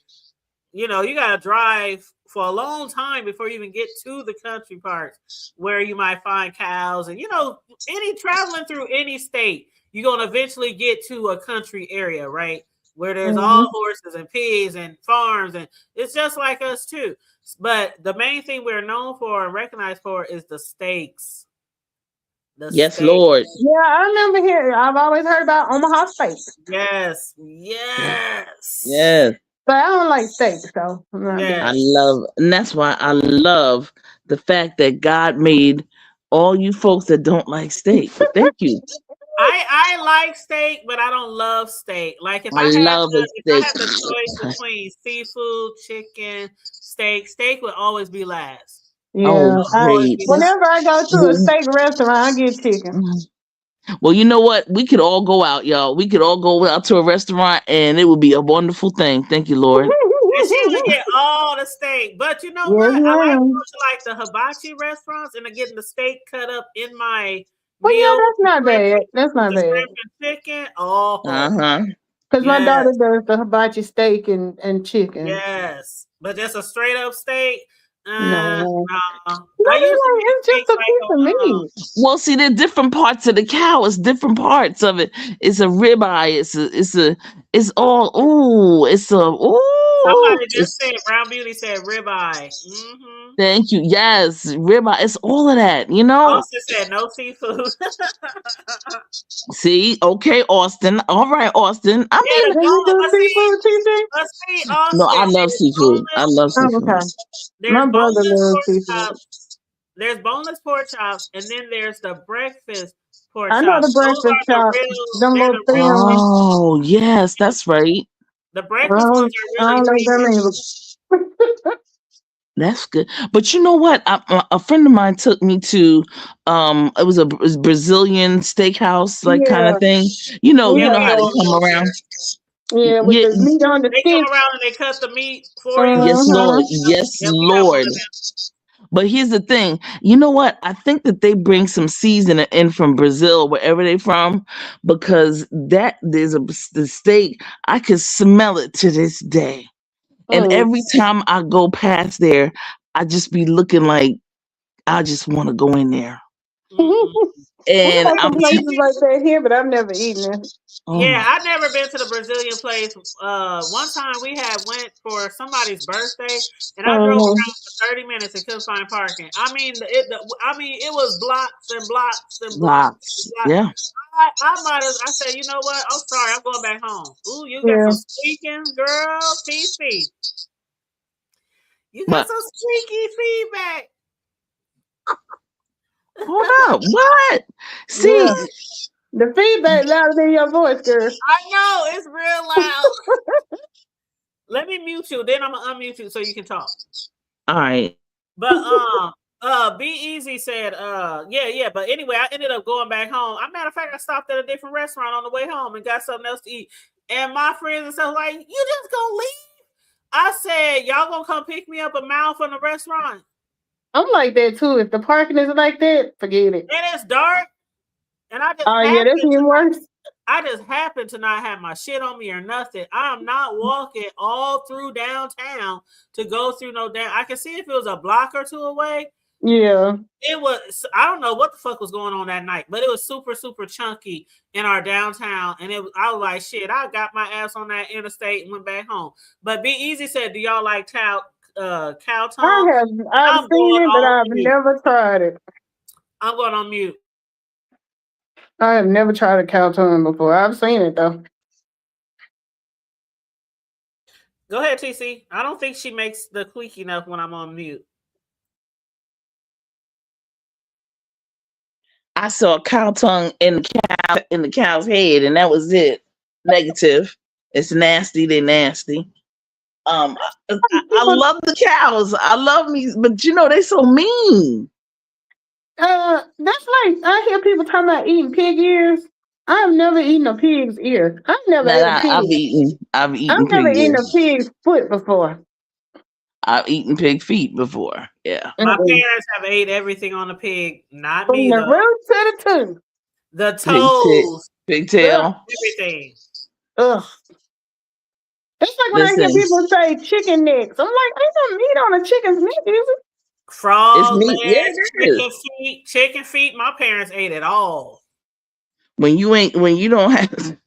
you know, you gotta drive for a long time before you even get to the country parts where you might find cows. And, you know, traveling through any state, you're going to eventually get to a country area, right? Where there's all horses and pigs and farms. And it's just like us too. But the main thing we're known for and recognized for is the steaks. Yes, Lord. Yeah, I remember hearing. I've always heard about Omaha steaks. Yes. But I don't like steak, so and that's why I love the fact that God made all you folks that don't like steak. Thank you. I like steak, but I don't love steak. Like if I have the choice between seafood, chicken, steak would always be last. Yeah. Whenever I go to a steak restaurant, I get chicken. Well, you know what? We could all go out, y'all. We could all go out to a restaurant and it would be a wonderful thing. Thank you, Lord. And she would get all the steak. But you know what? I like to go to like the hibachi restaurants and getting the steak cut up in my meal. That's not bad. That's not bad. Chicken. Because my daughter does the hibachi steak and chicken. Yes. But just a straight up steak. No. It's just a piece of meat. Well, see, there are different parts of the cow. It's different parts of it. It's a ribeye. Somebody just said, Brown Beauty said ribeye. Thank you. Yes, ribeye. It's all of that, you know. Austin said no seafood. See, okay, Austin. All right, Austin. I mean, Austin. No, I love seafood. I love seafood. My brother loves seafood. There's boneless pork chops, and then there's the breakfast pork chops. I know the breakfast chops. Oh, yes, that's right. The breakfast ones are really That's good. But you know what? A friend of mine took me to it was a Brazilian steakhouse like kind Yeah, of thing. we You Yeah, know have we how they have those. one of come those around. here. Yeah, with Yeah, the meat on the They come stick. around and they cut the meat for you. yes, Lord. Mm-hmm. Yes, Yeah, we have one Lord. of them. But here's the thing. You know what? I think that they bring some seasoning in from Brazil, wherever they from, because there's the steak. I can smell it to this day. And Mm. every time I go past there, I just be looking like I just want to go in there. Mm-mm. We And have I'm some places like that here, but I've never eaten it. oh Yeah, my I've never been to the Brazilian place. One time we had went for somebody's birthday, and I drove Mm-hmm. around for 30 minutes and couldn't find parking. I mean, it was blocks and blocks and blocks and gosh. blocks. Yeah. I said, you know what? I'm sorry, I'm going back home. Ooh, you got Yeah. some squeaking, girl, TC. You got But some squeaky feedback. hold up. What? See, Yeah. The feedback louder than your voice, girl. I know it's real loud. Let me mute you, then I'm gonna unmute you so you can talk. all right. But Be Easy said, yeah. But anyway, I ended up going back home. Matter of fact, I stopped at a different restaurant on the way home and got something else to eat. And my friends and stuff like, you just gonna leave? I said, y'all gonna come pick me up a mile from the restaurant? I'm like that too. If the parking is like that, forget it. And it's dark, and Oh yeah, that's even worse. I just happened to not have my shit on me or nothing. I'm not walking all through downtown to go through no damn. I can see if it was a block or two away. Yeah. It was, I don't know what the fuck was going on that night, but it was super, super chunky in our downtown. And I was like, shit, I got my ass on that interstate and went back home. But Be Easy said, do y'all like cow tongue? I've seen it, but I've never tried it. I'm going on mute. I have never tried a cow tongue before. I've seen it though. Go ahead, TC. I don't think she makes the squeak enough when I'm on mute. I saw a cow tongue in the cow's head, and that was it. Negative. It's nasty. They're nasty. I love the cows. I love me, but they so mean. That's like I hear people talking about eating pig ears. I've never eaten a pig's ear. I've never ate a pig. I've eaten I've never pig eaten ears. a pig's foot before. I've eaten pig feet before. Yeah. My parents have ate everything on the pig. Not me From the though. root to the tooth. The toes. Pigtail. Everything. Ugh. It's like when I hear people say chicken necks. I'm like, ain't no meat on a chicken's neck, is it? Frog It's meat. legs, Yeah, chicken feet. My parents ate it all. When you don't have,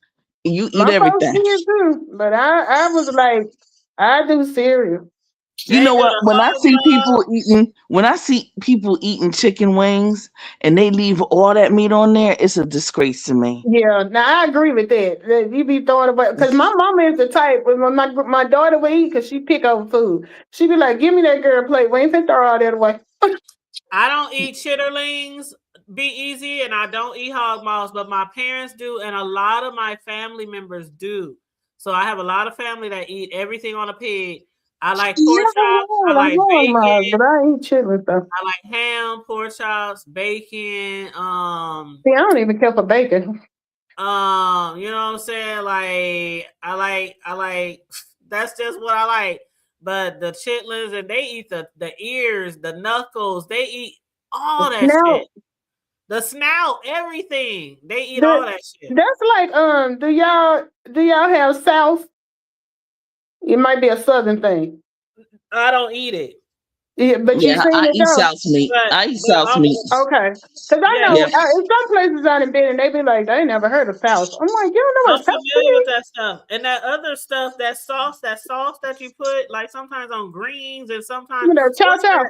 you eat My folks everything. did too, but I was like, I do cereal. You know what? When I see people eating chicken wings and they leave all that meat on there, it's a disgrace to me. Yeah, now I agree with that. You be throwing away because my mama is the type when my daughter would eat because she pick over food. She be like, "Give me that girl plate. We ain't finna throw all that away." I don't eat chitterlings. Be Easy, and I don't eat hog maws, but my parents do, and a lot of my family members do. So I have a lot of family that eat everything on a pig. I like pork chops. I like bacon. But I eat chitlins though. I like ham, pork chops, bacon. See, I don't even care for bacon. You know what I'm saying? Like, I like. That's just what I like. But the chitlins, and they eat the ears, the knuckles. They eat all that shit. The snout, everything. They eat all that shit. That's like, do y'all have South? It might be a Southern thing. I don't eat it. Yeah, but you seen I it eat though. South meat. I eat South meat. Okay, because I know in some places I done been and they be like, they ain't never heard of South. I'm like, you don't know what South is? I'm familiar with that stuff. And that other stuff, that sauce that you put, like sometimes on greens and sometimes chow chow.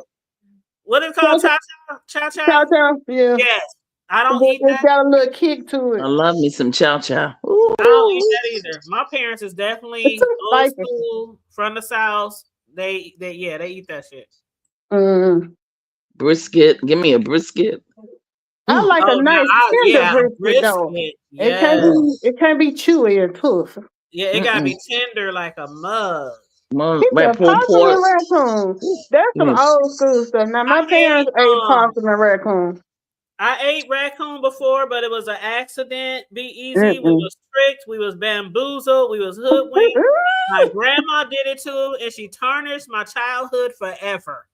What is it called? Chow chow? Chow chow, yeah. Yes. I don't eat that. It's got a little kick to it. I love me some chow chow. I don't eat that either. My parents is definitely old school from the South. They eat that shit. Brisket. Give me a brisket. I like a nice tender brisket though. Yes. It can't be chewy or tough. Yeah, it gotta be tender like a mug. He Right, said pulled possum and pork. raccoon. That's some Yes. old school stuff. Now my I parents ate ate possum and raccoon. I ate raccoon before, but it was an accident. Be easy. We Mm-mm. was tricked. We was bamboozled. We was hoodwinked. My grandma did it too, and she tarnished my childhood forever.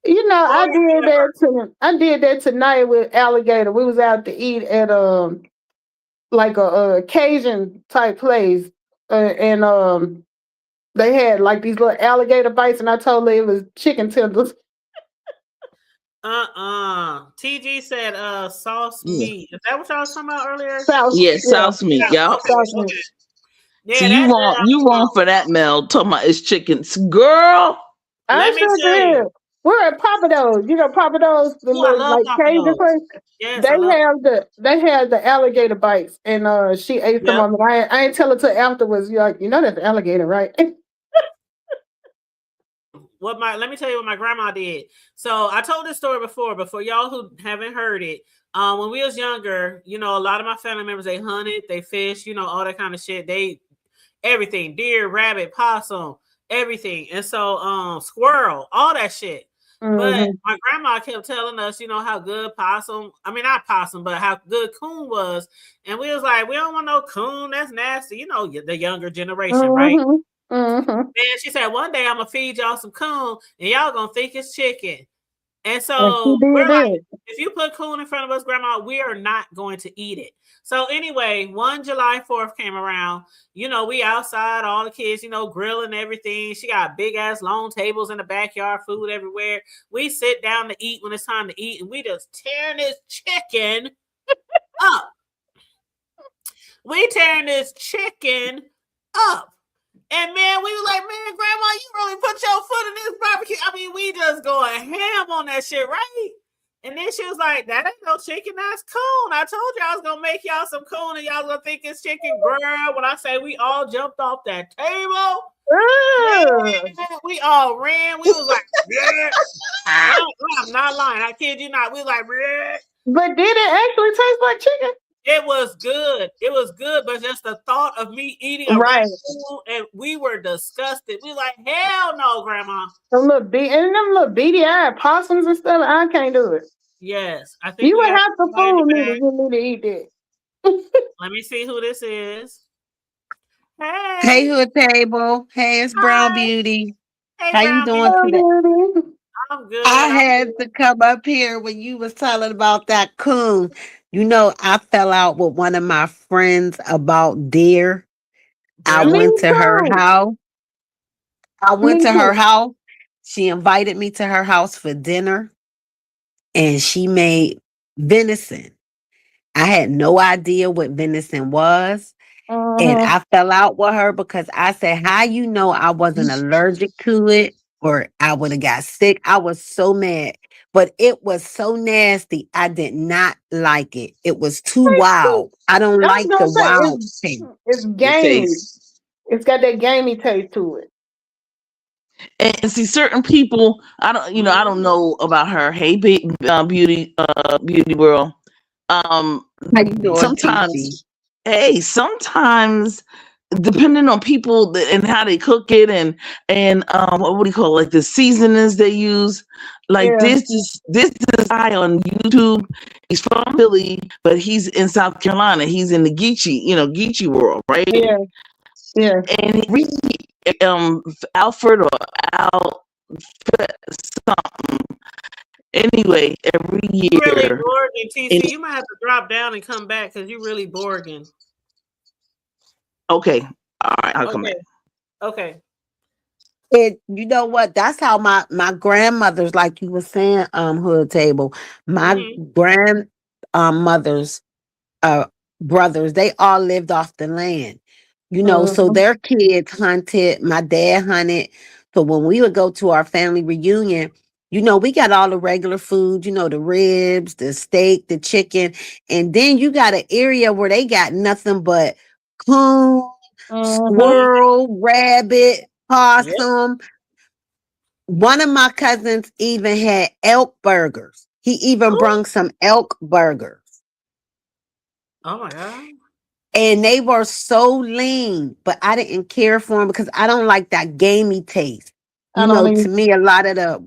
You know, Forever. I did that tonight with alligator. We was out to eat at like a Cajun type place, and they had like these little alligator bites, and I told her it was chicken tenders. TG said sauce Yeah. meat. Is that what y'all was talking about earlier? South, Yes, yeah, sauce meat. Yeah. Y'all. South Okay. meat. Yeah, See, that you wrong for that, Mel. Talking about it's chickens, girl. I let me sure tell you. did. We're at Papa Do's. You know Papa Do's, the Oh, I little love like Papa Cajun Do's. place. Yes, I love. They had the alligator bites, and she ate some Yep. of them. I ain't tell her till afterwards. You're like, you know that's alligator, right? Let me tell you what my grandma did. So I told this story before, but for y'all who haven't heard it, when we was younger, you know, a lot of my family members, they hunted, they fished, you know, all that kind of shit. They everything, deer, rabbit, possum, everything. And so squirrel, all that shit. But Mm-hmm. my grandma kept telling us, you know, how good not possum, but how good coon was. And we was like, we don't want no coon. That's nasty. You know, the younger generation, right? Mm-hmm. Mm-hmm. And she said, one day I'm gonna feed y'all some coon and y'all gonna think it's chicken. And And she so did we're like, it. if you put coon in front of us, Grandma, we are not going to eat it. So anyway, one July 4th came around. You know, we outside, all the kids, you know, grilling everything. She got big ass long tables in the backyard, food everywhere. We sit down to eat when it's time to eat, and we just tearing this chicken up. We tearing this chicken up. And man, we was like, man, Grandma, you really put your foot in this barbecue. I mean, we just going ham on that shit, right? And then she was like, that ain't no chicken, that's coon. I told you I was gonna make y'all some coon and y'all gonna think it's chicken. Girl, when I say we all jumped off that table, Ugh. man, we all ran. We was like, yeah. I'm not lying. I kid you not. We was like, yeah. But did it actually taste like chicken? It was good. It was good, but just the thought of me eating a Right. raccoon, and we were disgusted. We like, hell no, Grandma. Them little beady eyed possums and stuff. I can't do it. Yes, I think You we would got have to somebody in the fool me back. to get me to eat that. Let me see who this is. Hey, Hey, Hood Table. Hey, it's Brown hi. Beauty. Hey, How you Brown doing Beauty. Oh, today? baby. I'm good. I I'm had good. to come up here when you was telling about that coon. You know, I fell out with one of my friends about deer. I Really? Me went to her too. house. I went Me to her too. house. She invited me to her house for dinner and she made venison. I had no idea what venison was. And Uh-huh. I fell out with her because I said, how you know I wasn't allergic to it or I would have got sick? I was so mad. But it was so nasty. I did not like it. It was too wild. I don't I was like the gonna say wild thing. it's The gamey. taste. It's got that gamey taste to it. And see, certain people, I don't Mhm. know about her. Hey, beauty world. Um, How you doing, TC? sometimes depending on people and how they cook it and what do you call it, like the seasonings they use. Like Yeah. this guy on YouTube, he's from Philly, but he's in South Carolina. He's in the Geechee world, right? Yeah. Yeah. And Alfred or Al something. Anyway, every You really year, Borging, and TC. You might have to drop down and come back because you really Borging. okay, all right, I'll come Okay. back. Okay. You know what? That's how my grandmothers, like you were saying, Hood Table. My Mm-hmm. grand mothers brothers, they all lived off the land, so Mm-hmm. their kids hunted. My dad hunted. So when we would go to our family reunion, we got all the regular food, the ribs, the steak, the chicken. And then you got an area where they got nothing but coon, Mm-hmm. squirrel, rabbit, Yep. possum. One of my cousins even had elk burgers. He even brung some elk burgers. Oh my God. and they were so lean, but I didn't care for them because I don't like that gamey taste. I You don't know, even. to me, a lot of the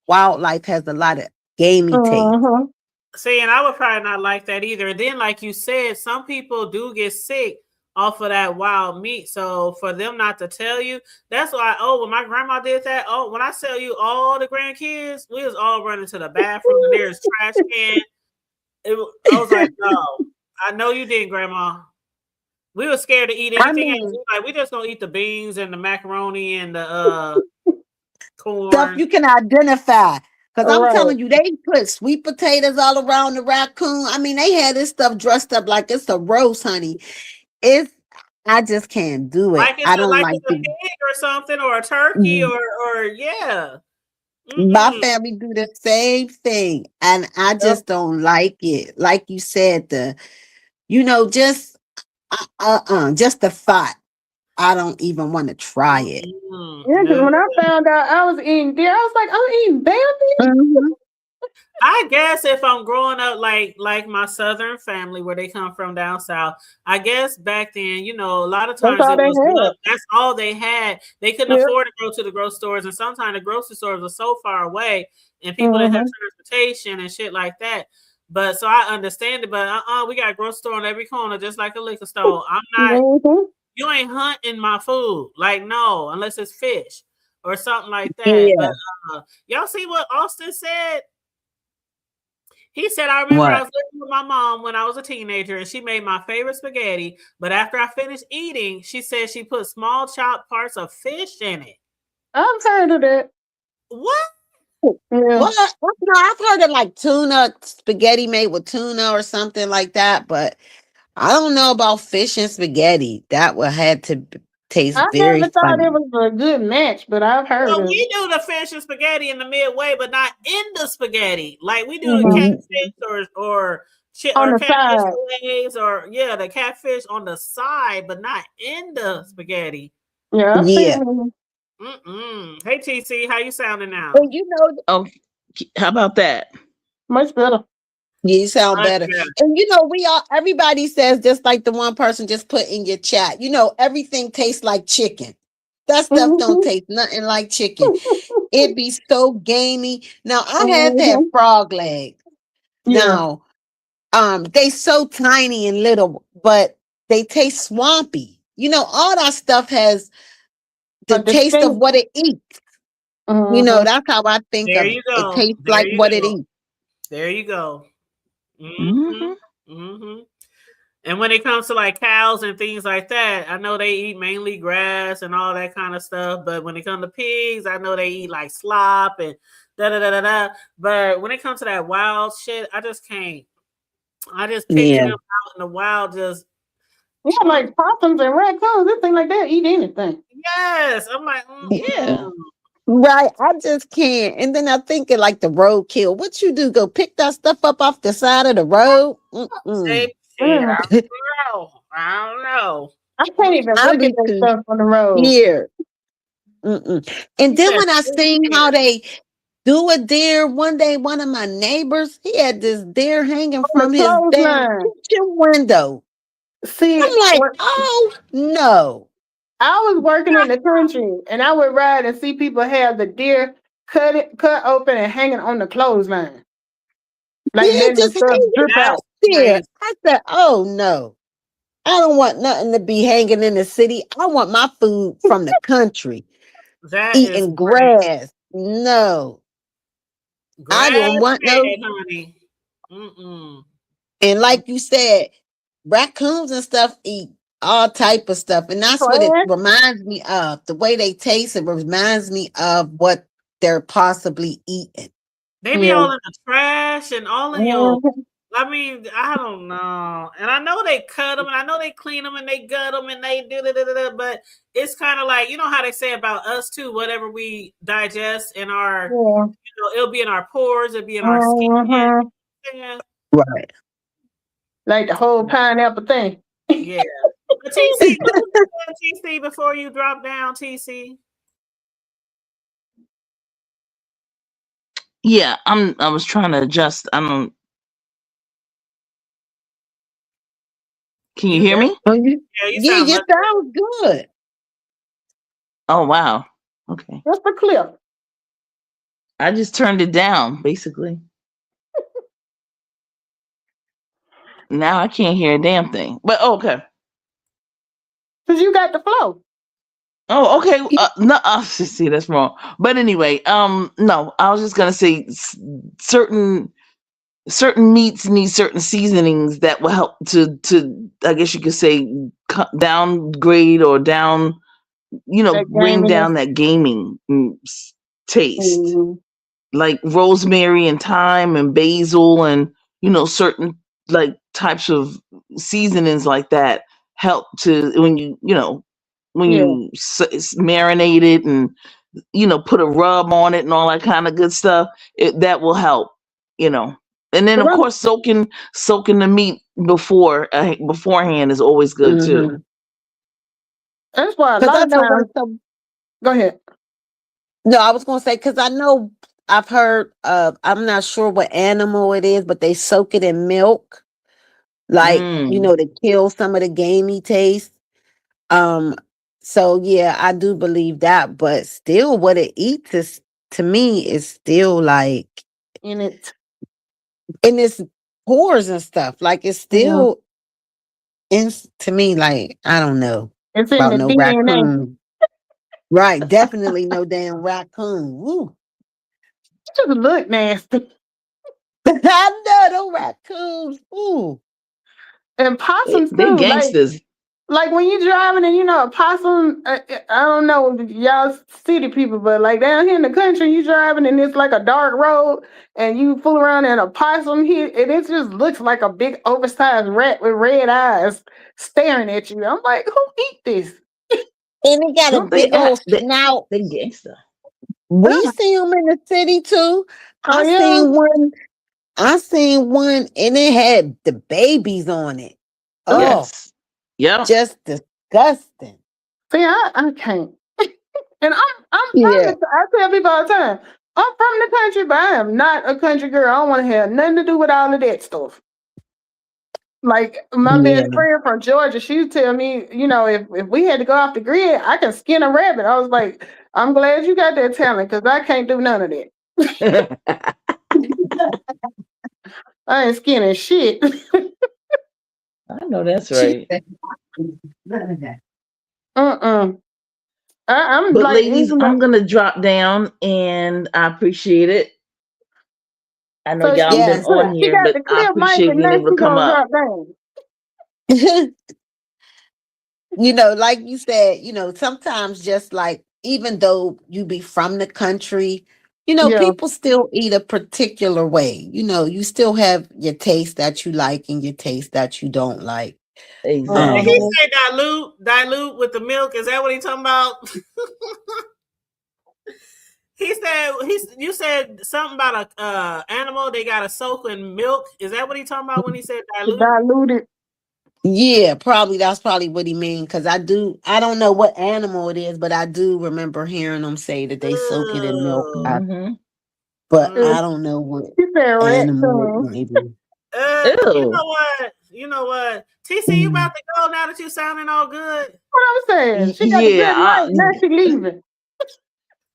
wildlife has a lot of gamey taste. Uh-huh. See, and I would probably not like that either. And then, like you said, some people do get sick off of that wild meat. So for them not to tell you, that's why. Oh, when my grandma did that. Oh, when I tell you, all the grandkids, we was all running to the bathroom. And there's trash can. I was like, no, I know you didn't, Grandma. We were scared to eat I anything else. mean, We like, we just gonna eat the beans and the macaroni and the stuff corn. you can identify. Because I'm Right. telling you, they put sweet potatoes all around the raccoon. I mean, they had this stuff dressed up like it's a roast, honey. It's I just can't do it. I don't Like like it's a to. pig or something, or a turkey, or yeah. My Mm-mm. family do the same thing, and I Yep. just don't like it. Like you said, just the thought. I don't even want to try it. Yeah, because No. when I found out I was eating deer, I was like, I'm eating Bambi. Mhm. I guess if I'm growing up like my southern family where they come from down south, I guess back then, a lot of That's times all it they was had. that's all they had. They couldn't Yeah. afford to go to the grocery stores, and sometimes the grocery stores were so far away, and people didn't have Mm-hmm. transportation and shit like that. But so I understand it, but we got a grocery store on every corner, just like a liquor store. I'm not. Mm-hmm. You ain't hunting my food, like no, unless it's fish or something like that. Yeah. But y'all see what Austin said? He said, I remember I What? was living with my mom when I was a teenager and she made my favorite spaghetti. But after I finished eating, she said she put small chopped parts of fish in it. I've heard of that. What? Yeah. What? No, I've heard of like tuna spaghetti made with tuna or something like that, but I don't know about fish and spaghetti. That would have to taste I very never thought it funny. was a good match, but I've heard Well, of it. we do the fish and spaghetti in the midway, but not in the spaghetti. Like we do the Mhm. catfish or On the catfish side. fillets or the catfish on the side, but not in the spaghetti. Yeah, I've Yeah. seen Hey TC, how you sounding now? And you know, Oh, how about that? much better. you sound Much better. better. And everybody says, just like the one person just put in your chat, everything tastes like chicken. That stuff don't Mm-hmm. taste nothing like chicken. It be so gamey. Now I have had Mm-hmm. frog legs. Yeah. Now, they so tiny and little, but they taste swampy. All that stuff has the A taste of distinct. what it eats. Mm-hmm. That's how I think There of you it. It go. tastes There like you what it go. eats. There you go. hmm And when it comes to like cows and things like that, I know they eat mainly grass and all that kind of stuff. But when it comes to pigs, I know they eat like slop and da da da da da. But when it comes to that wild shit, I just can't. I just picture Yeah. them out in the wild, just Yeah, like possums and raccoons, this thing like that, eat anything. yes. I'm like, Yeah. Right. I just can't. And then I think of like the roadkill. What you do? Go pick that stuff up off the side of the road? say Mm-mm. shit. Mm. I don't know. I can't even I'll look be at that too stuff on the road. scared. Mm-mm. And then Yes, when I seen how they do a deer one day, one of my neighbors, he had this deer hanging On the from his damn clothesline. kitchen window. See, I'm like, oh no. I was working in the country and I would ride and see people have the deer cut open and hanging on the clothesline. Like Yeah, letting the just stuff hanging drip that's out. there. crazy. I said, oh no. I don't want nothing to be hanging in the city. I want my food from the country, That is eating crazy. grass. No, I Grass don't want no. fed, honey. Mm-mm. And like you said, raccoons and stuff eat all type of stuff, and that's what it Trash. reminds me of. The way they taste, it reminds me of what they're possibly eating. They be Yeah. all in the trash and all in your. Mhm. I mean, I don't know. And I know they cut them and I know they clean them and they gut them and they do da. But it's kind of like, you know how they say about us too, whatever we digest in our, Yeah. it'll be in our pores, it'll be in our skin. Mhm. Yeah. Right. Like the whole pineapple thing. Yeah. But TC, what was you saying, TC, before you drop down, TC? Yeah, I was trying to adjust. I don't Can you hear me? Oh, you, Yeah, you yeah, sound your much sounds good. Oh wow. Okay. What's the clip? I just turned it down, basically. Now I can't hear a damn thing. But okay. Because you got the flow. Oh, okay. No, see, that's wrong. But anyway, no, I was just gonna say certain meats need certain seasonings that will help to I guess you could say downgrade or down, That bring gaminess. down that gaming taste, Mhm. like rosemary and thyme and basil and certain like types of seasonings like that help to when Yeah. you marinate it and put a rub on it and all that kind of good stuff. That will help, and then of Well, course soaking the meat beforehand is always good too. Mhm. that's why a Because lot I of know one. times. Go ahead. No, I was gonna say because I know I've heard of. I'm not sure what animal it is, but they soak it in milk, like Mm. to kill some of the gamey taste. Um, so yeah, I do believe that, but still, what it eats is to me is still like In it. in its pores and stuff. Like it's Mhm. still in to me. Like I don't know It's in about the no DNA. raccoon. Right, definitely no damn raccoon. Woo. Just look nasty. I know no raccoons. Ooh. And possums They too. gangsters. Like when you're driving and a possum. I don't know y'all city people, but like down here in the country, you driving and it's like a dark road, and you fool around and a possum hit, and it just looks like a big oversized rat with red eyes staring at you. I'm like, who eat this? And it got a No, they big old act. snout. They gangster. We see them in the city too. Oh I yeah. seen one. I seen one, and it had the babies on it. Oh, Yes. Yep. just disgusting. See, I can't. And I'm from Yeah. the. I tell people all the time, I'm from the country, but I am not a country girl. I don't want to have nothing to do with all of that stuff. Like my Yeah. best friend from Georgia, she would tell me, if we had to go off the grid, I can skin a rabbit. I was like, I'm glad you got that talent because I can't do none of that. I ain't skinning shit. I know that's She right. said, none of that. I'm But like, ladies, even I'm though, gonna drop down and I appreciate it. I know so y'all been Yes. on she here, got but the I clear mic appreciate and being now able to she come gonna up. drop down. Like you said, sometimes just like even though you be from the country, Yeah. people still eat a particular way. You still have your taste that you like and your taste that you don't like. Did Exactly. he Mhm. say dilute with the milk? Is that what he talking about? You said something about a animal they got to soak in milk. Is that what he talking about when he said dilute? Diluted. Yeah, that's probably what he mean. Because I don't know what animal it is, but I do remember hearing them say that they soak it in milk. Ugh. Mm-hmm. But Uh, I don't know what She said animal it raccoon. might be. You Ew. know what? You know what? TC, you about to go now that you sounding all good? What I'm saying? She got a Yeah, good mic. Now she leaving.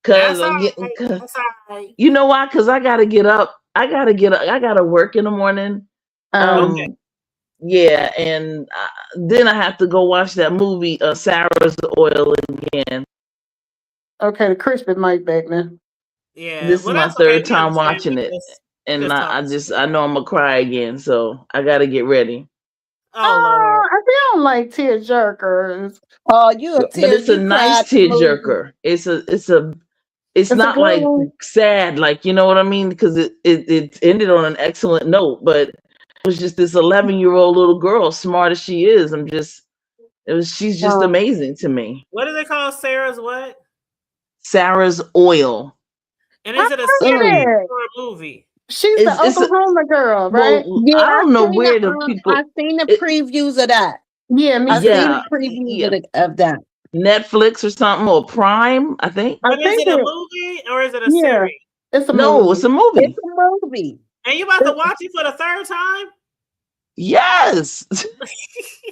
cause That's all I'm getting. right. That's all right. You know why? Cause I gotta get up. I gotta work in the morning. Okay. Yeah, and then I have to go watch that movie, Sarah's Oil again. Okay, the crispy mic back now. Yeah. This is Well, my that's okay. third We time understand. watching it, We and just talk. I know I'm gonna cry again, so I gotta get ready. Oh Lord. I don't like tear jerkers. Oh, you a But tear? it's a You nice cried the movie. tearjerker. It's It's a not good like one. sad, like you know what I mean, because it ended on an excellent note, but it was just this 11-year-old little girl, smart as she is. She's just Um, amazing to me. What do they call Sarah's what? Sarah's Oil. And I is it a remember series Mm. that. or a movie? She's the It's Oklahoma girl, right? well, Yeah, I don't know where the I people. seen the It, previews of that. Yeah, me I too. seen the yeah, previews yeah, of that. Netflix or something or Prime, I think. I But is think it a it. movie or is it a Yeah, series? it's a No, it's movie. a It's movie. a movie. And you about to watch it for the third time? Yes.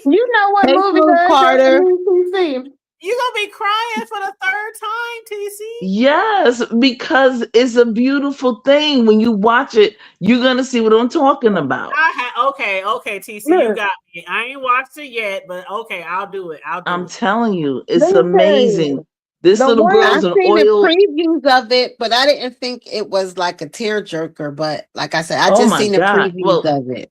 You know what Hey, movie Smooth does that Carter. to me, TC? You gonna be crying for the third time, TC? Yes, because it's a beautiful thing. When you watch it, you're gonna see what I'm talking about. Okay, TC, you Look, got me. I ain't watched it yet, but okay, I'll do it. I'll do I'm it. telling you, let it's me tell you. amazing. This The little one I girl's an seen the oil. previews of it, but I didn't think it was like a tearjerker. But like I said, I Oh just my seen the God. previews of it.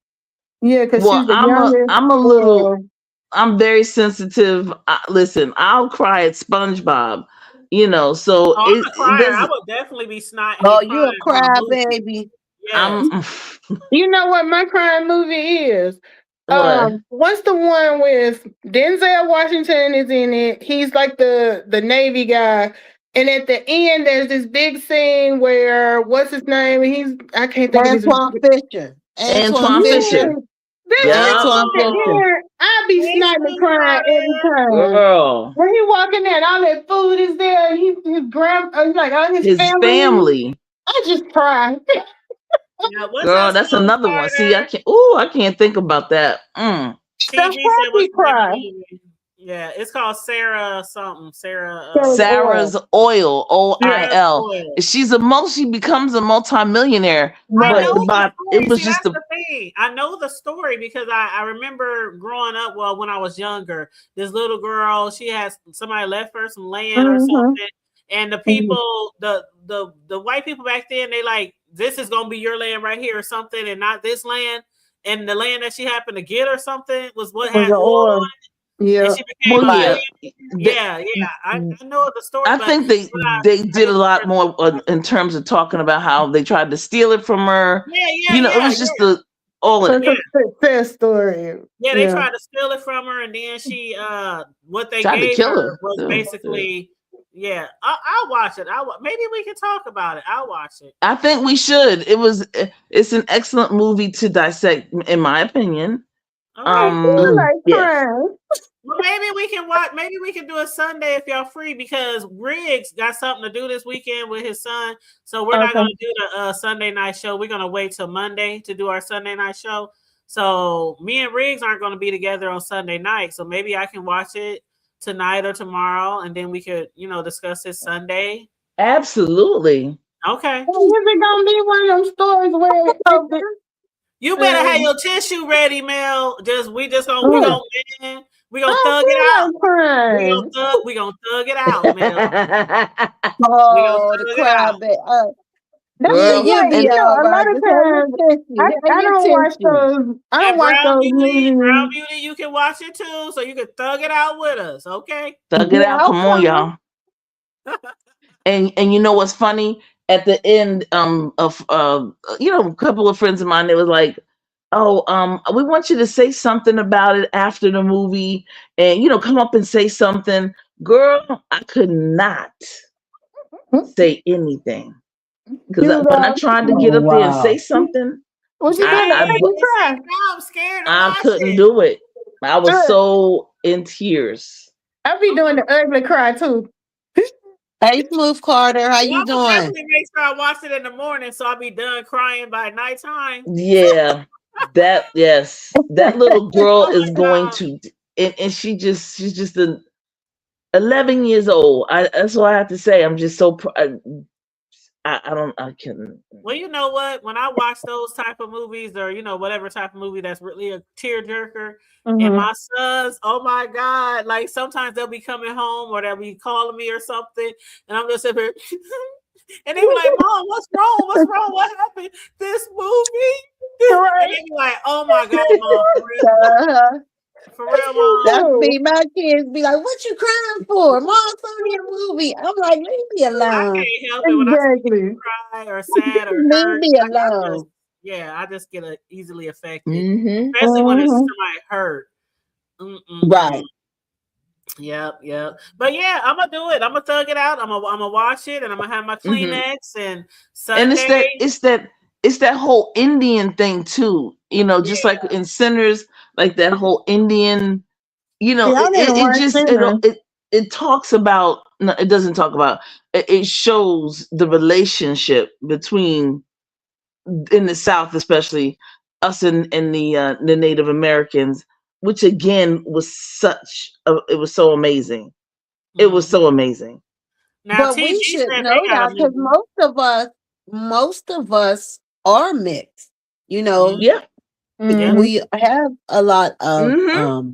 Yeah, because Well, she's the youngest. I'm a little, girl. I'm very sensitive. Listen, I'll cry at SpongeBob, so Oh, I'm a it crier. I doesn't. would definitely be snotting Oh, and you crying a on a cry movie. baby? Yes. I'm You know what my crime movie is? what? What's the one with Denzel Washington is in it? He's like the Navy guy. And at the end, there's this big scene where what's his name? I can't think of his Antoine Fisher. Antoine Antoine Fisher. Fisher. Yeah, that Yeah, scene Antoine at the Fisher. Oh, end, I be hey, snotting and Smooth crying every Carter. time. girl. When he walking in, all that food is there. His like all his His family. family. I just cry. Yeah, what's Girl, up, that's Smooth another one. See, Carter? I can't think about that. The TG said, happy "What's the name of cry. the movie?" Yeah, it's called Sarah something. Sarah. Sarah's oil. Sarah's Oil, Yeah. Sarah's OIL. Oil. She becomes a multimillionaire, I Right. but know the it story. was See, just that's the the thing. I know the story because I remember growing up. Well, when I was younger, this little girl, she has somebody left her some land or Mm-hmm. something, and the people, the white people back then, they like this is gonna be your land right here or something, and not this land. And the land that she happened to get or something was what Was had the oil on oil. it, and Yeah. she became well, a yeah. Right. millionaire. Yeah. I know the story, I but think they when they I did a just lot more in terms of talking about how they tried to steal it from her. It was just all So of it's it. yeah. a success story. Yeah, they Yeah. tried to steal it from her, and then she, what they Tried to gave kill her her. was Too. Yeah. basically, yeah. I'll watch it. Maybe we can talk about it. I'll watch it. I think we should. It's an excellent movie to dissect, in my opinion. I Okay. feel like Yes. crying. Well, maybe we can watch. Maybe we can do a Sunday if y'all free because Riggs got something to do this weekend with his son. So we're not Okay. gonna do the Sunday night show. We're gonna wait till Monday to do our Sunday night show. So me and Riggs aren't gonna be together on Sunday night. So maybe I can watch it tonight or tomorrow, and then we could, discuss it Sunday. Absolutely. Okay. Is it gonna be one of them stories where You better have your tissue ready, Mel. We just gonna we I gonna we gonna don't thug it feel out. like crying. We gonna thug it out, Mel. We gonna Oh, the thug it cry out. baby. That's Yeah, just Girl, you'll like, be and all a lot right. of Just have your times tissue. Have I your don't watch tissue. those. I don't And watch those Brown movies. Beauty, you can watch it too, so you can thug it out with us, okay? thug it Yeah, out. Come on, okay. y'all. And you know what's funny? At the end, of a couple of friends of mine, they was like, "Oh, we want you to say something about it after the movie, and come up and say something." Girl, I could not say anything because You when I know, tried to get Oh, up there and say wow. something, what you doing? I Make Dang, you it's cry. like, now I'm scared to I watch couldn't it. do it. I was Good. so in tears. I be doing the ugly cry too. Hey, Smooth Carter, how Well, you I'm gonna doing? definitely make sure I watch it in the morning so I'll be done crying by nighttime. Yeah, yes, that little girl Oh is my going god. to, and she's just 11 years old. That's what I have to say. I'm just so I can. Well, you know what? When I watch those type of movies, or whatever type of movie that's really a tearjerker, and my sons, oh my god, like sometimes they'll be coming home or they'll be calling me or something, and I'm just sitting here, and they be like, "Mom, what's wrong? What's wrong? What happened? This movie?" And Right. they be like, "Oh my god, Mom, for real, Uh-huh. for real, Mom." That's me. My kids be like, "What you crying for? Mom, show me a movie." I'm like, "Leave me I alone. can't help it when I see Exactly. people cry or sad or Leave hurt. me alone." I just get easily affected, Mm-hmm. especially when it's somebody hurt. Right. Yep. But yeah, I'm gonna do it. I'm gonna thug it out. I'm gonna watch it, and I'm gonna have my Kleenex and And Sunday. it's that whole Indian thing too. Just like in Sinners, like that whole Indian. See, I didn't It watch just Sinners. it talks about. No, it doesn't talk about. It shows the relationship between in the South, especially us and the Native Americans, which again was it was so amazing. It was so amazing. Now But TG we should said know they got a that because movie. most of us are mixed. You know, Yeah. Yeah. we have a lot of Mm-hmm.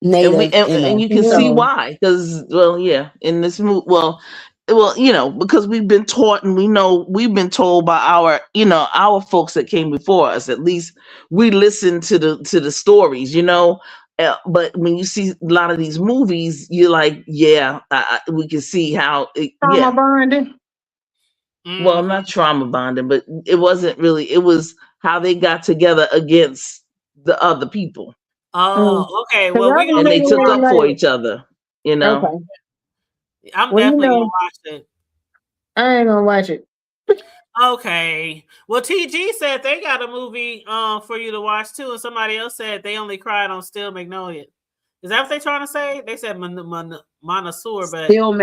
native in And us. you can see So why, because in this movie, because we've been taught and we've been told by our folks that came before us. At least we listen to the stories, but when you see a lot of these movies, you're like, we can see how Trauma bonding. well, not trauma bonding, but it wasn't really, it was how they got together against the other people. Oh, okay. 'Cause Well, I we be gonna And they need to looking took at watch up for like, each other, you know. okay, it. I'm well, definitely gonna watch it. I ain't gonna watch it. Okay. Well, TG said they got a movie for you to watch too, and somebody else said they only cried on Still Magnolia. Is that what they trying to say? They said Montessor, but still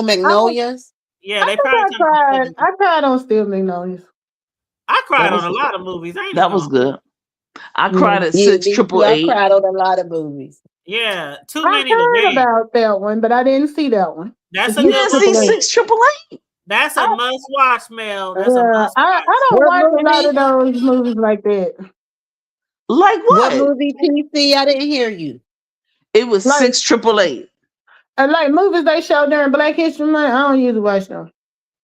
magnolias. yeah, they probably trying to say I cried on Still Magnolias. I cried That on was a lot of movies. I ain't that even was gonna. good. I Yeah. cried at Yeah, six me too. triple I eight. cried on a lot of movies. Yeah, too I many to heard name. about that one, but I didn't see that one. That's a You good didn't one. see Triple A. 688? That's a must watch, Mel. That's a Yeah, must watch. I don't What watch a lot movie? of those movies like that. Like What what? movie, TC? I didn't hear you. It was Like 688. like movies they show during Black History Month. I don't usually watch them.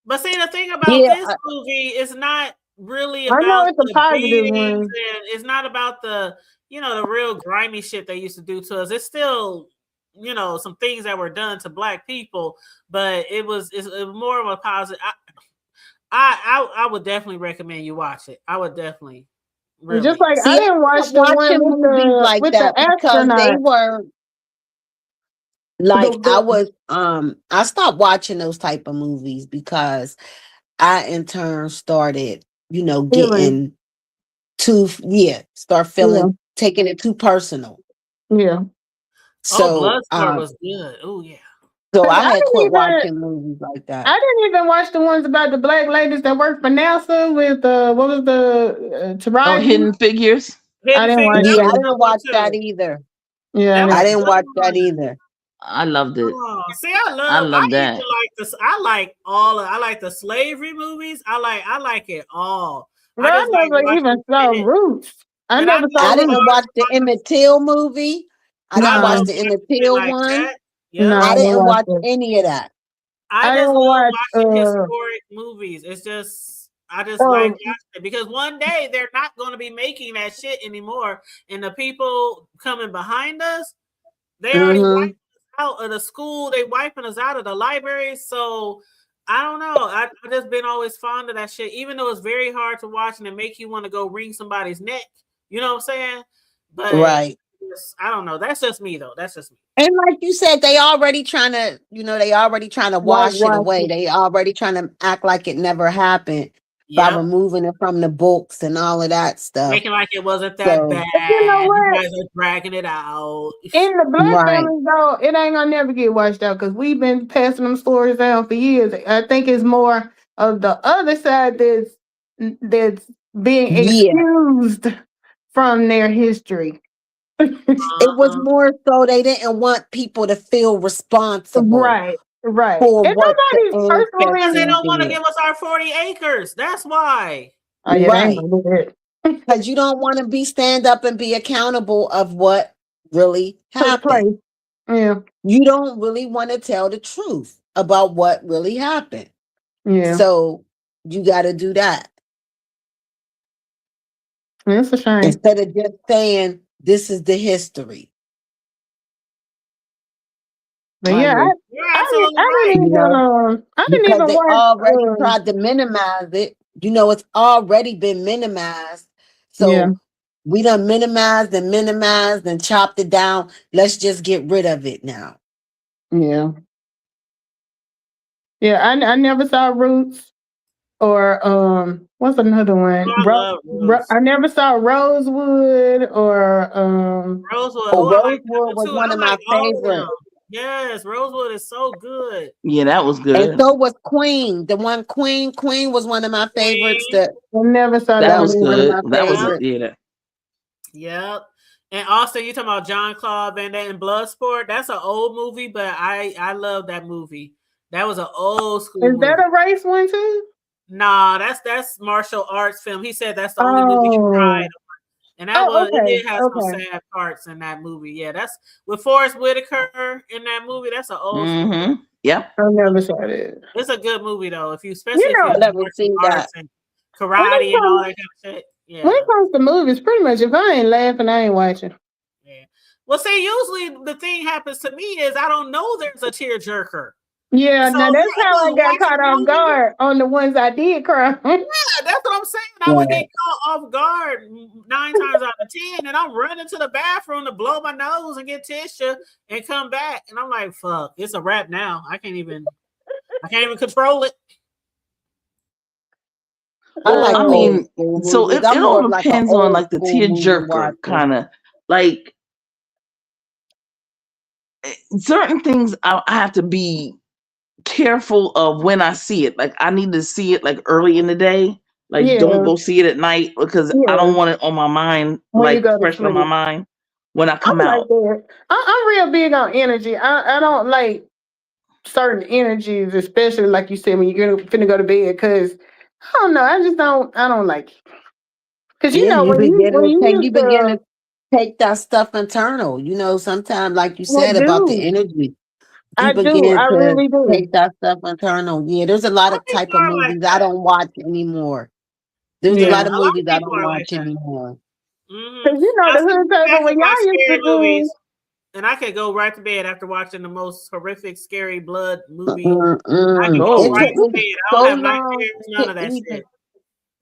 But see, the thing about Yeah, this movie is not really I know about it's a the positive beatings, one. and it's not about the the real grimy shit they used to do to us. It's still some things that were done to Black people, but it was more of a positive. I would definitely recommend you watch it. I would definitely Just really. like see, I I didn't watch stopped the one watching with movies like the that because they astronaut. were like The I stopped watching those type of movies because I in turn started, feeling. getting start Yeah, feeling taking it too personal. yeah. Oh, So Bloodsport was good. Oh yeah. so 'Cause I had quit watching movies like that. I didn't even watch the ones about the Black ladies that worked for NASA with what was the Oh, Taraji? Hidden Figures. I Hidden didn't Figure. watch That Yeah, was I a that. good didn't one watch that too. either. Yeah, I That didn't was I watch a didn't good watch that one. either. I loved it. Oh, see, I I love used that. to like this. I like the slavery movies. I like it all. Bro, I I just like never even watching saw shit. Roots. I And I never know saw I it's Roots. didn't hard watch to the watch. Emmett Till movie. I I didn't watch love No, the Emmett watching shit Till like one. that. no, Yep. I I didn't didn't watch watch it. any of that. I I just didn't love watch watching historic movies. It's just I just like uh watching it because one day they're not going to be making that shit anymore, and the people coming behind us, they already Mm-hmm. wiped us out of the school. They wiping us out of the library. So I don't know. I've just been always fond of that shit, even though it's very hard to watch and it make you want to go wring somebody's neck. You know what I'm saying? But Right. I don't know. That's just me though. That's just me. And like you said, they already trying to, wash it whitewash away. it. They already trying to act like it never happened by Yep. removing it from the books and all of that stuff. Making like it wasn't that So, But you know bad. You what? guys are dragging it out. In the Black right. families, though, it ain't gonna never get washed out because we've been passing them stories down for years. I think it's more of the other side that's being Yeah. excused from their history. It was more so they didn't want people to feel responsible Right, right. for And what the nobody's personally Because they ancestors don't want to did. give us our 40 acres. That's why. Oh yeah, they ain't Right. gonna do that. Because you don't want to stand up and be accountable of what really Took happened. place. Yeah, You don't really want to tell the truth about what really happened. yeah. So you got to do that. It's a shame. Instead of just saying, this is the history. But yeah, You're absolutely right. didn't even I didn't Because even they watch already tried to minimize it. It's already been minimized. So yeah. we done minimized and chopped it down. Let's just get rid of it now. Yeah. Yeah, I never saw Roots or what's another one? Oh, I love Roots. I never saw Rosewood or Rosewood. Oh, Oh, I like that Rosewood one was too. one I of my like all of them. favorites. Yes, Rosewood is so good. Yeah, that was And good. so was Queen. The one Queen. Queen was one of my favorites. Queen. I never saw That that was one. one of good. my That was Yeah. favorites. yeah. Yep. And also, you talking about John Claude Van Damme and Bloodsport? That's an old movie, but I love that movie. That was an old school Is movie. that a race one too? Nah, that's martial arts film. He said that's the only movie he cried on. And that it okay. did have some Okay. sad parts in that movie. Yeah, that's with Forrest Whitaker in that movie. That's an old school movie. Mm-hmm. Yep. I never saw that. It's a good movie though. Especially You if know, you I like never martial seen that. arts and karate and all that kind of shit. Yeah. When it comes to movies, pretty much if I ain't laughing, I ain't watching. Yeah. Well, see, usually the thing happens to me is I don't know there's a tearjerker. Yeah, So now that's I how I just got watch caught the off movie. guard on the ones I did cry. Yeah, that's what I'm saying. I would get caught off guard 9 times out of 10, and I'm running to the bathroom to blow my nose and get tissue and come back, and I'm like, "Fuck, it's a wrap now. I can't even control it." I like I old mean, school so movies. it I'm more all of like an depends on old like the school movie tearjerker watcher. kind of like certain things. I have to be careful of when I see it. Like I need to see it like early in the day. Like don't Yeah. go see it at night because I Yeah. don't want it on my mind, When you like go to fresh on my sleep. mind when I I'm come like out. that. I'm real big on energy. I don't like certain energies, especially like you said when you're finna go to bed. Cause I don't know. I don't like it. Cause you Yeah, know you when begin to take used to take that stuff internal. You know, sometimes like you I said about the do. energy, I you do. begin I to really do. take that stuff internal. Yeah, there's a lot Some of people type of are like movies I that. don't watch anymore. There's a Yeah. lot of A lot movies of I people don't are like watch that. anymore. Cause you know I the sit hood back table and when watch y'all used scary to do. movies, and I could go right to bed after watching the most horrific, scary blood movie. I can Mm-mm. go It right took to me bed. I don't so have long nightmares, none to of that even. shit.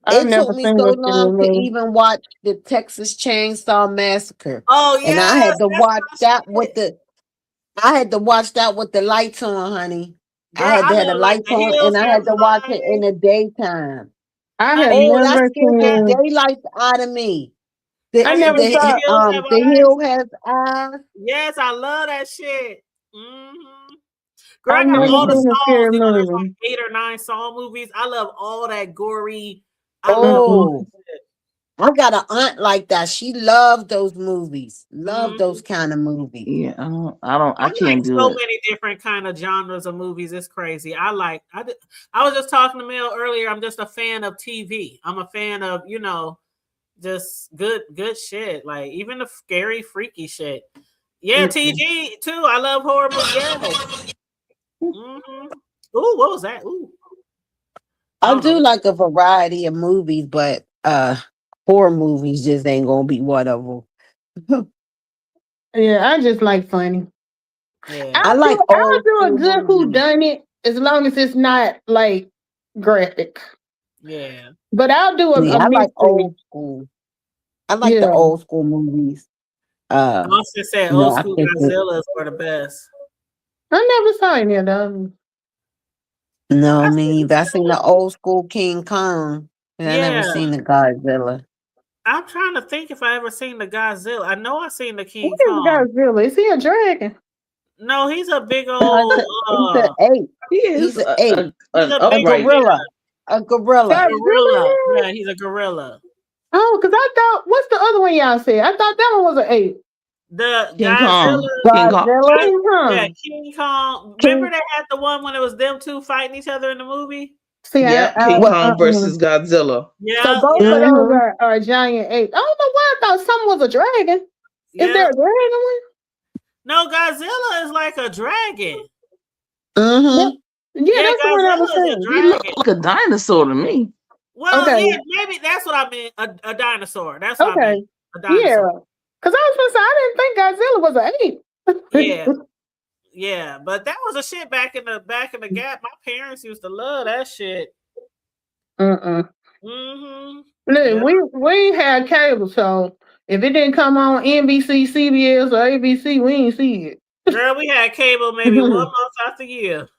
I've It never took me seen so no scary long to movie. even watch the Texas Chainsaw Massacre, Oh and I yes, had to that's watch my that shit. with the. I had to watch that with the lights on, honey. Girl, I had I to have the love like lights the on, hills and I have had to watch it in eyes. the daytime. I have Honey, Oh, that never scared the seen. daylights out of me. I never the saw. hills have The eyes. hill has eyes. Yes, I love that shit. Girl, I I've got never all the seen a Saws. scary There's movie. like 8 or 9 Saw movies. I love all that gory. I love Mm-mm. all Oh, that shit. I got an aunt like that. She loved those movies. Loved those kind of movies. Yeah, I I can't like do so it. many different kind of genres of movies. It's crazy. I was just talking to Mel earlier. I'm just a fan of TV. I'm a fan of, just good shit. Like even the scary, freaky shit. Yeah, TG too. I love horror movies. Yes. Ooh, what was that? Ooh. I don't do know. like a variety of movies, but horror movies just ain't gonna be one of them. Yeah, I just like funny. Yeah. I like I'll old do a school good movies. whodunit as long as it's not like graphic. Yeah. But I'll do Yeah, a I like mystery. old school. I like the Yeah. old school movies. Austin said No, old I school think that- Godzillas were the best. I never saw any of those. No, I I mean, said I seen the old school King Kong, and I never Yeah. seen the Godzilla. I'm trying to think if I ever seen the Godzilla. I know I seen the King What is Kong. Godzilla? Is he a dragon? No, he's a big No, old. he's an ape. He is He's an ape. an He's a A big upright. gorilla. A gorilla. gorilla. Yeah, he's a gorilla. Oh, because I thought, what's the other one y'all said? I thought that one was an ape. The King Godzilla. Kong. King Kong. Godzilla. King Kong. Yeah, King Kong. King- Remember they had the one when it was them two fighting each other in the movie? See, Yep, King Kong versus Godzilla. Yeah. So both yeah, of those are giant apes. I don't know why I thought something was a dragon. yeah. Is there a dragon one? No, Godzilla is like a dragon. Mm-hmm. Yeah, that's the one I was Godzilla is a saying. He dragon. looked like a dinosaur to me. Well, Okay. yeah, maybe that's what I meant. A dinosaur. That's what I Okay. meant. A dinosaur. Yeah. Because I was going to say, I didn't think Godzilla was an ape. Yeah. Yeah, but that was a shit back in the gap. My parents used to love that shit. Mm-mm. Mm-hmm. Look, Yeah. we had cable, so if it didn't come on NBC, CBS, or ABC, we ain't see it. Girl, we had cable maybe 1 month out the year.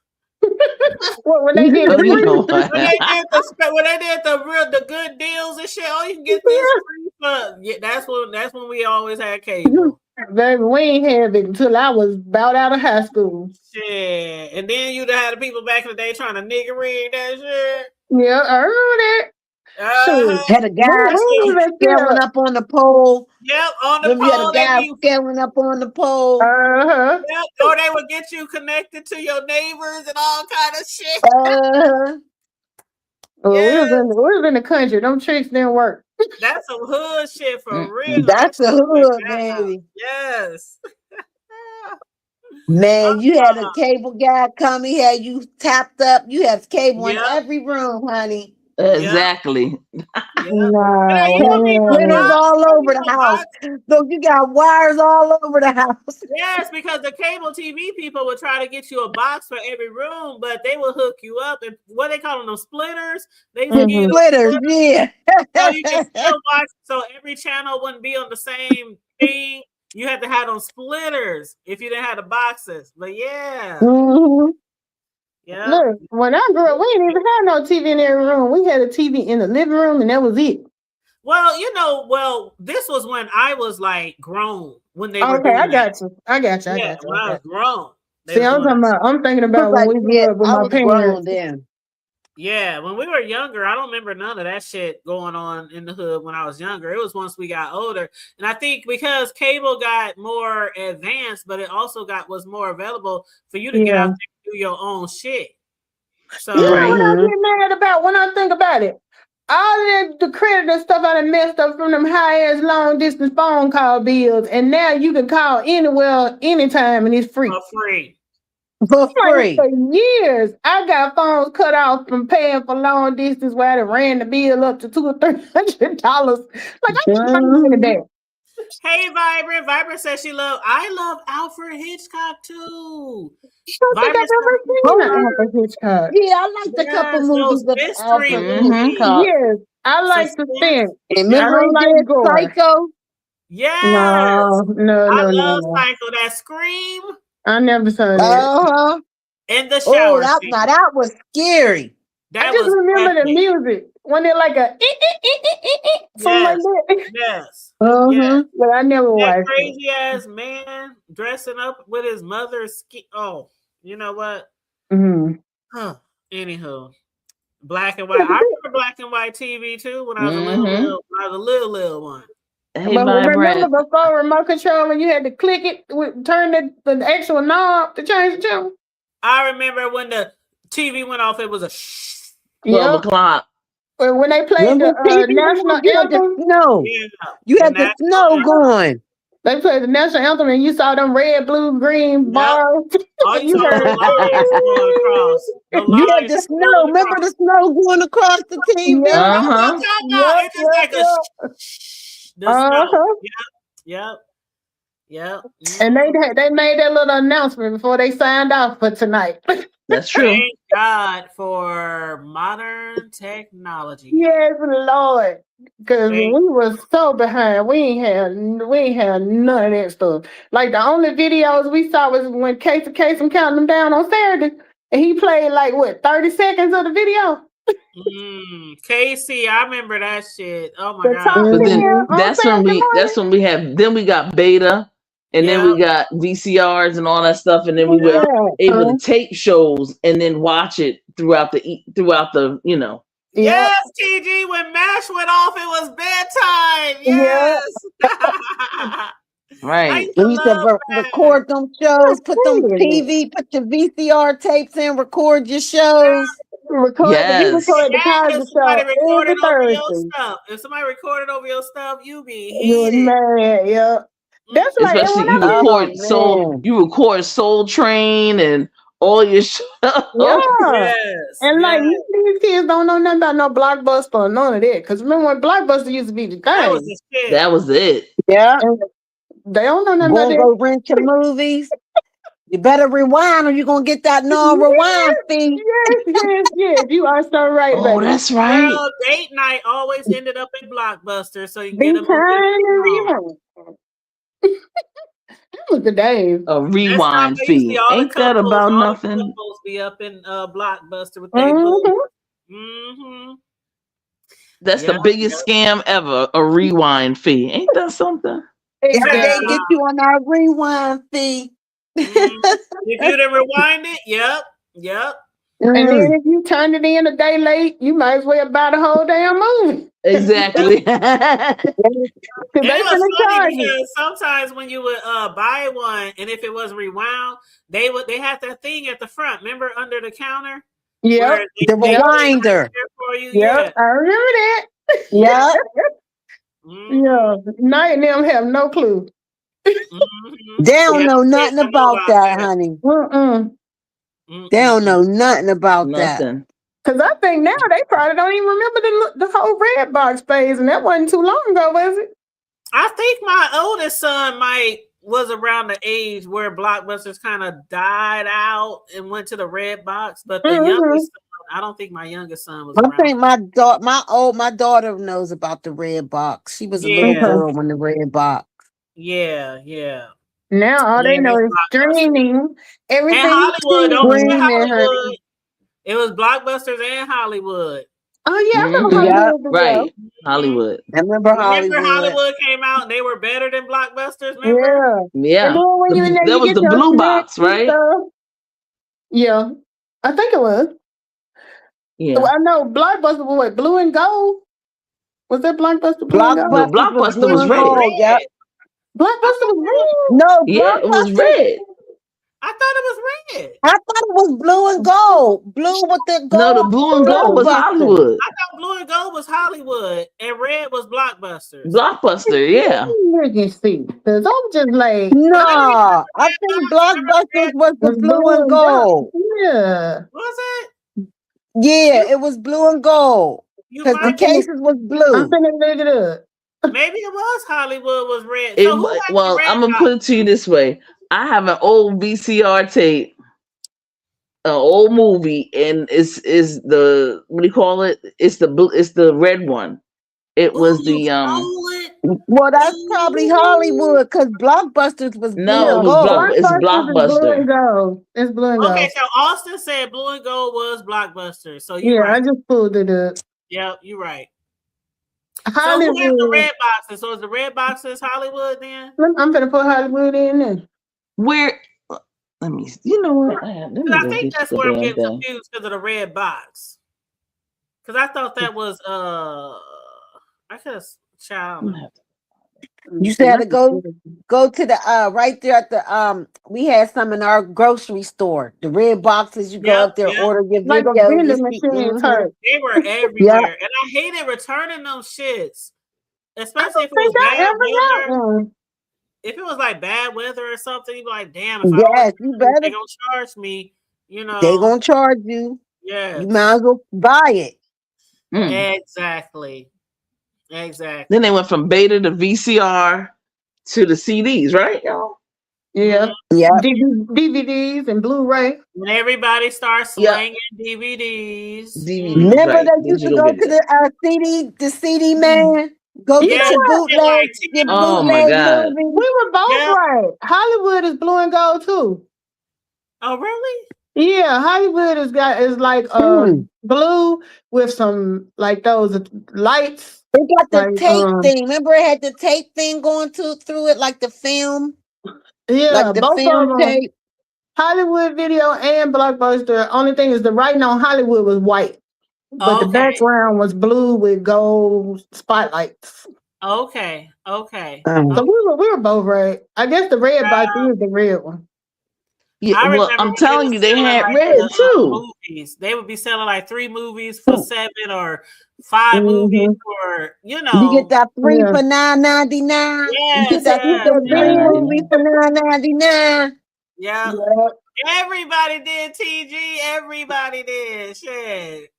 Well, when they did Oh, the you free, know When what? they did the good deals and shit, oh, you can get this free for. Yeah, that's when we always had cable. Baby, we ain't have it until I was about out of high school. Shit. And then you'd have had the people back in the day trying to nigger rig that shit. Yeah, I remember that. Uh-huh. Had a guy We was scaling up on the pole. Yep, on the Then you had a pole. guy scaling up on the pole. Uh-huh. Yep, or they would get you connected to your neighbors and all kind of shit. Well, Yes. we was in the country. Them tricks didn't work. That's some hood shit for real. That's the That shit hood, went down. baby. Yes. Man, you had a cable guy come. He had you tapped up. You have cable in Yep. every room, honey. Exactly. Yep. Nah, Yeah, you would be Splitters all over the house. So you got wires all over the house. Yes, because the cable TV people would try to get you a box for every room, but they would hook you up and what they call them splitters. They used to give you the Splitters, yeah. so you can still watch. So every channel wouldn't be on the same thing. You had to have them splitters if you didn't have the boxes. But yeah, yeah. Look, when I grew up, we didn't even have no TV in every room. We had a TV in the living room, and that was it. Well, this was when I was like grown when they were Okay, doing I that. got you. I got you. Yeah, when I was grown. They See, was I'm doing talking that. about. I'm thinking about when we grew up with my parents. Then. Yeah, when we were younger, I don't remember none of that shit going on in the hood when I was younger. It was once we got older. And I think because cable got more advanced, but it also was more available for you to get out there and do your own shit. So You know what I get mad about when I think about it? All the credit and stuff I done messed up from them high-ass long-distance phone call bills, and now you can call anywhere, anytime, and it's free. for free. For free. For years, I got phones cut off from paying for long distance where I done ran the bill up to $200 or $300. Like I'm trying to that. Hey, Vibrant. Vibrant says I love Alfred Hitchcock too. Vibrant Alfred Hitchcock. Yeah, I liked a couple movies of mystery Alfred movies. Hitchcock. Yes, I like suspense. And remember he did Psycho? Yes. No. I love Psycho. That scream. I never saw that. In the shower. Oh, that was scary. I just remember the music when it like a something like that. Yes. Yes. But I never watched that crazy ass man dressing up with his mother's Oh, you know what? Mm-hmm. Anywho, black and white. I remember black and white TV too when I was a little one. Hey, but remember before remote control when you had to click it, turn the actual knob to change the channel? I remember when the TV went off, it was a 12 o'clock. When they played the national anthem, you had the snow going. They played the national anthem and you saw them red, blue, green bars. All you heard going across. You had the snow. Remember the snow going across the TV? It's just like Yep. And they made that little announcement before they signed off for tonight. That's true. Thank God for modern technology. Yes, Lord. Because we were so behind. We ain't had none of that stuff. Like the only videos we saw was when Casey Kasem counting them down on Saturday. And he played 30 seconds of the video. Casey, I remember that shit. Oh my God. But then that's when we have then we got beta. And then we got VCRs and all that stuff, and then we were able to tape shows and then watch it throughout the. Yes, TG. When MASH went off, it was bedtime. Yes. Right. We used to record them shows, put your VCR tapes in, record your shows. Yes. If somebody recorded over your stuff, you be heated. Mad, That's especially you record Soul Train and all your shows. And these kids don't know nothing about no Blockbuster or none of that. Because remember when Blockbuster used to be the thing. That was it. Yeah. And they don't know nothing about that. Go rent your movies. You better rewind or you're going to get that non-rewind fee. Yes. You are so right, baby. Oh, that's right. Well, date night always ended up in Blockbuster, so you can get them. That was the days. A rewind fee. Ain't that about nothing? Supposed to be up in Blockbuster with their That's the biggest scam ever. A rewind fee. Ain't that something? Every day Exactly. get you on our rewind fee. If you didn't rewind it, yep. And then Mm, if you turn it in a day late, you might as well buy the whole damn movie. Exactly. Cause And they it was finna funny charge you. because sometimes when you would buy one, and if it was rewound, they had that thing at the front. Remember under the counter? Yep. Where the they put it rewinder. there for you. Yep. I remember that. Yeah. Mhm. Yeah. Night and them have no clue. Mhm. They don't Yeah, know them nothing kids don't know about that, honey. Mm-mm. They don't Mm-mm. know nothing about that. Nothing. Cause I think now they probably don't even remember the whole red box phase, and that wasn't too long ago, was it? I think my oldest son was around the age where Blockbusters kind of died out and went to the red box, but the youngest son, I don't think my youngest son was I around. think my daughter knows about the red box. She was a little Yeah. girl when the red box. Yeah. Now all they Yeah, know it is was Blockbusters. streaming. And Everything Hollywood, don't forget Screaming, Hollywood. honey. It was Blockbusters and Hollywood. Oh yeah, I remember Mhm. Yeah. Hollywood video. Right. Hollywood. I remember Remember Hollywood. Hollywood came out and they were better than Blockbusters, remember? Yeah. And Yeah. then when you in there, That you was get the your blue snacks box, and right? stuff. Yeah, I think it was. Yeah. I know Blockbuster was what, blue and gold. Was that Blockbuster blue and gold? No, Blockbuster Blockbuster blue was and red. gold. Yep. Blockbuster was red. No, Yeah, it was Blockbuster. red. I thought it was red. I thought it was blue and gold. Blue with the gold. No, the blue and gold was Blockbuster. Hollywood. I thought blue and gold was Hollywood and red was Blockbusters. Blockbuster, yeah. Let me see, because I'm just like, No, I think Blockbusters was the it's blue and gold. Yeah. Was it? Yeah, it was blue and gold. You Because the might cases was I'm blue. finna look it up. maybe it was Hollywood was red. It So who wa- has the well, red I'm gonna box? put it to you this way. I have an old VCR tape, an old movie, and it's the what do you call it? It's the red one. It was Ooh, the you stole it. Well, that's probably Hollywood because Blockbusters was blue No, it and was gold. it's Blockbusters is blue and Blockbuster. gold. It's blue and Okay, gold. so Austin said blue and gold was Blockbuster. So you're Yeah, I right. just pulled it up. Yep, you're right. So who Hollywood. has the red boxes? So is the red boxes Hollywood then? I'm gonna put Hollywood in there. Where? Let me. You know what? Let me I go think get that's the where I'm damn getting thing. confused because of the red box. Because I thought that was I could have child. You said to go to the right there at the we had some in our grocery store. The red boxes, you go Yep, up there, yep. order your Like a video. vending you see- machine mhm. type. They were everywhere, and I hated returning them shits, I especially if don't it was think I bad ever got weather. one. If it was like bad weather or something, you'd be like, "Damn, if I Yes, don't, you better. they gonna charge me." You know, They gonna charge you. yeah, You might as well buy it. Mm. exactly. Then they went from beta to VCR to the CDs, right, y'all? Yeah. Yeah. DVDs and Blu-ray. When everybody starts Yeah. slanging DVDs. DVDs, Remember right? they used to Digital go to video. the CD man. Go You get know your what? bootleg, Like, your Oh my bootleg God. movie. We were both Yeah. right. Hollywood is blue and gold too. Oh, really? Yeah, Hollywood is like blue with some like those lights. They got the Like, tape thing. Remember it had the tape thing going through it like the film? Yeah, Like the both film of them. tape. Hollywood Video and Blockbuster. Only thing is the writing on Hollywood was white, but the Okay. background was blue with gold spotlights. Okay. So we were both right. I guess the red box is the red one. Yeah, I well, remember I'm when telling was you, they selling, had like, red the, too. movies. They would be selling like 3 movies for $7 or 5 movies for, you know. You get that 3 Yeah. for $9.99. You get that Yes, three yes. movie for $9.99. Yeah. Yeah. Everybody did, TG. Everybody did. Shit.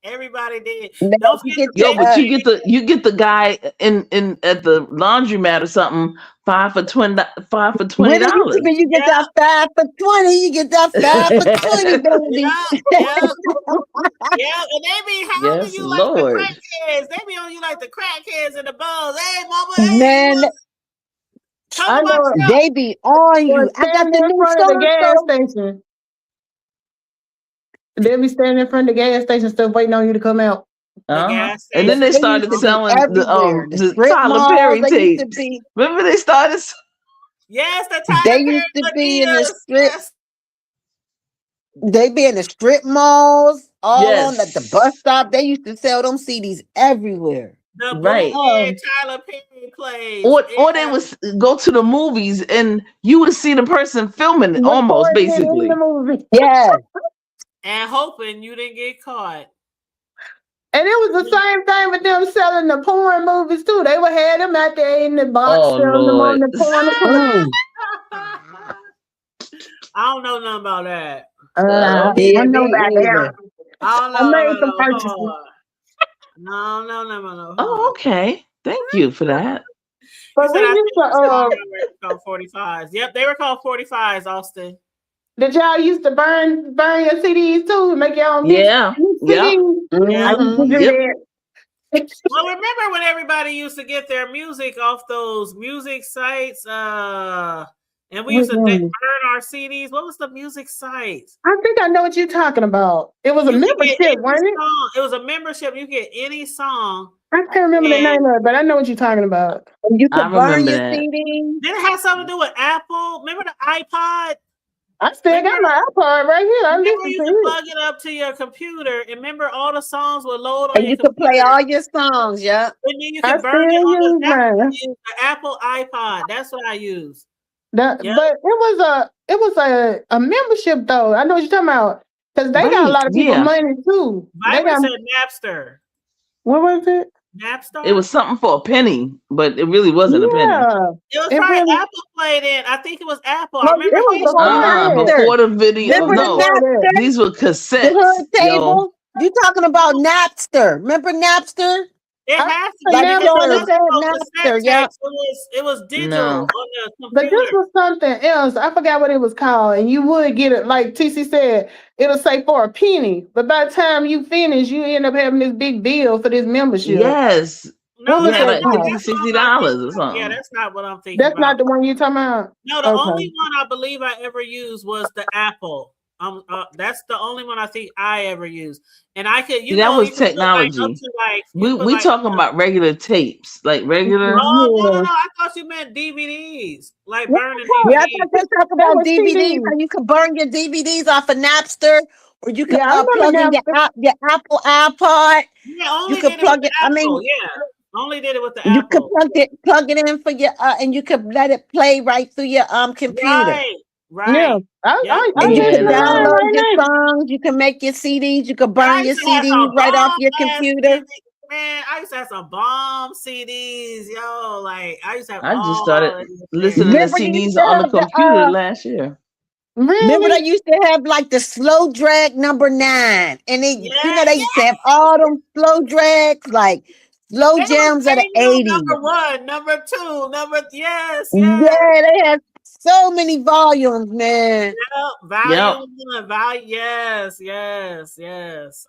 Everybody did. Now Don't you forget get Yo, the but the, you get the guy in at the laundromat or something, $5 for $20. when it used to be, you get that 5 for 20. You get that 5 for 20, baby. Yeah, and they be hounding Yes, you like the Lord. crackheads. They be on you like the crackheads in the balls. Hey, mama, hey, Man, look. Talk I about know it. stuff. they be on you. Or I got standing the in new front of the gas so-and-so. station. They'll be standing in front of the gas station stuff waiting on you to come out. The gas And then station. they They started used to be selling everywhere. The the strip Tyler malls, Perry they used to tapes. be. Remember they started. Yes, the They Tyler used to be in the Perry strip. Adidas. They be in the strip malls, all on the bus Yes, stop. They used to sell them CDs everywhere. The right. bootleg Oh, Tyler Perry plays. Or they would go to the movies and you would see the person filming it almost Recording it in the basically. movie. yes. And hoping you didn't get caught. And it was the same thing with them selling the porn movies too. They would have them out there in the box Oh selling them on Lord. the corner. Mm. I don't know nothing about that. Yeah, I know me about them. either. I don't I know made about some no purchases. hard. No, nothing about no Oh, hard. okay. Thank you for that. You But we said I think used to you said they were called 45s. Yep, they were called 45s, Austin. did y'all used to burn your CDs too? Make your own Yeah. mix Yep. CDs? Yeah. I used to Mhm. do Yep. that. Well, remember when everybody used to get their music off those music sites? And we used to burn our CDs. What was the music site? I think I know what you're talking about. It was a You could get membership, any wasn't it? song. It was a membership. You get any song. I can't remember the And name of it, but I know what you're talking about. And you I could burn remember your that. CDs. did it have something to do with Apple? Remember the iPod? I still got my iPod right here. I Remember listen you to could it. plug it up to your computer, and remember all the songs would load on And your you could play computer. all your songs, yeah. And then you I could still burn it on use the, that's what I mine. use, the Apple iPod. That's what I use. But Yep. it was a membership though. I know what you're talking about because they got a Right. lot of people Yeah. money too. They Viber got said Napster. what was it? Napster? It was something for a penny, but it really wasn't a penny. Yeah, It was it probably really. Apple played in. I think it was Apple. I Well, remember it was these before that. Before the video. It was Remember the No, before that. Napster? these were The cassettes, hood yo. table? You talking about Napster. Remember Napster? It I has to be Like because it Shauna wasn't said, on Napster, cassette yeah. tapes. It was digital No. on the But this computer. was something else. I forgot what it was called, and you would get it like TC said. It'll say for a penny, but by the time you finish, you end up having this big bill for this membership. Yes. No, What was You had that like called? that's not $50, what I'm $60 or thinking about. Yeah, something. that's not what I'm thinking That's about. not the one you're talking about. No, the Okay. only one I believe I ever used was the Apple. That's the only one I think I ever used, and I could, See, that was you could put, like, up technology. to like We talking about regular tapes, like regular. Oh no! Yeah. I thought you meant DVDs, like What burning the Yeah, I DVDs. thought they talk That about was DVDs. CDs. How you could burn your DVDs off of Napster, or you could Yeah, I remember plug in Napster. your Apple iPod. Yeah, only You could did it with plug the it. I mean, Apple. Yeah, only did it with the you could Apple. plug it in for your and you could let it play right through your computer. Right, Yeah, right. Yep. I And you had Yeah, could it on mine no. download your right now. songs. You can make your CDs. You could Man, I burn your used to have CDs some right off bomb your ass computer. CDs. Man, I used to have some bomb CDs, yo. Like I used to have I just all started of these things. listening to Remember they used CDs to on the have the computer last year. remember Really? they used to have like the slow drag number 9, and they Yeah, they used to have all them slow drags like slow it was jams of the Radio 80s. number 1, number 2, yes. Yeah, they had so many volumes, man. Yep, Yep. volume 1, yes.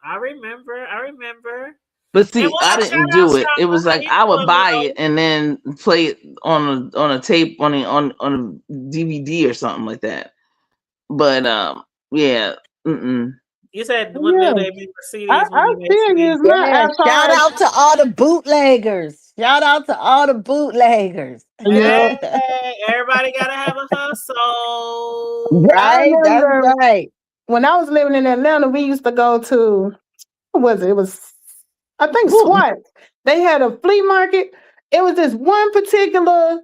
I remember. But see, And what I a didn't shout do out, it. It was like I would buy it Will. and then play it on a tape on a DVD or something like that. But yeah. You said when Yeah. they made CDs I when you made still CDs. use my Yeah, shout iPod. out to all the bootleggers. Shout out to all the bootleggers. Yeah. Hey, everybody gotta have a hustle. Right, that's remember- right. When I was living in Atlanta, we used to go to what was it? It was I think Ooh. SWAT. They had a flea market. It was this one particular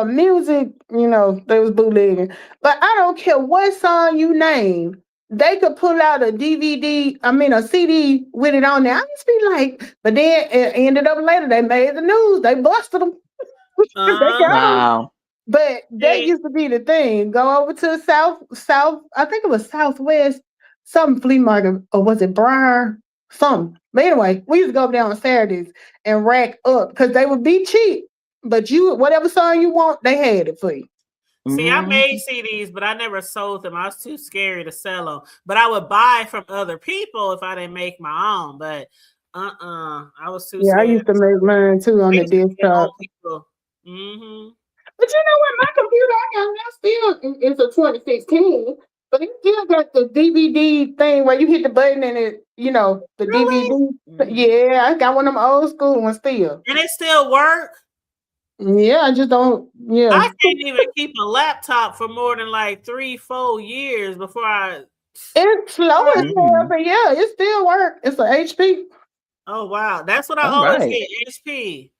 music, they was bootlegging. But I don't care what song you name, they could pull out a CD with it on there. I used to be like, but then it ended up later. They made the news. They busted them. They got 'em. Wow. But that Yeah. used to be the thing. Go over to South, I think it was Southwest, some flea market, or was it Briar? Something. But anyway, we used to go over there on Saturdays and rack up because they would be cheap. But whatever song you want, they had it for you. See, I Mhm. made CDs, but I never sold them. I was too scary to sell them. But I would buy from other people if I didn't make my own. But I was too Yeah, I scared. used to make mine too on I the used to get desktop. old people. Mm-hmm. But you know what? My computer I got now still it's a 2016. But it still got the DVD thing where you hit the button and it, the Really? DVD. Yeah, I got one of them old school ones still. And it still work? Yeah, I just don't. Yeah, I can't even keep a laptop for more than like 3-4 years before I. it's slow as hell, Mm. but yeah, it still work. It's an HP. Oh wow, that's what I All always right. get, HP.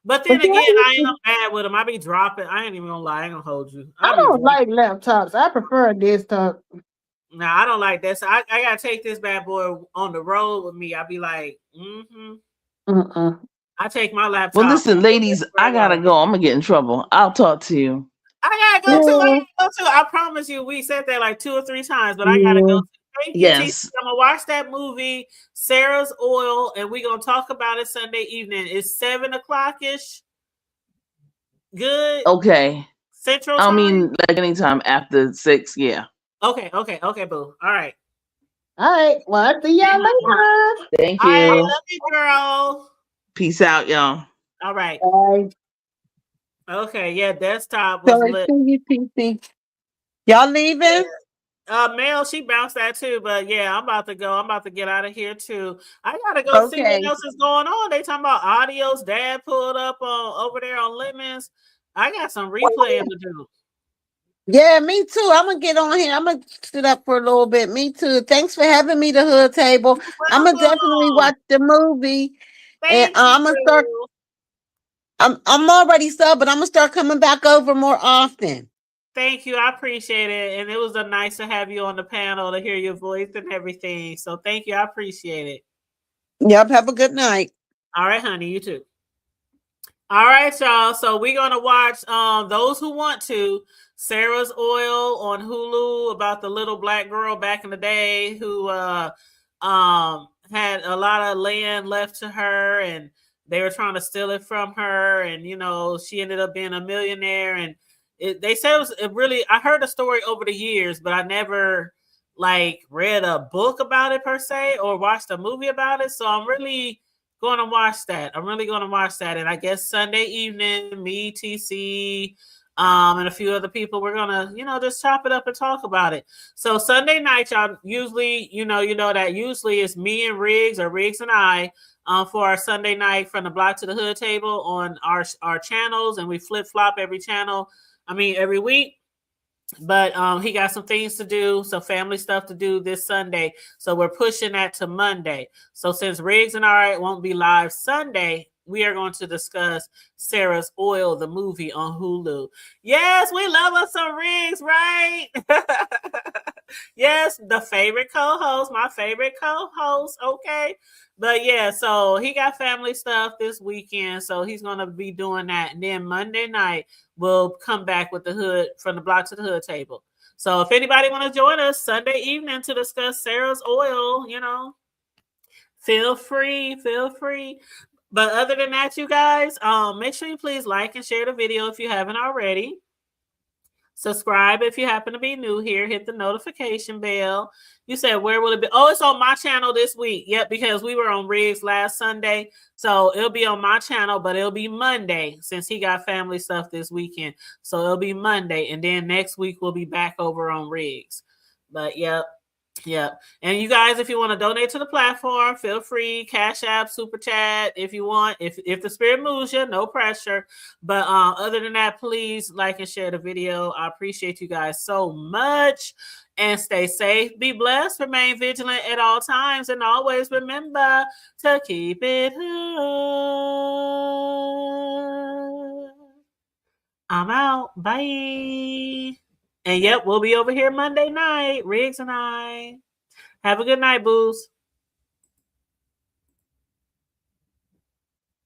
But then But yeah, again, I am bad with them. I be dropping. I ain't even gonna lie. I ain't gonna hold you. I I be don't dropping. like laptops. I prefer a desktop. Nah, I don't like that. So I gotta take this bad boy on the road with me. I be like, I take my laptop. Well, listen, ladies, I gotta go. I'm gonna get in trouble. I'll talk to you. I gotta go too. I gotta go too. I promise you, we said that like 2 or 3 times, but I gotta go too. Thank you, Yes. TC. I'm gonna watch that movie, Sarah's Oil, and we're gonna talk about it Sunday evening. It's 7 o'clock ish. Good. Okay. Central I time. mean, like anytime after 6. Yeah. Okay, boo. All right. All right. Well, I'll see y'all later. Thank All right, you. love you, girl. Peace out, y'all. All right. Bye. Okay, yeah, desktop was Sorry, lit. see you, PC. Y'all leaving? Mel, she bounced that too, but yeah, I'm about to go. I'm about to get out of here too. I gotta go see Okay. what else is going on. They talking about Audio's dad pulled up on over there on Lemons. I got some replaying to do. Yeah, me too. I'm gonna get on here. I'm gonna sit up for a little bit. Me too. Thanks for having me, the Hood Table. I'm gonna definitely watch the movie. Thank And I'm gonna start. you. I'm already sub, but I'm gonna start coming back over more often. Thank you. I appreciate it. And it was nice to have you on the panel to hear your voice and everything. So thank you. I appreciate it. Yep. Have a good night. All right, honey. You too. All right, y'all. So we're gonna watch those who want to. Sarah's Oil on Hulu about the little black girl back in the day who had a lot of land left to her and they were trying to steal it from her, and she ended up being a millionaire. And they said I heard a story over the years, but I never read a book about it per se or watched a movie about it. So I'm really going to watch that. And I guess Sunday evening, me, TC, and a few other people, we're gonna, just chop it up and talk about it. So Sunday night, y'all, usually, that usually is me and Riggs or Riggs and I for our Sunday night From the Block to the Hood Table on our channels, and we flip flop every week. But he got some things to do, some family stuff to do this Sunday. So we're pushing that to Monday. So since Riggs and I won't be live Sunday, we are going to discuss Sarah's Oil, the movie on Hulu. Yes, we love us some Riggs, right? Yes, the favorite co-host, my favorite co-host. Okay. But yeah, so he got family stuff this weekend. So he's going to be doing that. And then Monday night, we'll come back with the Hood, From the Block to the Hood Table. So if anybody want to join us Sunday evening to discuss Sarah's Oil, feel free. But other than that, you guys, make sure you please like and share the video if you haven't already. Subscribe if you happen to be new here. Hit the notification bell. You said, where will it be? Oh, it's on my channel this week. Yep, because we were on Riggs last Sunday. So it'll be on my channel, but it'll be Monday since he got family stuff this weekend. So it'll be Monday. And then next week, we'll be back over on Riggs. But yep. And you guys, if you want to donate to the platform, feel free. Cash App, Super Chat if you want. If the spirit moves you, no pressure. But other than that, please like and share the video. I appreciate you guys so much. And stay safe, be blessed, remain vigilant at all times, and always remember to keep it hood. I'm out. Bye. And yep, we'll be over here Monday night, Riggs and I. Have a good night, boos.